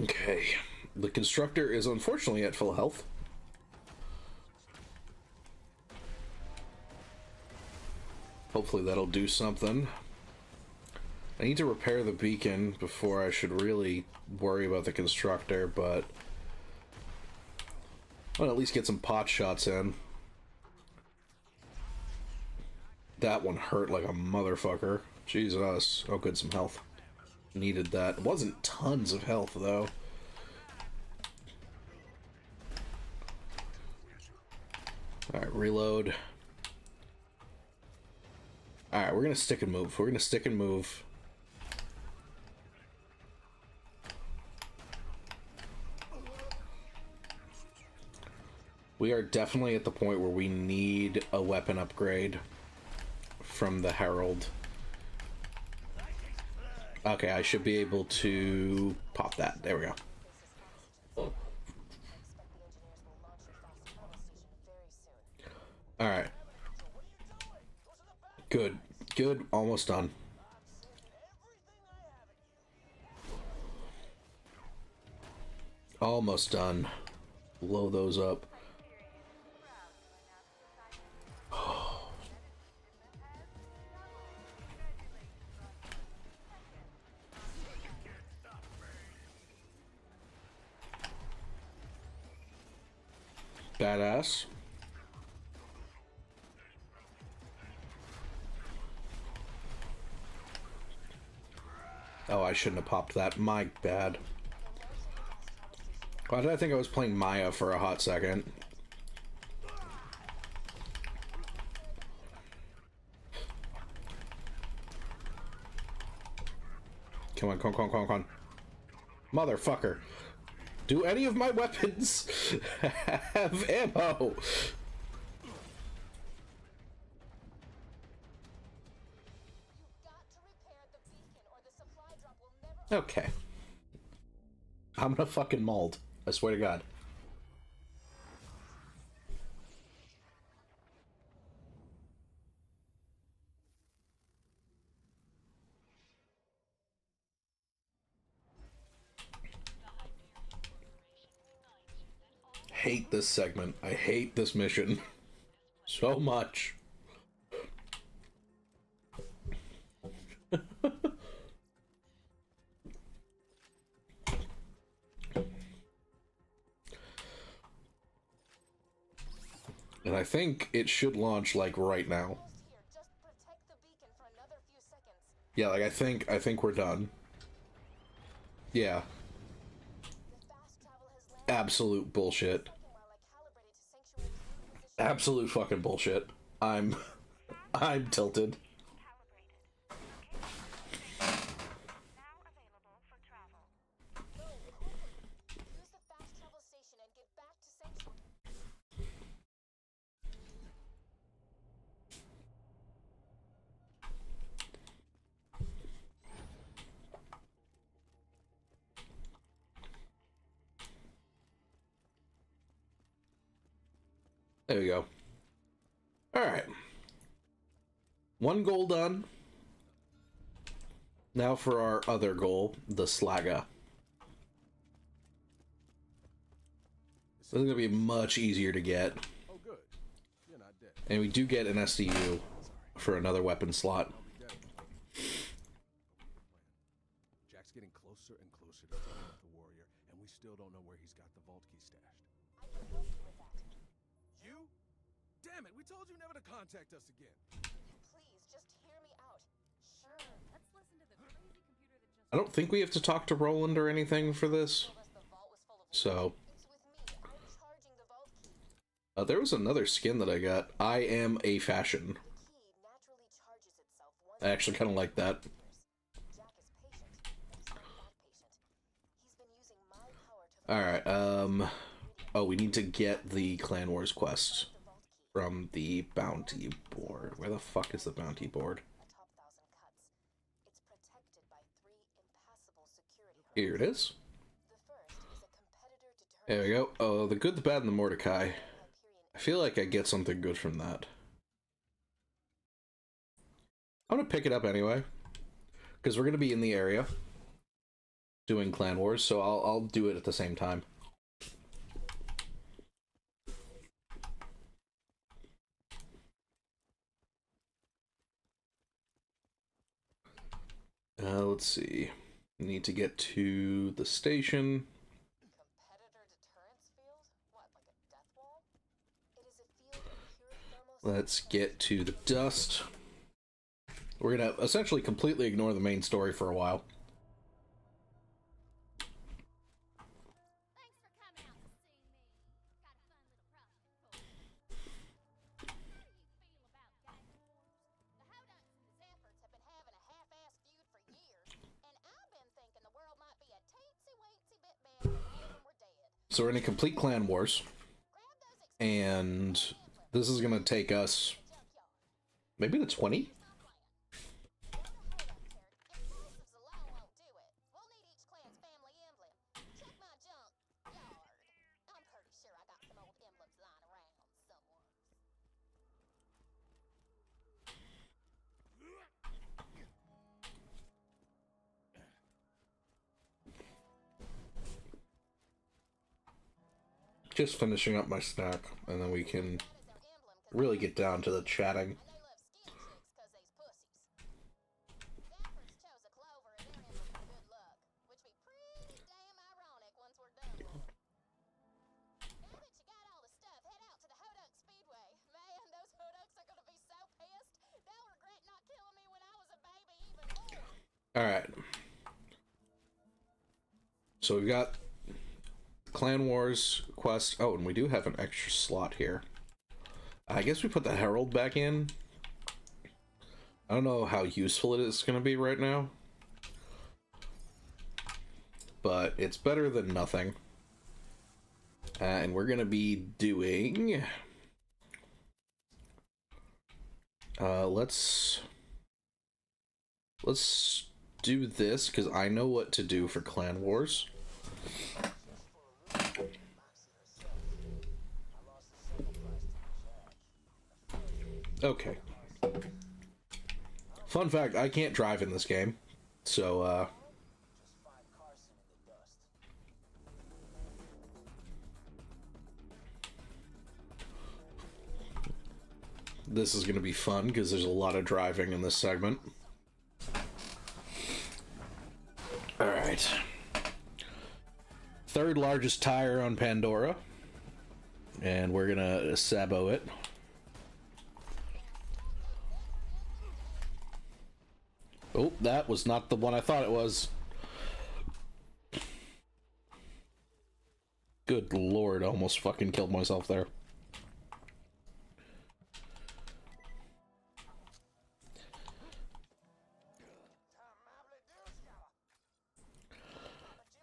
Okay. The constructor is unfortunately at full health. Hopefully that'll do something. I need to repair the beacon before I should really worry about the constructor, but I'll at least get some pot shots in. That one hurt like a motherfucker. Jesus. Oh good, some health. Needed that. It wasn't tons of health though. Alright, reload. Alright, we're gonna stick and move. We're gonna stick and move. We are definitely at the point where we need a weapon upgrade from the Herald. Okay, I should be able to pop that. There we go. Alright. Good. Good. Almost done. Almost done. Blow those up. Badass. Oh, I shouldn't have popped that. My bad. Why did I think I was playing Maya for a hot second? Come on, come on, come on, come on. Motherfucker. Do any of my weapons have ammo? Okay. I'm gonna fucking mold. I swear to God. Hate this segment. I hate this mission so much. And I think it should launch like right now. Yeah, like I think we're done. Yeah. Absolute bullshit. Absolute fucking bullshit. I'm tilted. There we go. Alright. One goal done. Now for our other goal, the Slagga. This is going to be much easier to get. Oh, good. You're not dead. And we do get an SDU for another weapon slot. Jack's getting closer and closer to taking out the warrior, and we still don't know where he's got the vault key stashed. I can help you with that. You? Damn it, we told you never to contact us again. Please, just hear me out. Sure. Let's listen to the crazy computer that just I don't think we have to talk to Roland or anything for this. So, It's with me. I'm charging the vault key. there was another skin that I got. I am a fashion. The key naturally charges itself once I actually kind of like that. Jack is patient. He's not that patient. He's been using my power to Alright, oh, we need to get the Clan Wars quest the vault key. from the bounty board. Where the fuck is the bounty board? Atop 1,000 cuts. It's protected by 3 impassable security hurdles. Here it is. The first is a competitor deterrent There we go. Oh, the good, the bad, and the Mordecai. Hyperion I feel like I get something good from that. I'm gonna pick it up anyway, because we're gonna be in the area doing Clan Wars, so I'll do it at the same time. Let's see. We need to get to the station. competitor deterrence field? What, like a death wall? It is a field of pure thermal Let's get to the dust. We're gonna essentially completely ignore the main story for a while. Thanks for coming out to see me. Got a fun little project for you. How do you feel about gang wars? The Hodunks and the Zephyrs have been having a half-assed feud for years, and I've been thinking the world might be a teensy-weensy bit better if all of them were dead. So we're in a complete Clan Wars. Grab those And this is gonna take us maybe to 20? Just finishing up my snack, and then we can really get down to the chatting. Alright. So we've got Clan Wars quest. Oh, and we do have an extra slot here. I guess we put the Herald back in. I don't know how useful it is going to be right now. But it's better than nothing. And we're going to be doing... Let's do this, because I know what to do for Clan Wars. Okay. Fun fact, I can't drive in this game, so, this is going to be fun, because there's a lot of driving in this segment. Alright. Third largest tire on Pandora. And we're gonna sabo it. Oh, that was not the one I thought it was. Good lord, I almost fucking killed myself there.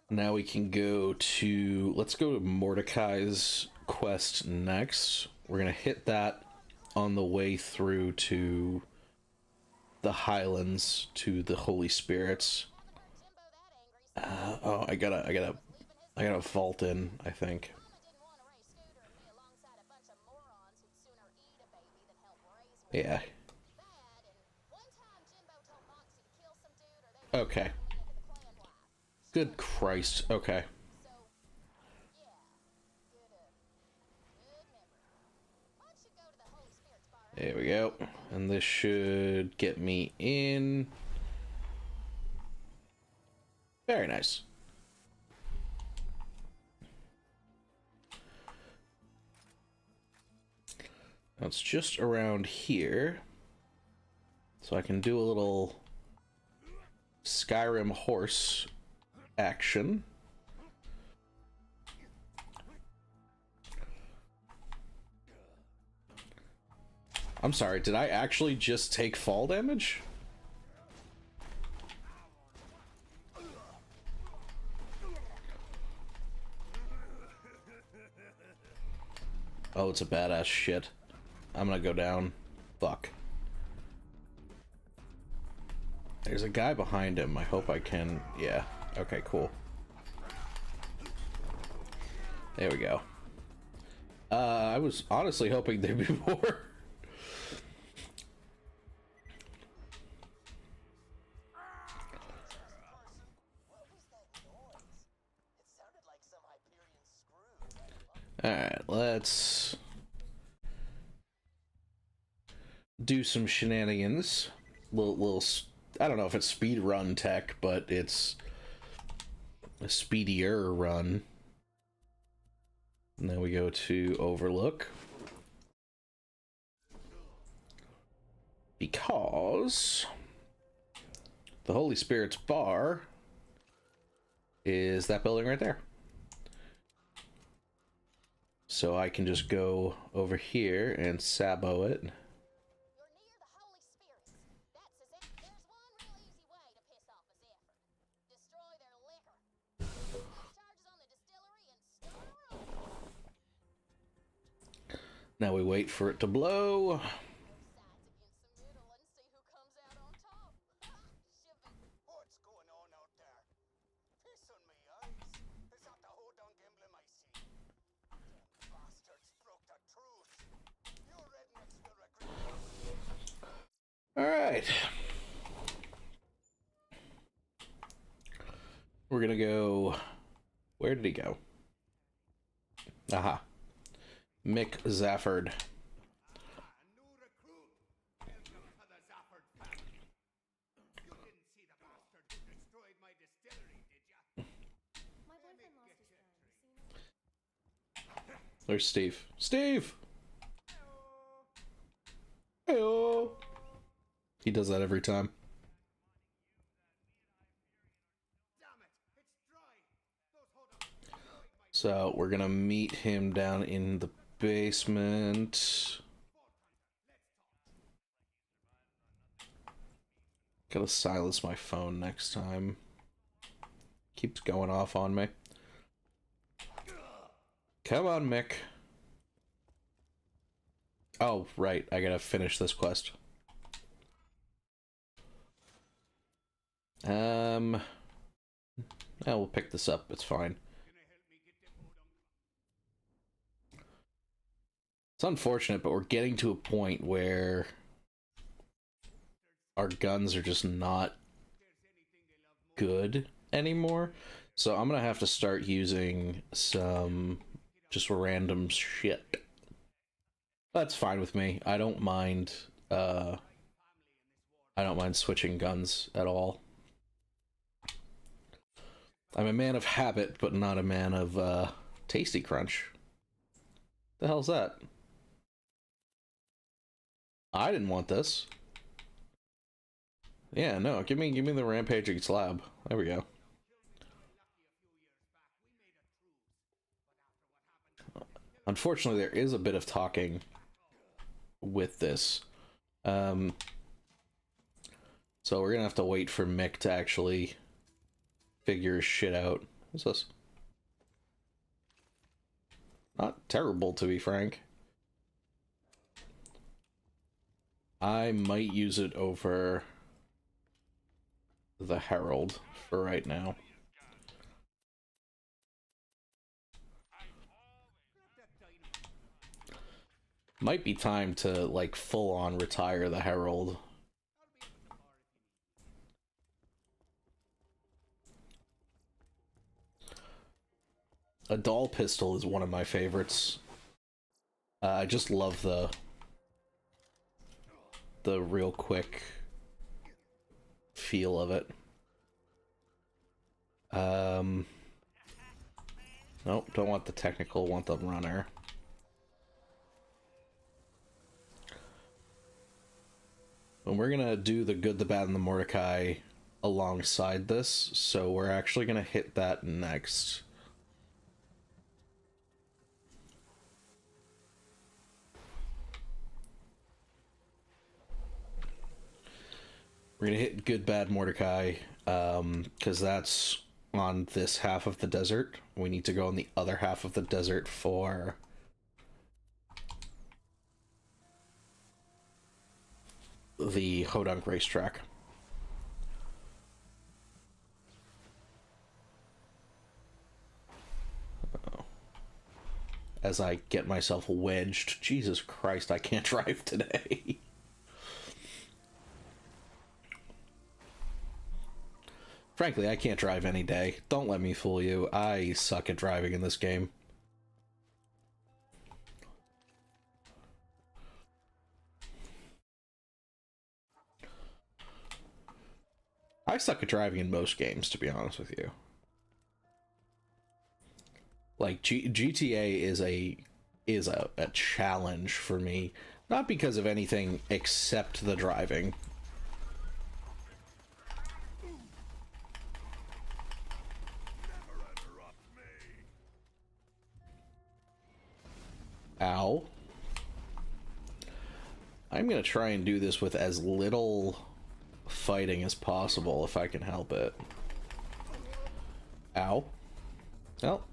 Now we can go to... Let's go to Mordecai's quest next. We're gonna hit that on the way through to the Highlands, to the Holy Spirits. Oh, I gotta vault in, I think. Yeah. Okay. Good Christ. Okay. There we go. And this should get me in. Very nice. Now it's just around here. So I can do a little Skyrim horse action. I'm sorry, did I actually just take fall damage? Oh, it's a badass shit. I'm gonna go down. Fuck. There's a guy behind him. I hope I can... Yeah. Okay, cool. There we go. I was honestly hoping there'd be more. Alright, let's do some shenanigans. Little, I don't know if it's speed run tech, but it's a speedier run. And then we go to Overlook. Because the Holy Spirit's bar is that building right there. So I can just go over here and sabo it. Now we wait for it to blow. Sides against the middle and see who comes out on top. Shiver. What's going on out there? Piss on me eyes. Is that the whole done emblem I see? Them bastards broke the truce. You rednecks will regret this. All right. We're gonna go. Where did he go? Aha. Mick Zafford. New recruit. Welcome to the Zafford family. You didn't see the bastard who destroyed my distillery, did ya? My boyfriend lost his phone. There's Steve. Steve! Heyo! He does that every time. Damn it, it's dry. Those hold up destroyed my So we're gonna meet him down in the basement. Gotta silence my phone next time. Keeps going off on me. Come on, Mick. Oh, right. I gotta finish this quest. We'll pick this up. It's fine. It's unfortunate, but we're getting to a point where our guns are just not good anymore. So I'm gonna have to start using some just random shit. That's fine with me. I don't mind switching guns at all. I'm a man of habit, but not a man of tasty crunch. The hell's that? I didn't want this. Yeah, no, give me the rampaging slab. There we go. Unfortunately, there is a bit of talking with this. So we're gonna have to wait for Mick to actually figure his shit out. What's this? Not terrible, to be frank. I might use it over the Herald for right now. Might be time to, like, full-on retire the Herald. A doll pistol is one of my favorites. I just love the real quick feel of it. Nope, don't want the technical, want the runner. And we're gonna do the good, the bad, and the Mordecai alongside this, so we're actually gonna hit that next. We're gonna hit good, bad, Mordecai, because that's on this half of the desert. We need to go on the other half of the desert for the Hodunk racetrack. As I get myself wedged. Jesus Christ, I can't drive today. Frankly, I can't drive any day. Don't let me fool you. I suck at driving in this game. I suck at driving in most games, to be honest with you. Like, GTA is a challenge for me. Not because of anything except the driving. Ow. I'm gonna try and do this with as little fighting as possible if I can help it. Ow. Well.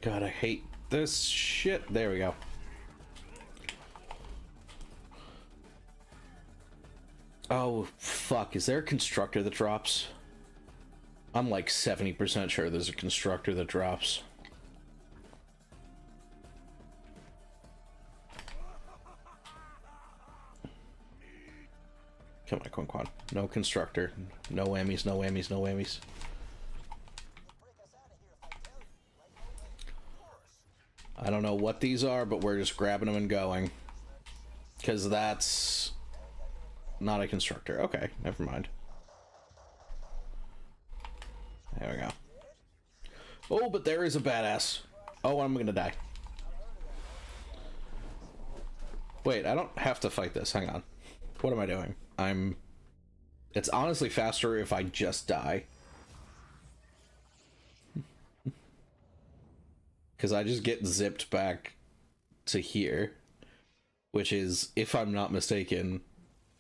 God, I hate this shit. There we go. Oh, fuck. Is there a constructor that drops? I'm like 70% sure there's a constructor that drops. Come on, Quan. No constructor. No whammies, no whammies, no whammies. I don't know what these are, but we're just grabbing them and going. Because that's not a constructor. Okay, never mind. There we go. Oh, but there is a badass. Oh, I'm gonna die. Wait, I don't have to fight this. Hang on. What am I doing? It's honestly faster if I just die. Because I just get zipped back to here. Which is, if I'm not mistaken,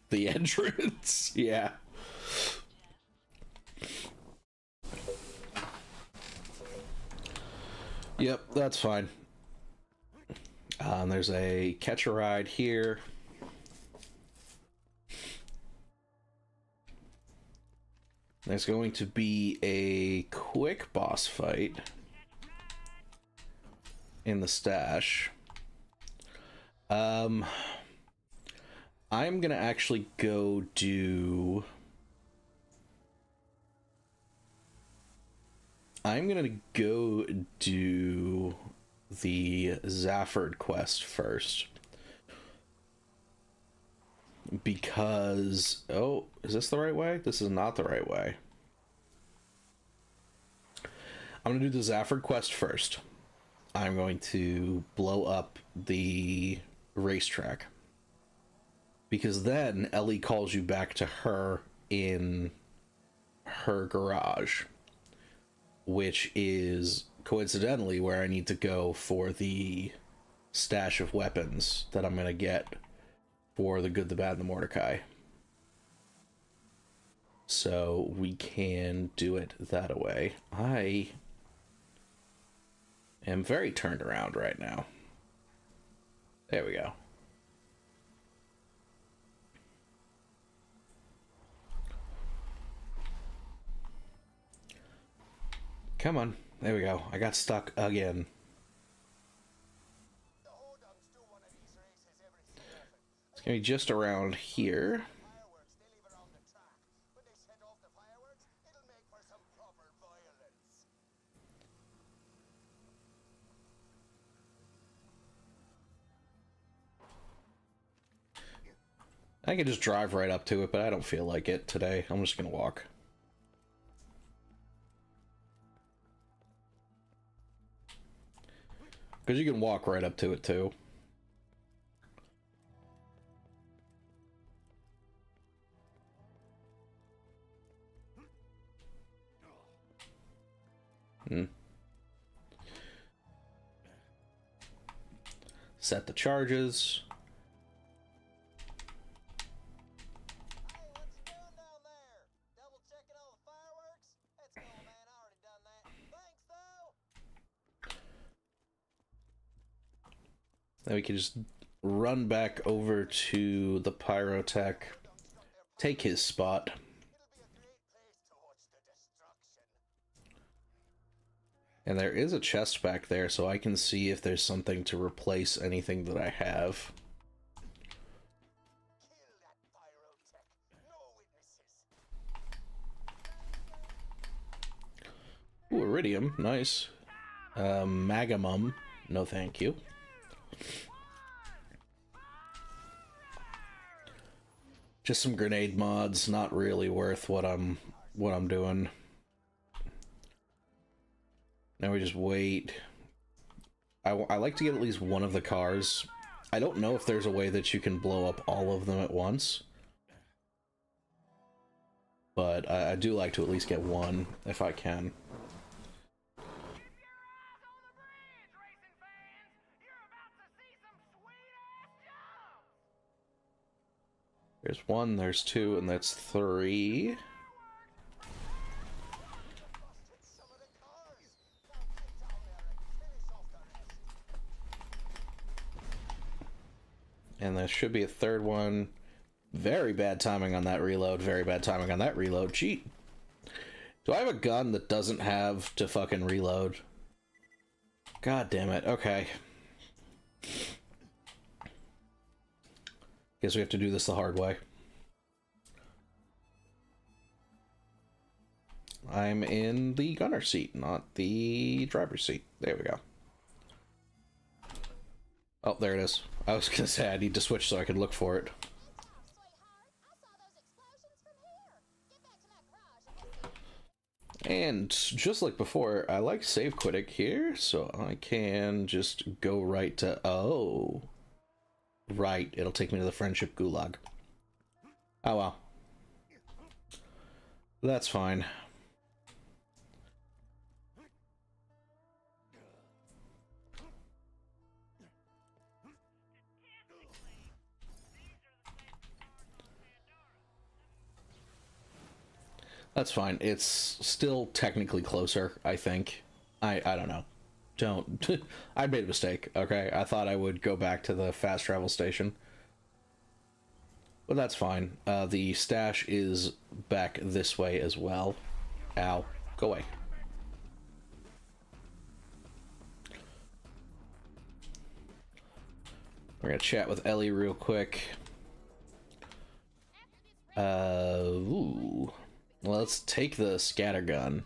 the entrance. Yeah. Yep, that's fine. There's a catch a ride here. There's going to be a quick boss fight in the stash. I'm gonna actually go do... I'm gonna go do the Zafford quest first. Because... Oh, is this the right way? This is not the right way. I'm gonna do the Zafford quest first. I'm going to blow up the racetrack. Because then Ellie calls you back to her in her garage. Which is coincidentally where I need to go for the stash of weapons that I'm going to get for the Good, the Bad, and the Mordecai. So we can do it that way. I am very turned around right now. There we go. Come on. There we go. I got stuck again. It's gonna be just around here. I could just drive right up to it, but I don't feel like it today. I'm just gonna walk. Because you can walk right up to it, too. Set the charges. Then we can just run back over to the pyrotech, take his spot. And there is a chest back there, so I can see if there's something to replace anything that I have. Ooh, iridium, nice. Magamum, no thank you. Just some grenade mods, not really worth what I'm doing. Now we just wait. I like to get at least one of the cars. I don't know if there's a way that you can blow up all of them at once. But I do like to at least get one, if I can. There's one, there's two, and that's three. there should be a third one. Very bad timing on that reload. Very bad timing on that reload. Cheat. Do I have a gun that doesn't have to fucking reload? God damn it. Okay. Guess we have to do this the hard way. I'm in the gunner seat, not the driver's seat. There we go. Oh, there it is. I was gonna say I need to switch so I can look for it. And just like before, I like save quitting here, so I can just go right to... Oh. Right, it'll take me to the friendship gulag. Oh well. That's fine. That's fine. It's still technically closer, I think. I don't know. Don't. I made a mistake, okay? I thought I would go back to the fast travel station. But that's fine. The stash is back this way as well. Ow. Go away. We're gonna chat with Ellie real quick. Ooh. Let's take the scattergun.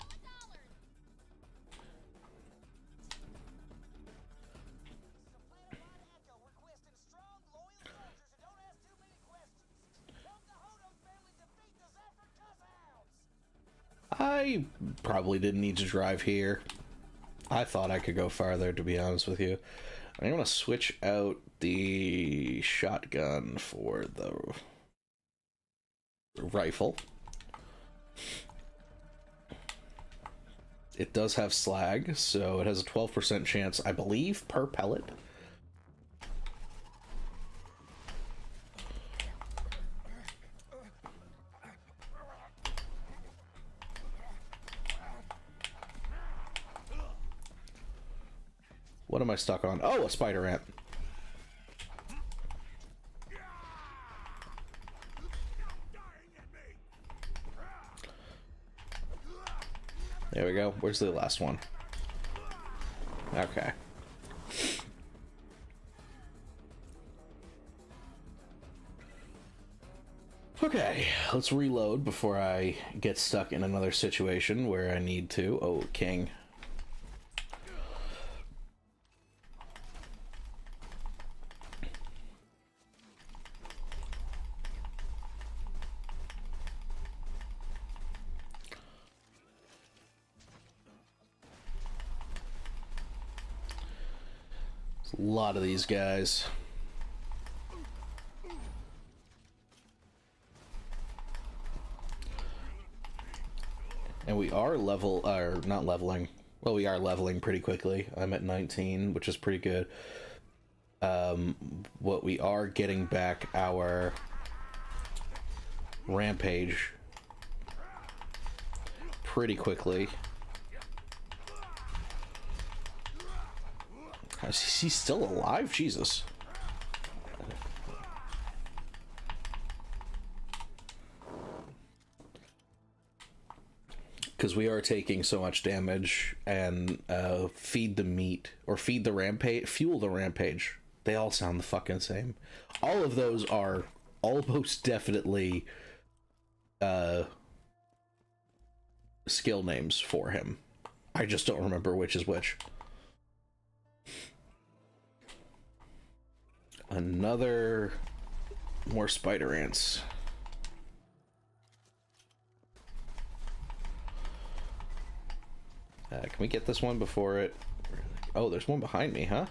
I probably didn't need to drive here. I thought I could go farther, to be honest with you. I'm gonna switch out the shotgun for the rifle. It does have slag, so it has a 12% chance, I believe, per pellet. What am I stuck on? Oh, a spider ant. There we go. Where's the last one? Okay. Okay, let's reload before I get stuck in another situation where I need to. Oh, king. A lot of these guys. And we are not leveling. Well, we are leveling pretty quickly. I'm at 19, which is pretty good. What we are getting back our rampage pretty quickly. Is he still alive? Jesus. Because we are taking so much damage, and feed the meat, or feed the rampage, fuel the rampage. They all sound the fucking same. All of those are almost definitely skill names for him. I just don't remember which is which. More spider ants. Can we get this one before it... Oh, there's one behind me, huh?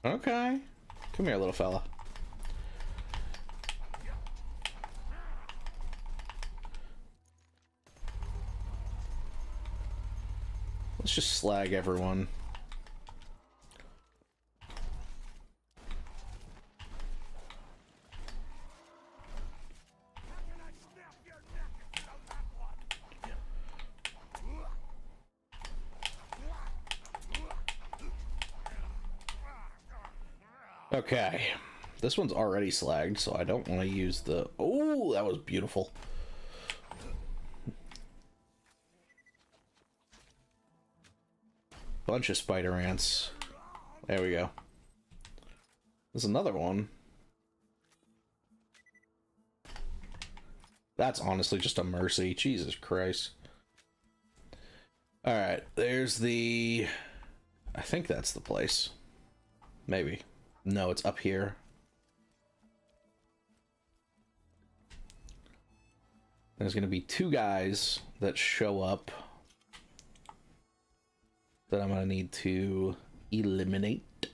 Okay. Come here, little fella. Let's just slag everyone. Okay, This one's already slagged, so I don't want to use the... Oh, that was beautiful. Bunch of spider ants. There we go. There's another one. That's honestly just a mercy. Jesus Christ. Alright, there's the... I think that's the place. Maybe. No, it's up here. There's going to be two guys that show up that I'm going to need to eliminate.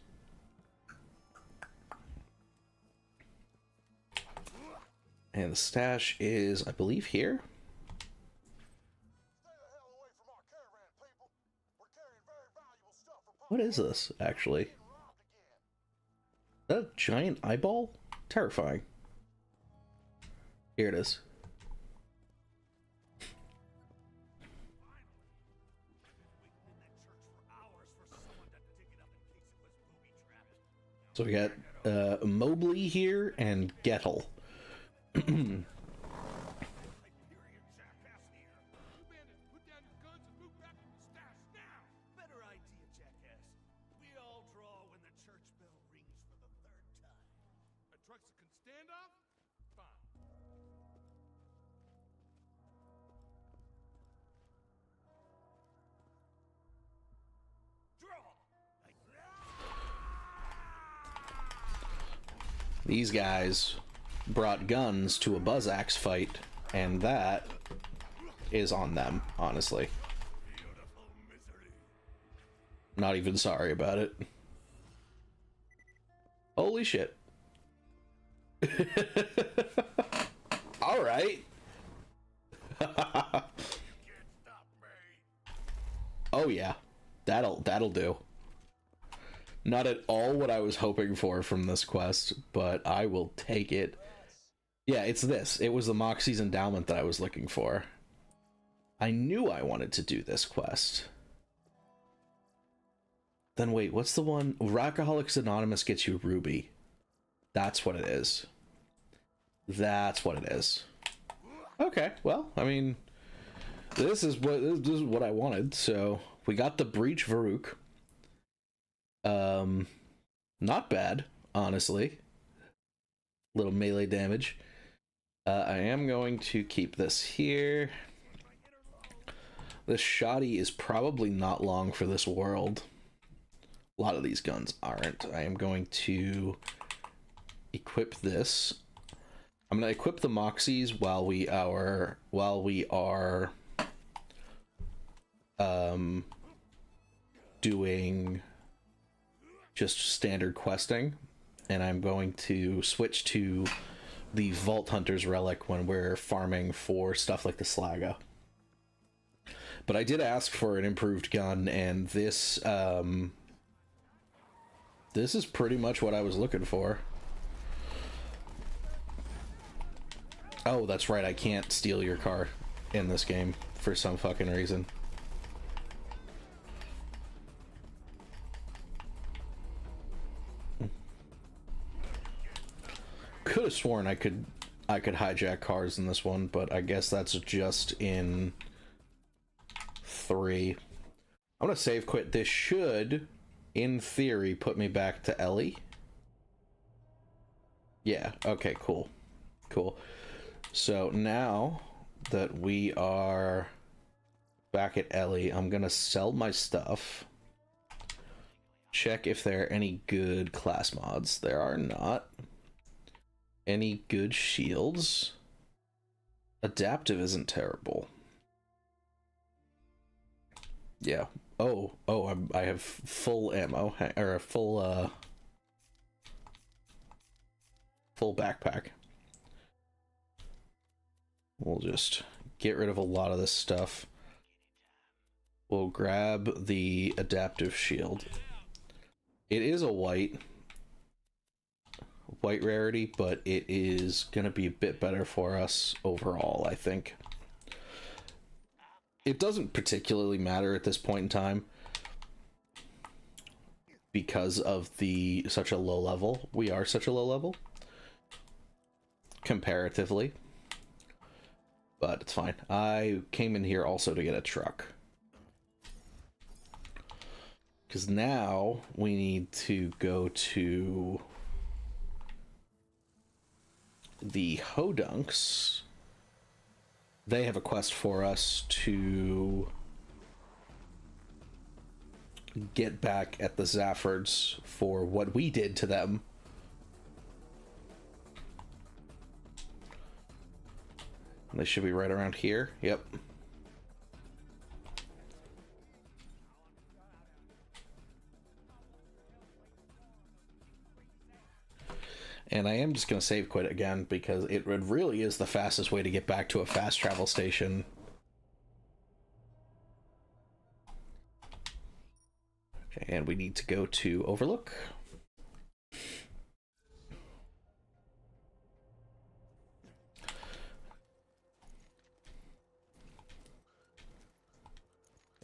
And the stash is, I believe, here. Stay the hell away from our caravan, people. We're carrying very valuable stuff for What is this, actually? Is that a giant eyeball? Terrifying. Here it is. So we got Mobley here and Gettle. Better idea, jackass. We all draw when the church bell rings for the third time. A Truxican standoff? Fine. These guys brought guns to a buzz axe fight, and that is on them, honestly. Not even sorry about it. Holy shit. All right. Oh yeah. That'll do. Not at all what I was hoping for from this quest, but I will take it. Yeah, it's this. It was the Moxie's endowment that I was looking for. I knew I wanted to do this quest. Then wait, what's the one? Rockaholics Anonymous gets you Ruby. That's what it is. That's what it is. Okay, well, I mean, this is what I wanted. So we got the Breach Varuk. Not bad, honestly. Little melee damage. I am going to keep this here. This shoddy is probably not long for this world. A lot of these guns aren't. I am going to equip this. I'm going to equip the Moxies while we are doing just standard questing, and I'm going to switch to the Vault Hunter's Relic when we're farming for stuff like the Slagga. But I did ask for an improved gun, and this is pretty much what I was looking for. Oh, that's right, I can't steal your car in this game for some fucking reason. Could have sworn I could hijack cars in this one, but I guess that's just in 3. I'm gonna save quit. This should, in theory, put me back to Ellie. Yeah, okay, cool. Cool. So now that we are back at Ellie, I'm gonna sell my stuff. Check if there are any good class mods. There are not. Any good shields? Adaptive isn't terrible. Yeah. Oh, I have full ammo, or a full backpack. We'll just get rid of a lot of this stuff. We'll grab the adaptive shield. It is a white rarity, but it is gonna be a bit better for us overall, I think. It doesn't particularly matter at this point in time, because of such a low level. We are such a low level comparatively, but it's fine. I came in here also to get a truck, because now we need to go to the Hodunks. They have a quest for us to get back at the Zaffords for what we did to them. They should be right around here. Yep. And I am just going to save quit again, because it really is the fastest way to get back to a fast travel station. Okay, and we need to go to Overlook.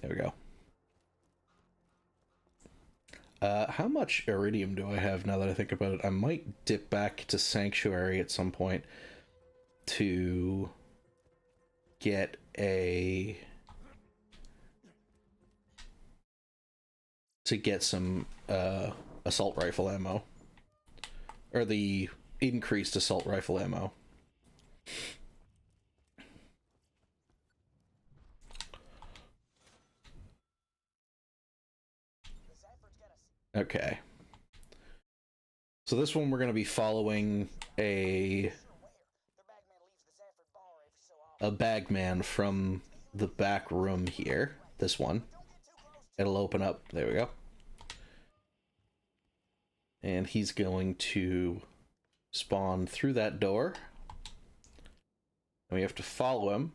There we go. How much iridium do I have now that I think about it? I might dip back to Sanctuary at some point to get some assault rifle ammo, or the increased assault rifle ammo. Okay. So this one we're going to be following a bagman from the back room here. This one. It'll open up. There we go. And he's going to spawn through that door. And we have to follow him.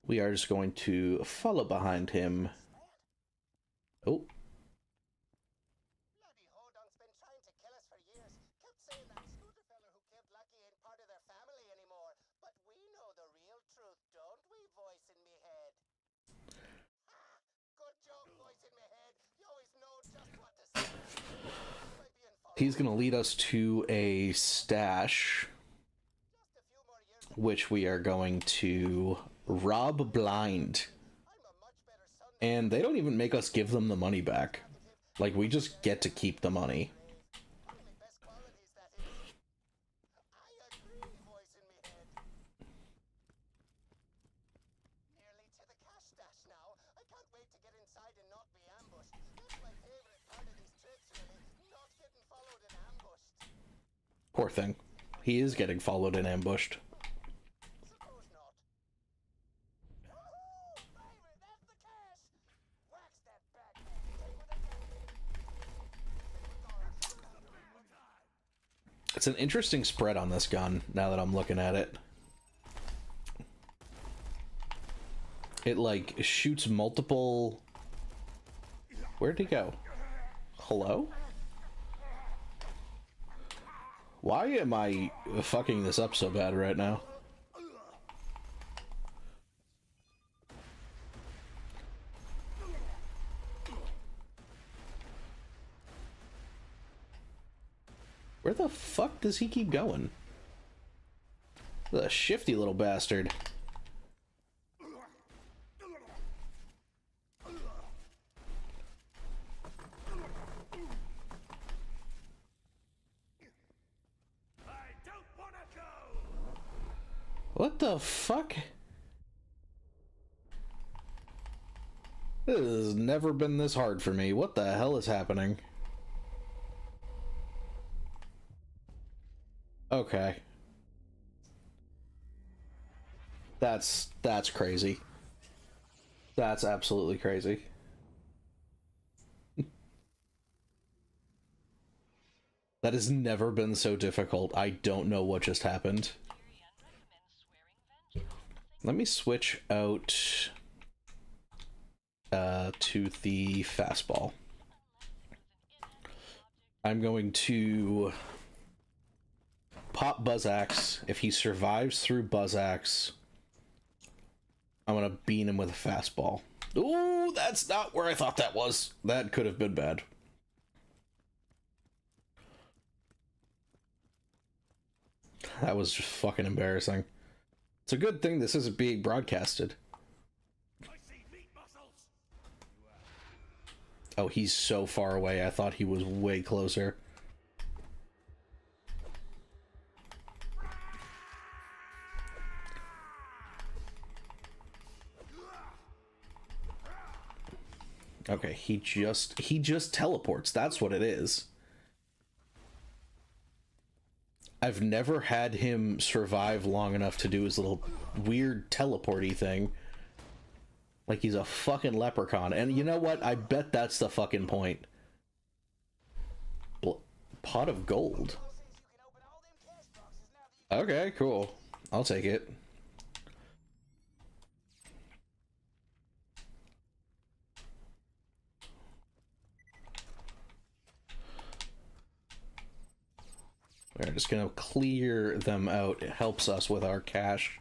We are just going to follow behind him. Oh. Bloody Hodunk's been trying to kill us for years. Kept saying that scooter fella who killed Lucky ain't part of their family anymore. But we know the real truth, don't we, voice in me head? Ha! Good joke, voice in me head. You always know just what to say. He's gonna lead us to a stash, which we are going to rob blind. And they don't even make us give them the money back. Like, we just get to keep the money. Poor thing. He is getting followed and ambushed. It's an interesting spread on this gun, now that I'm looking at it. It, like, shoots multiple... Where'd he go? Hello? Why am I fucking this up so bad right now? Where the fuck does he keep going? The shifty little bastard. What the fuck? This has never been this hard for me. What the hell is happening? Okay. That's crazy. That's absolutely crazy. That has never been so difficult. I don't know what just happened. Let me switch out to the fastball. I'm going to pop Buzzax. If he survives through Buzzax, I'm gonna bean him with a fastball. Ooh, that's not where I thought that was. That could have been bad. That was just fucking embarrassing. It's a good thing this isn't being broadcasted. Oh, he's so far away. I thought he was way closer. Okay, he just teleports. That's what it is. I've never had him survive long enough to do his little weird teleporty thing. Like he's a fucking leprechaun. And you know what? I bet that's the fucking point. Pot of gold. Okay, cool. I'll take it. We're just gonna clear them out. It helps us with our cash.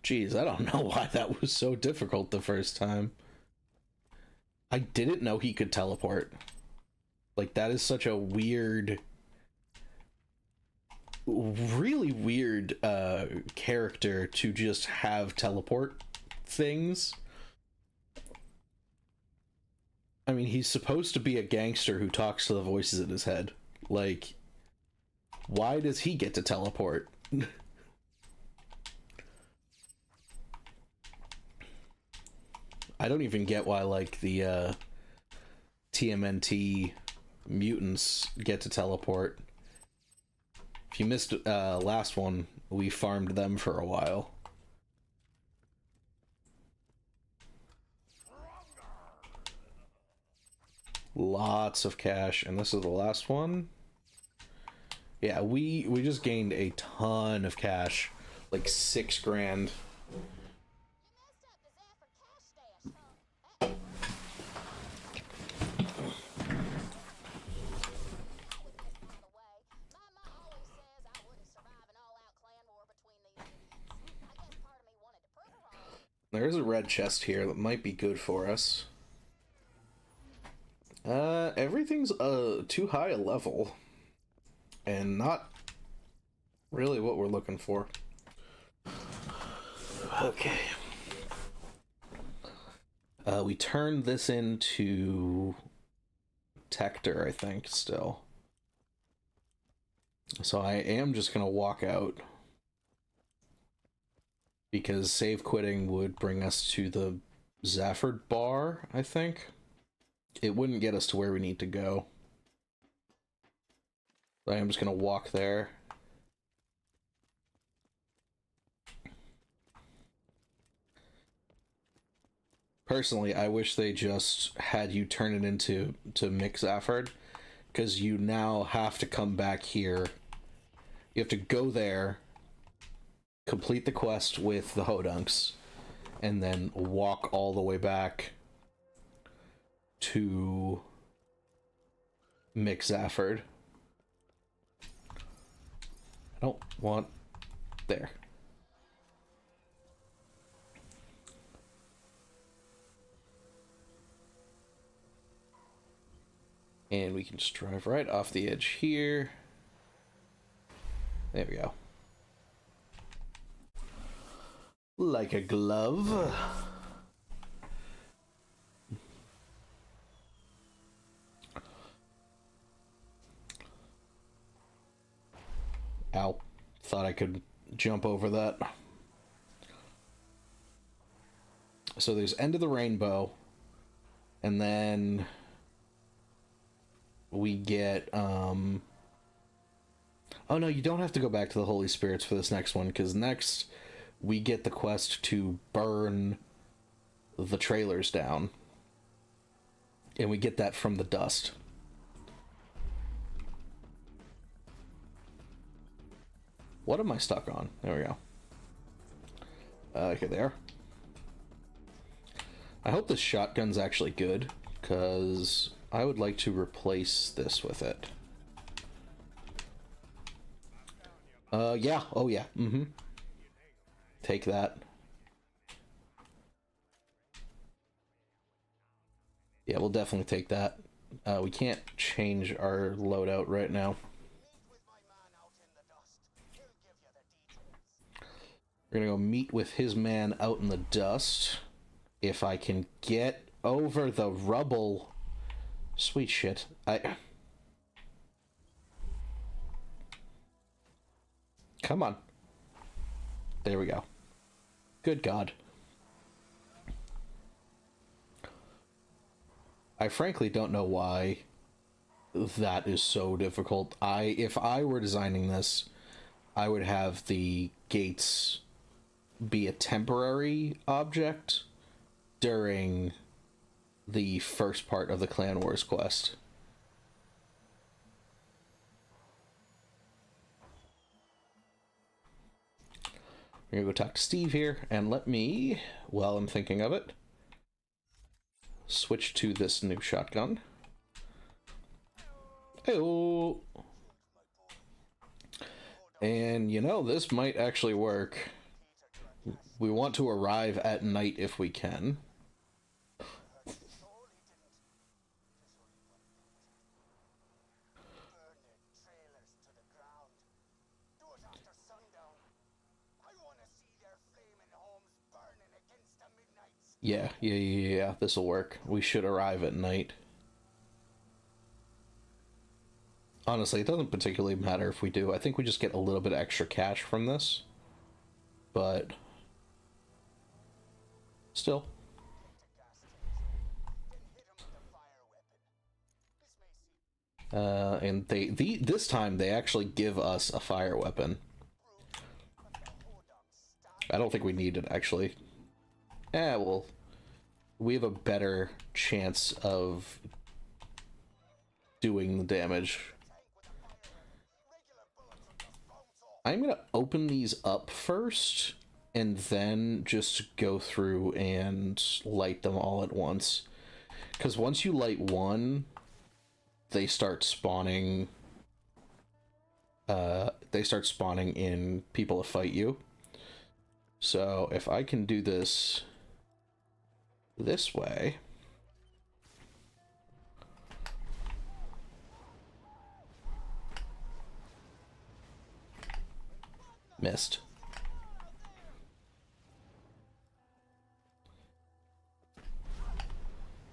Jeez, I don't know why that was so difficult the first time. I didn't know he could teleport. Like, that is such a weird... really weird character to just have teleport things. I mean, he's supposed to be a gangster who talks to the voices in his head. Like, why does he get to teleport? I don't even get why, like, the TMNT mutants get to teleport. If you missed last one, we farmed them for a while. Lots of cash, and this is the last one. Yeah, we just gained a ton of cash, like 6 grand. There's a red chest here that might be good for us. Everything's too high a level, and not really what we're looking for. Okay. We turned this into Tector, I think, still. So I am just gonna walk out, because save quitting would bring us to the Zafford bar, I think. It wouldn't get us to where we need to go. I am just gonna walk there. Personally, I wish they just had you turn it into Mick Zafford, because you now have to come back here. You have to go there, complete the quest with the Hodunks, and then walk all the way back to Mick Zafford. I don't want... there. And we can just drive right off the edge here. There we go. Like a glove. Ow. Thought I could jump over that. So there's End of the Rainbow. And then we get, oh no, you don't have to go back to the Holy Spirits for this next one, because next we get the quest to burn the trailers down. And we get that from the dust. What am I stuck on? There we go. Okay, there. I hope this shotgun's actually good, because I would like to replace this with it. Yeah. Oh, yeah. Mm-hmm. Take that. Yeah, we'll definitely take that. We can't change our loadout right now. We're gonna go meet with his man out in the dust. If I can get over the rubble. Sweet shit. Come on. There we go. Good God. I frankly don't know why that is so difficult. If I were designing this, I would have the gates be a temporary object during the first part of the Clan Wars quest. We're gonna go talk to Steve here, and let me, while I'm thinking of it, switch to this new shotgun. Hey-oh. And you know, this might actually work. We want to arrive at night if we can. Yeah, this'll work. We should arrive at night. Honestly, it doesn't particularly matter if we do. I think we just get a little bit of extra cash from this. But still. And this time they actually give us a fire weapon. I don't think we need it, actually. Well, we have a better chance of doing the damage. I'm gonna open these up first, and then just go through and light them all at once. Because once you light one, they start spawning. They start spawning in people to fight you. So if I can do this way. Missed.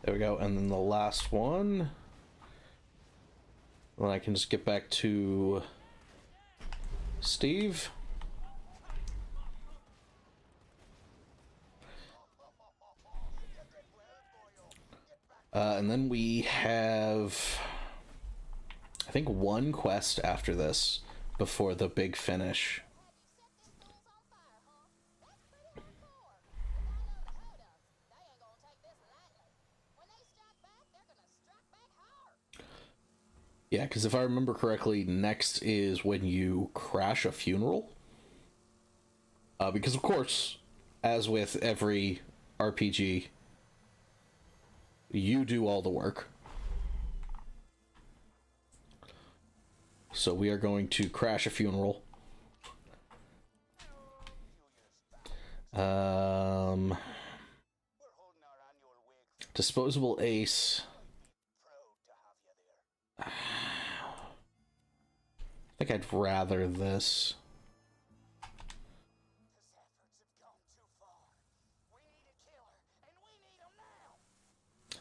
There we go, and then the last one. Then I can just get back to Steve. And then we have, I think, one quest after this before the big finish. Yeah, because if I remember correctly, next is when you crash a funeral. Because, of course, as with every RPG, you do all the work. So we are going to crash a funeral. Disposable ace. I think I'd rather this.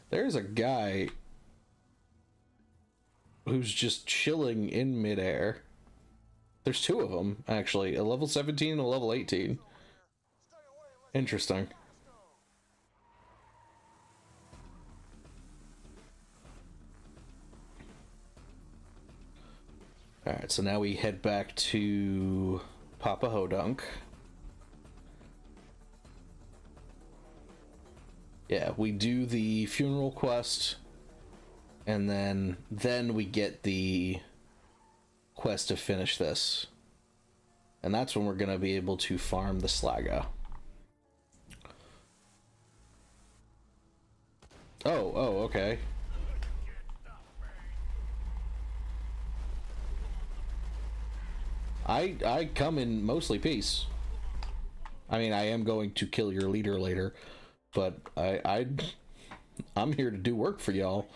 There's a guy who's just chilling in midair. There's two of them, actually. A level 17 and a level 18. Interesting. Alright, so now we head back to Papa Hodunk. Yeah, we do the funeral quest, and then we get the quest to finish this. And that's when we're going to be able to farm the Slagga. Oh, okay. I come in mostly peace. I mean, I am going to kill your leader later, but I'm here to do work for y'all.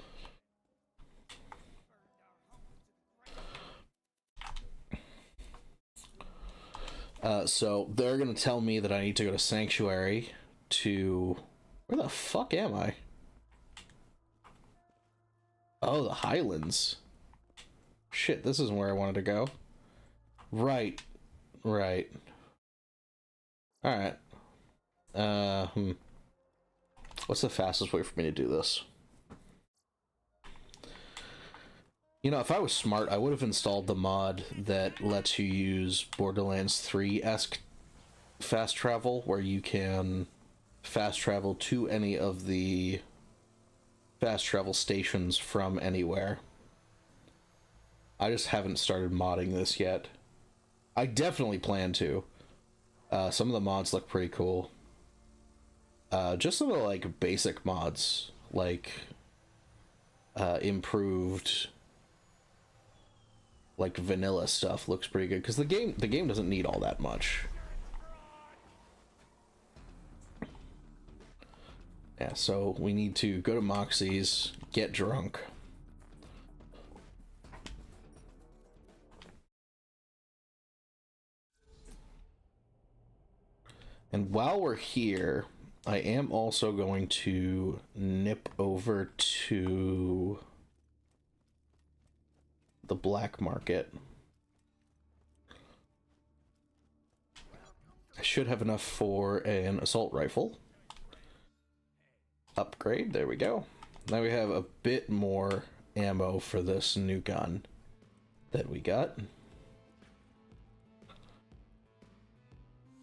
So they're gonna tell me that I need to go to Sanctuary to... Where the fuck am I? Oh, the Highlands. Shit, this isn't where I wanted to go. Right. Right. Alright. What's the fastest way for me to do this? You know, if I was smart, I would have installed the mod that lets you use Borderlands 3-esque fast travel, where you can fast travel to any of the fast travel stations from anywhere. I just haven't started modding this yet. I definitely plan to. Some of the mods look pretty cool. Just some of the, like, basic mods, like improved, like, vanilla stuff looks pretty good, because the game doesn't need all that much. Yeah, so we need to go to Moxie's, get drunk. And while we're here, I am also going to nip over to the black market. I should have enough for an assault rifle. Upgrade, there we go. Now we have a bit more ammo for this new gun that we got.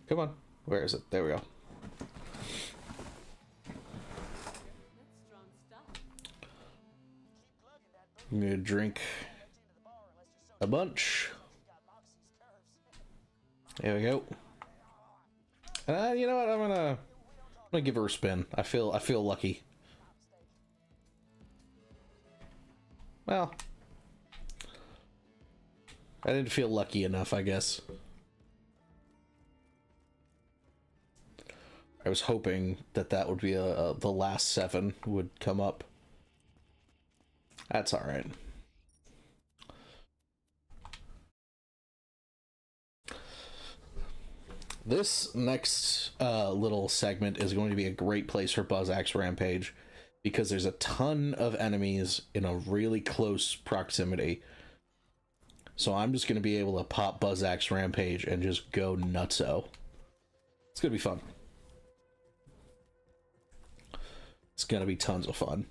Come on, where is it? There we go. I'm gonna drink a bunch. There we go. You know what? I'm gonna give her a spin. I feel lucky. Well, I didn't feel lucky enough, I guess. I was hoping that would be the last 7 would come up. That's all right. This next little segment is going to be a great place for Buzz Axe Rampage, because there's a ton of enemies in a really close proximity. So I'm just going to be able to pop Buzz Axe Rampage and just go nutso. It's going to be fun. It's going to be tons of fun.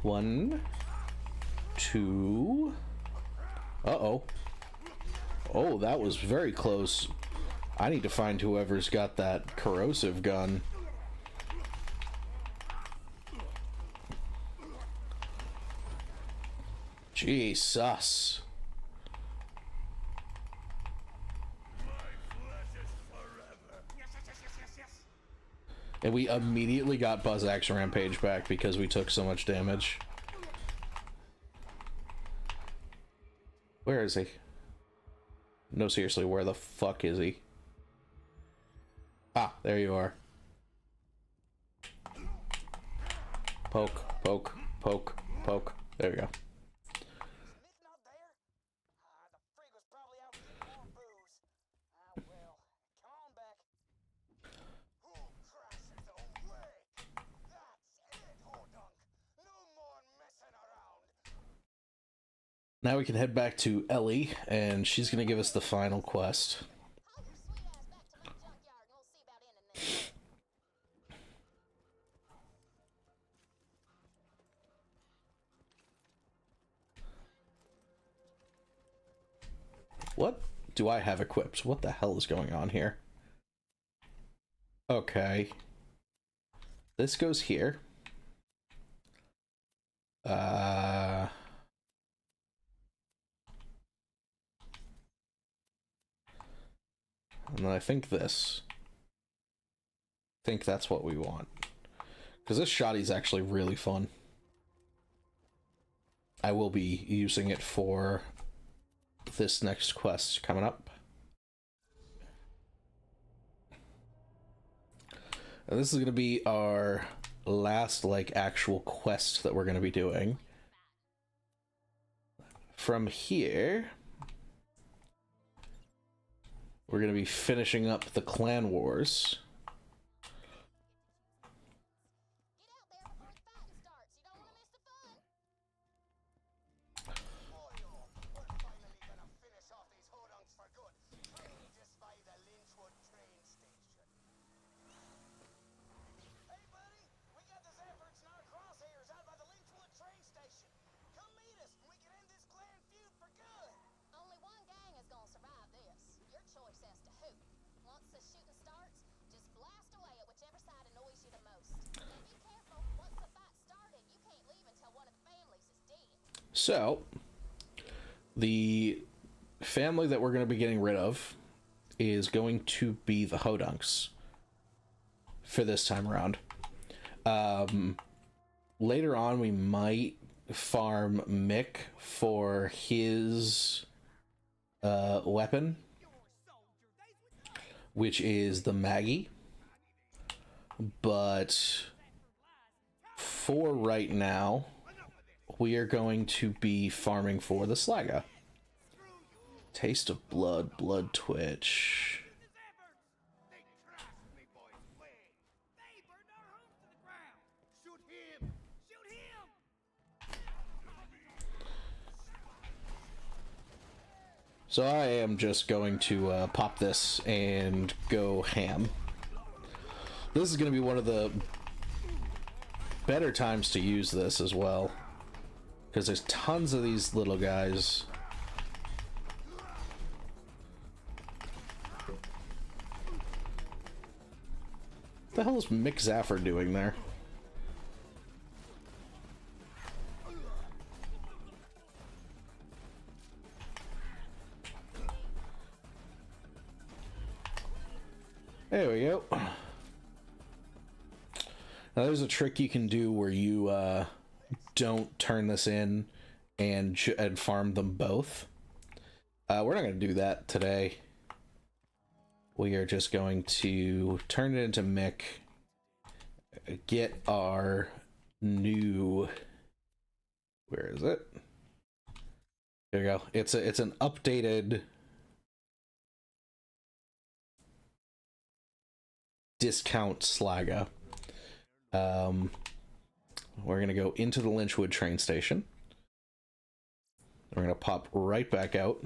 One, two. Uh-oh. Oh, that was very close. I need to find whoever's got that corrosive gun. Jesus. And we immediately got Buzz Axe Rampage back because we took so much damage. Where is he? No, seriously, where the fuck is he? Ah, there you are. Poke, poke, poke, poke. There we go. Now we can head back to Ellie, and she's gonna give us the final quest. Haul your sweet ass back to my junkyard and we'll see about ending this. What do I have equipped? What the hell is going on here? Okay. This goes here. And then I think this. I think that's what we want. Because this shoddy's actually really fun. I will be using it for this next quest coming up. And this is going to be our last, like, actual quest that we're going to be doing. From here, we're going to be finishing up the clan wars. Get out there before the fighting starts. You don't want to miss the fun. Boyo, we're finally gonna finish off these hodunks for good. Just by the Lynchwood train station. Hey, buddy, we got the Zephyrs in our crosshairs out by the Lynchwood train station. Come meet us, and we can end this clan feud for good. Only one gang is gonna survive this. Your choice as to who. Once the shooting starts, just blast away at whichever side annoys you the most. And be careful, once the fight started, you can't leave until one of the families is dead. So, the family that we're going to be getting rid of is going to be the Hodunks for this time around. Later on, we might farm Mick for his weapon, which is the Maggie. But for right now, we are going to be farming for the Slagga. Taste of blood, blood twitch. They trashed me, boy. They burned our homes to the ground. Shoot him! Shoot him! So I am just going to pop this and go ham. This is going to be one of the better times to use this as well, because there's tons of these little guys. What the hell is Mick Zaffer doing there? There we go. Now there's a trick you can do where you don't turn this in and farm them both. We're not going to do that today. We are just going to turn it into Mick, get our new... Where is it? There we go. It's an updated discount Slagga. We're gonna go into the Lynchwood train station. We're gonna pop right back out.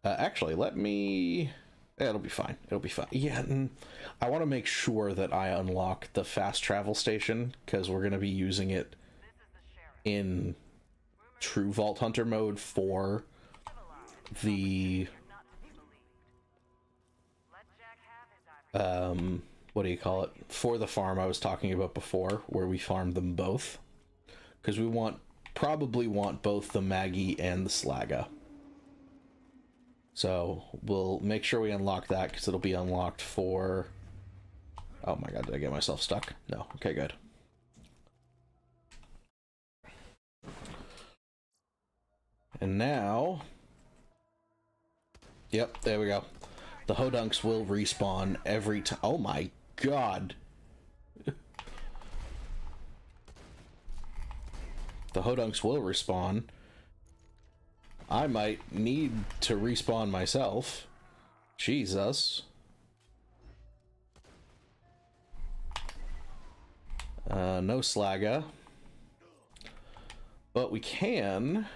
Actually, let me... It'll be fine. It'll be fine. Yeah, I want to make sure that I unlock the fast travel station, because we're gonna be using it in true Vault Hunter mode for the... what do you call it? For the farm I was talking about before, where we farmed them both. Because we probably want both the Maggie and the Slagga. So we'll make sure we unlock that, because it'll be unlocked for... Oh my god, did I get myself stuck? No. Okay, good. And now... Yep, there we go. The Hodunks will respawn every time. Oh my god. The Hodunks will respawn. I might need to respawn myself. Jesus. No Slagga. But we can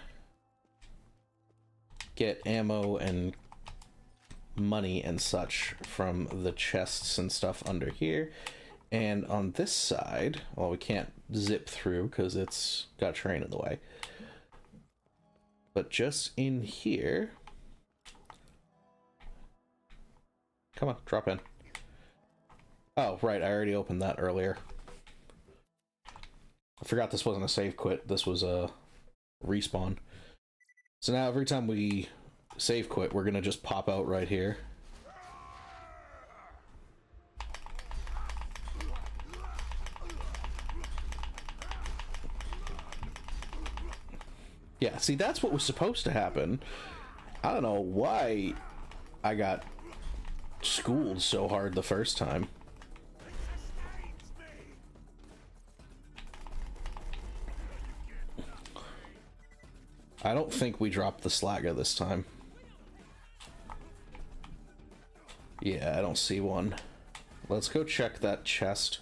get ammo and money and such from the chests and stuff under here. And on this side, well, we can't zip through because it's got terrain in the way. But just in here, Come on, drop in. Oh, right, I already opened that earlier. I forgot this wasn't a save quit, this was a respawn. So now every time we save quit, we're gonna just pop out right here. Yeah, see, that's what was supposed to happen. I don't know why I got schooled so hard the first time. I don't think we dropped the Slagga this time. Yeah, I don't see one. Let's go check that chest,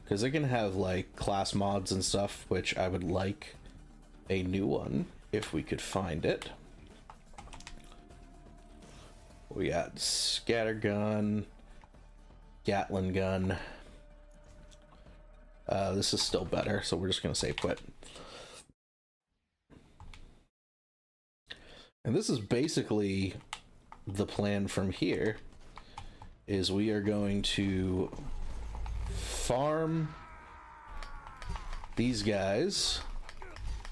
because it can have like class mods and stuff, which I would like a new one if we could find it. We got scattergun, Gatling gun. This is still better, so we're just gonna save quit. And this is basically the plan from here, is we are going to farm these guys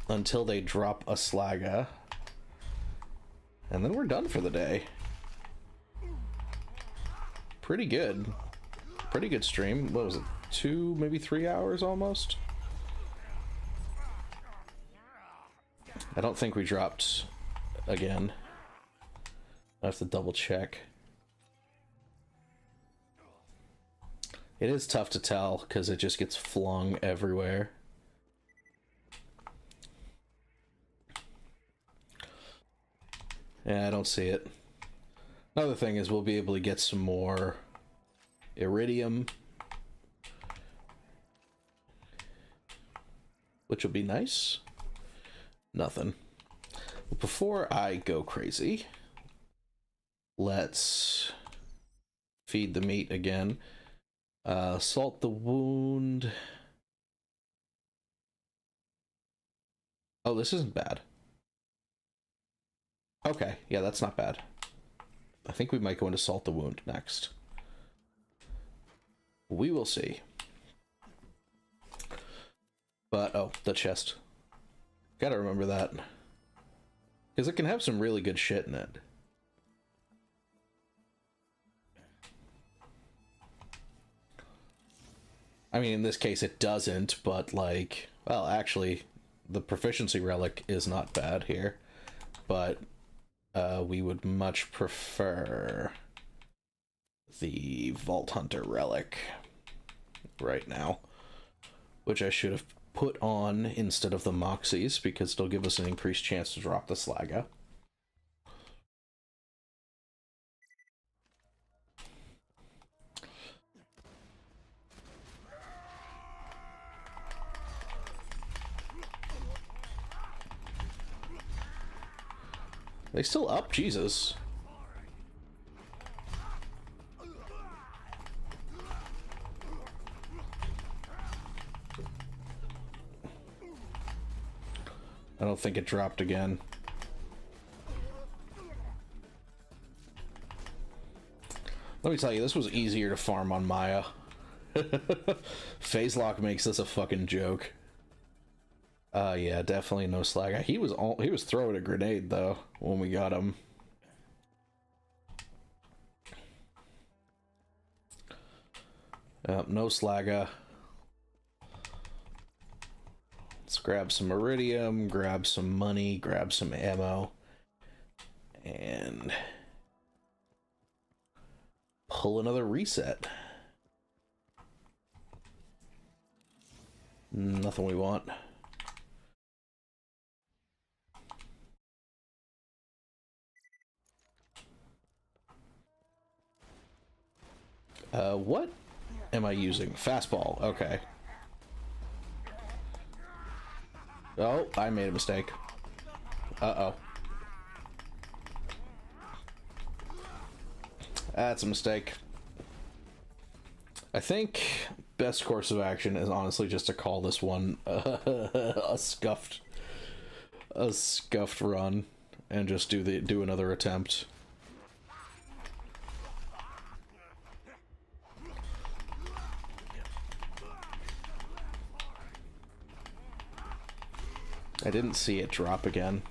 until they drop a Slagga, and then we're done for the day. Pretty good. Pretty good stream. What was it? 2, maybe 3 hours almost? I don't think we dropped again. I have to double check. It is tough to tell because it just gets flung everywhere. Yeah, I don't see it. Another thing is we'll be able to get some more iridium, which will be nice. Nothing. But before I go crazy, let's feed the meat again. Salt the wound. Oh, this isn't bad. Okay, yeah, that's not bad. I think we might go into salt the wound next. We will see. But, oh, the chest. Gotta remember that. Because it can have some really good shit in it. I mean, in this case it doesn't, but like, well, actually, the proficiency relic is not bad here. But we would much prefer the Vault Hunter relic right now, which I should have put on instead of the Moxies, because it'll give us an increased chance to drop the Slagga. They still up? Jesus. I don't think it dropped again. Let me tell you, this was easier to farm on Maya. Phase lock makes this a fucking joke. Yeah, definitely no Slagga. He was throwing a grenade though when we got him. No Slagga. Let's grab some iridium, grab some money, grab some ammo, and pull another reset. Nothing we want. What am I using? Fastball, okay. Oh, I made a mistake. Uh-oh. That's a mistake. I think best course of action is honestly just to call this one a scuffed run and just do another attempt. I didn't see it drop again.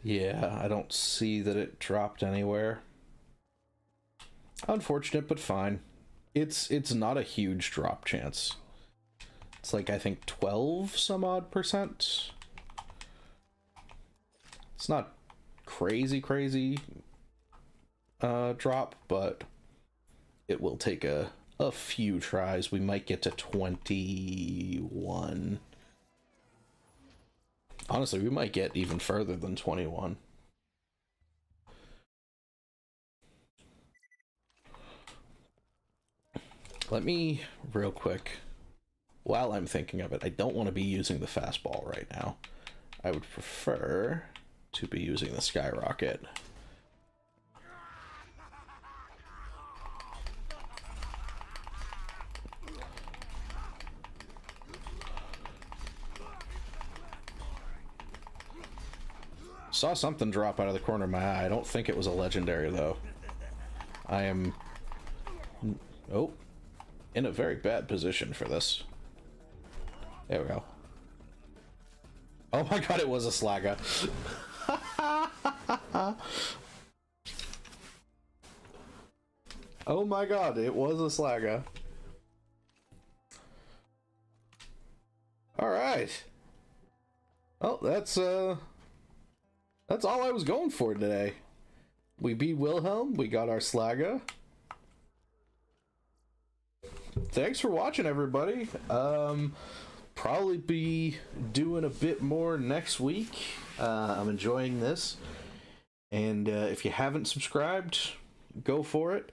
Yeah, I don't see that it dropped anywhere. Unfortunate, but fine. It's not a huge drop chance. It's like, I think 12 some odd %. It's not crazy drop, but it will take a few tries. We might get to 21. Honestly, we might get even further than 21. Let me, real quick, while I'm thinking of it, I don't want to be using the fastball right now. I would prefer to be using the skyrocket. Saw something drop out of the corner of my eye. I don't think it was a legendary, though. I am... Oh. In a very bad position for this. There we go. Oh my god, it was a Slagga. Oh my god, it was a Slagga. Alright. Well, that's all I was going for today. We beat Wilhelm, we got our Slagga. Thanks for watching, everybody. Probably be doing a bit more next week. I'm enjoying this. And if you haven't subscribed, go for it.